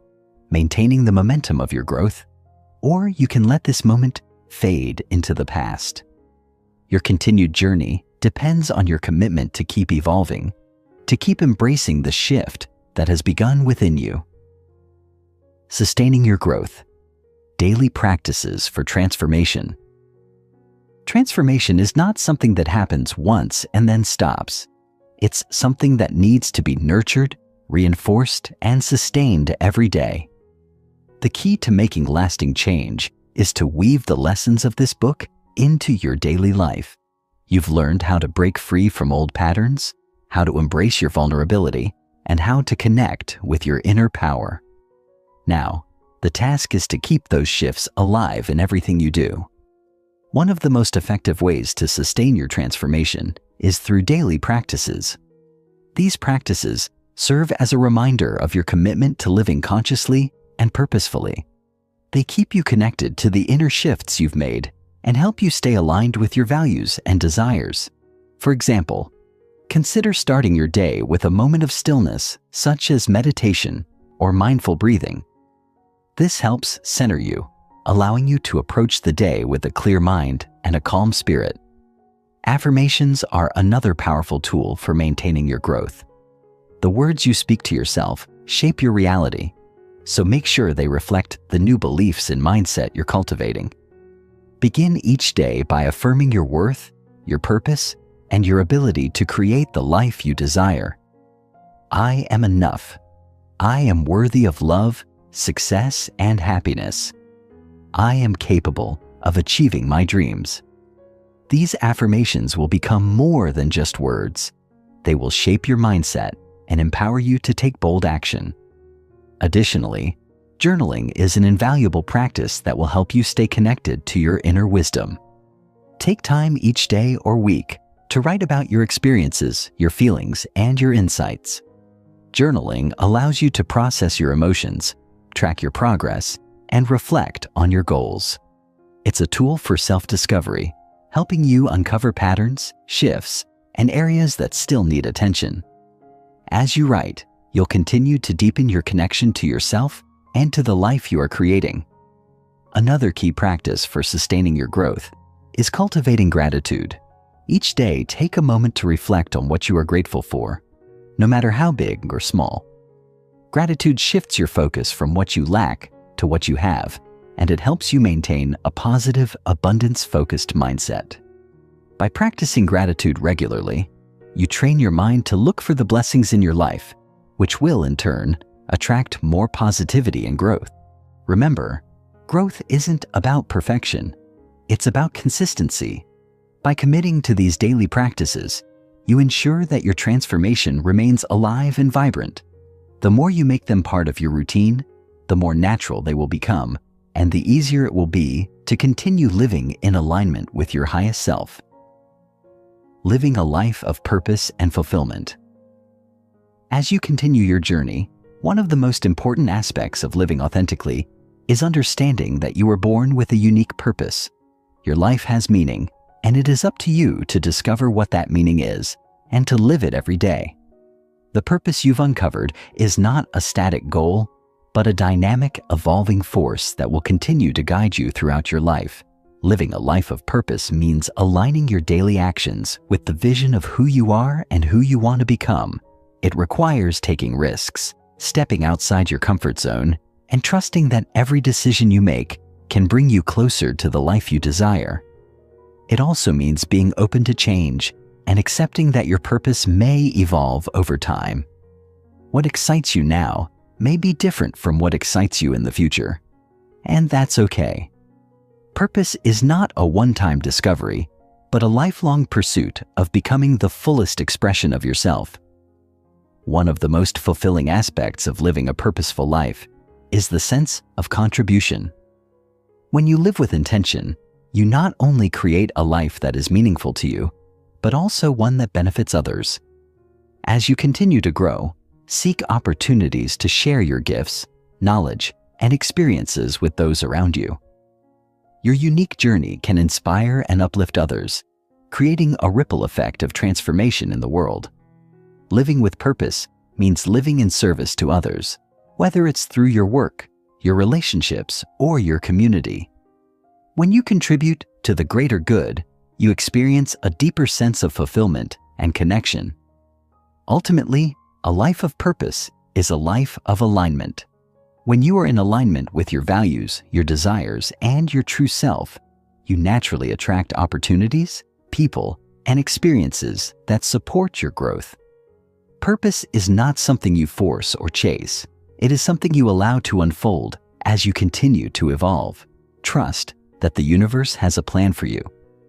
maintaining the momentum of your growth, or you can let this moment fade into the past. Your continued journey depends on your commitment to keep evolving, to keep embracing the shift that has begun within you. Sustaining your growth. Daily practices for transformation. Transformation is not something that happens once and then stops. It's something that needs to be nurtured, reinforced, and sustained every day. The key to making lasting change is to weave the lessons of this book into your daily life. You've learned how to break free from old patterns, how to embrace your vulnerability, and how to connect with your inner power. Now, the task is to keep those shifts alive in everything you do. One of the most effective ways to sustain your transformation is through daily practices. These practices serve as a reminder of your commitment to living consciously and purposefully. They keep you connected to the inner shifts you've made and help you stay aligned with your values and desires. For example, consider starting your day with a moment of stillness, such as meditation or mindful breathing. This helps center you, allowing you to approach the day with a clear mind and a calm spirit. Affirmations are another powerful tool for maintaining your growth. The words you speak to yourself shape your reality, so make sure they reflect the new beliefs and mindset you're cultivating. Begin each day by affirming your worth, your purpose, and your ability to create the life you desire. I am enough. I am worthy of love, success, and happiness. I am capable of achieving my dreams. These affirmations will become more than just words. They will shape your mindset and empower you to take bold action. Additionally, journaling is an invaluable practice that will help you stay connected to your inner wisdom. Take time each day or week to write about your experiences, your feelings, and your insights. Journaling allows you to process your emotions, track your progress, and reflect on your goals. It's a tool for self-discovery, helping you uncover patterns, shifts, and areas that still need attention. As you write, you'll continue to deepen your connection to yourself and to the life you are creating. Another key practice for sustaining your growth is cultivating gratitude. Each day, take a moment to reflect on what you are grateful for, no matter how big or small. Gratitude shifts your focus from what you lack to what you have, and it helps you maintain a positive, abundance-focused mindset. By practicing gratitude regularly, you train your mind to look for the blessings in your life, which will, in turn, attract more positivity and growth. Remember, growth isn't about perfection. It's about consistency. By committing to these daily practices, you ensure that your transformation remains alive and vibrant. The more you make them part of your routine, the more natural they will become, and the easier it will be to continue living in alignment with your highest self. Living a life of purpose and fulfillment. As you continue your journey, one of the most important aspects of living authentically is understanding that you were born with a unique purpose. Your life has meaning, and it is up to you to discover what that meaning is and to live it every day. The purpose you've uncovered is not a static goal, but a dynamic, evolving force that will continue to guide you throughout your life. Living a life of purpose means aligning your daily actions with the vision of who you are and who you want to become. It requires taking risks, stepping outside your comfort zone, and trusting that every decision you make can bring you closer to the life you desire. It also means being open to change and accepting that your purpose may evolve over time. What excites you now may be different from what excites you in the future, and that's okay. Purpose is not a one-time discovery, but a lifelong pursuit of becoming the fullest expression of yourself. One of the most fulfilling aspects of living a purposeful life is the sense of contribution. When you live with intention, you not only create a life that is meaningful to you, but also one that benefits others. As you continue to grow, seek opportunities to share your gifts, knowledge, and experiences with those around you. Your unique journey can inspire and uplift others, creating a ripple effect of transformation in the world. Living with purpose means living in service to others, whether it's through your work, your relationships, or your community. When you contribute to the greater good, you experience a deeper sense of fulfillment and connection. Ultimately, a life of purpose is a life of alignment. When you are in alignment with your values, your desires, and your true self, you naturally attract opportunities, people, and experiences that support your growth. Purpose is not something you force or chase. It is something you allow to unfold as you continue to evolve. Trust that the universe has a plan for you,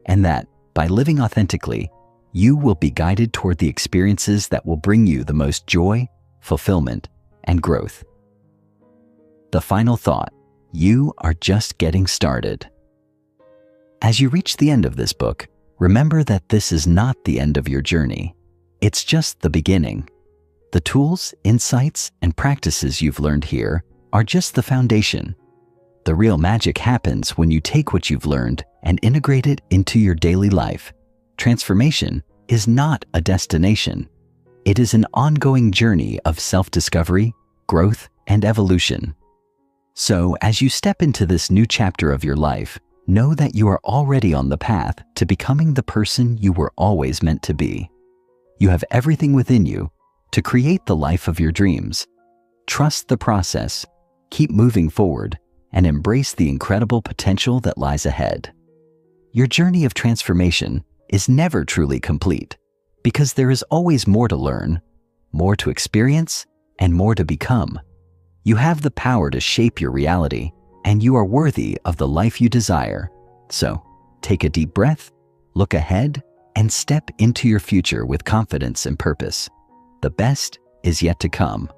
and that, by living authentically, you will be guided toward the experiences that will bring you the most joy, fulfillment, and growth. The final thought: you are just getting started. As you reach the end of this book, remember that this is not the end of your journey. It's just the beginning. The tools, insights, and practices you've learned here are just the foundation. The real magic happens when you take what you've learned and integrate it into your daily life. Transformation is not a destination. It is an ongoing journey of self-discovery, growth, and evolution. So, as you step into this new chapter of your life, know that you are already on the path to becoming the person you were always meant to be. You have everything within you to create the life of your dreams. Trust the process, keep moving forward, and embrace the incredible potential that lies ahead. Your journey of transformation is never truly complete, because there is always more to learn, more to experience, and more to become. You have the power to shape your reality, and you are worthy of the life you desire. So, take a deep breath, look ahead, and step into your future with confidence and purpose. The best is yet to come.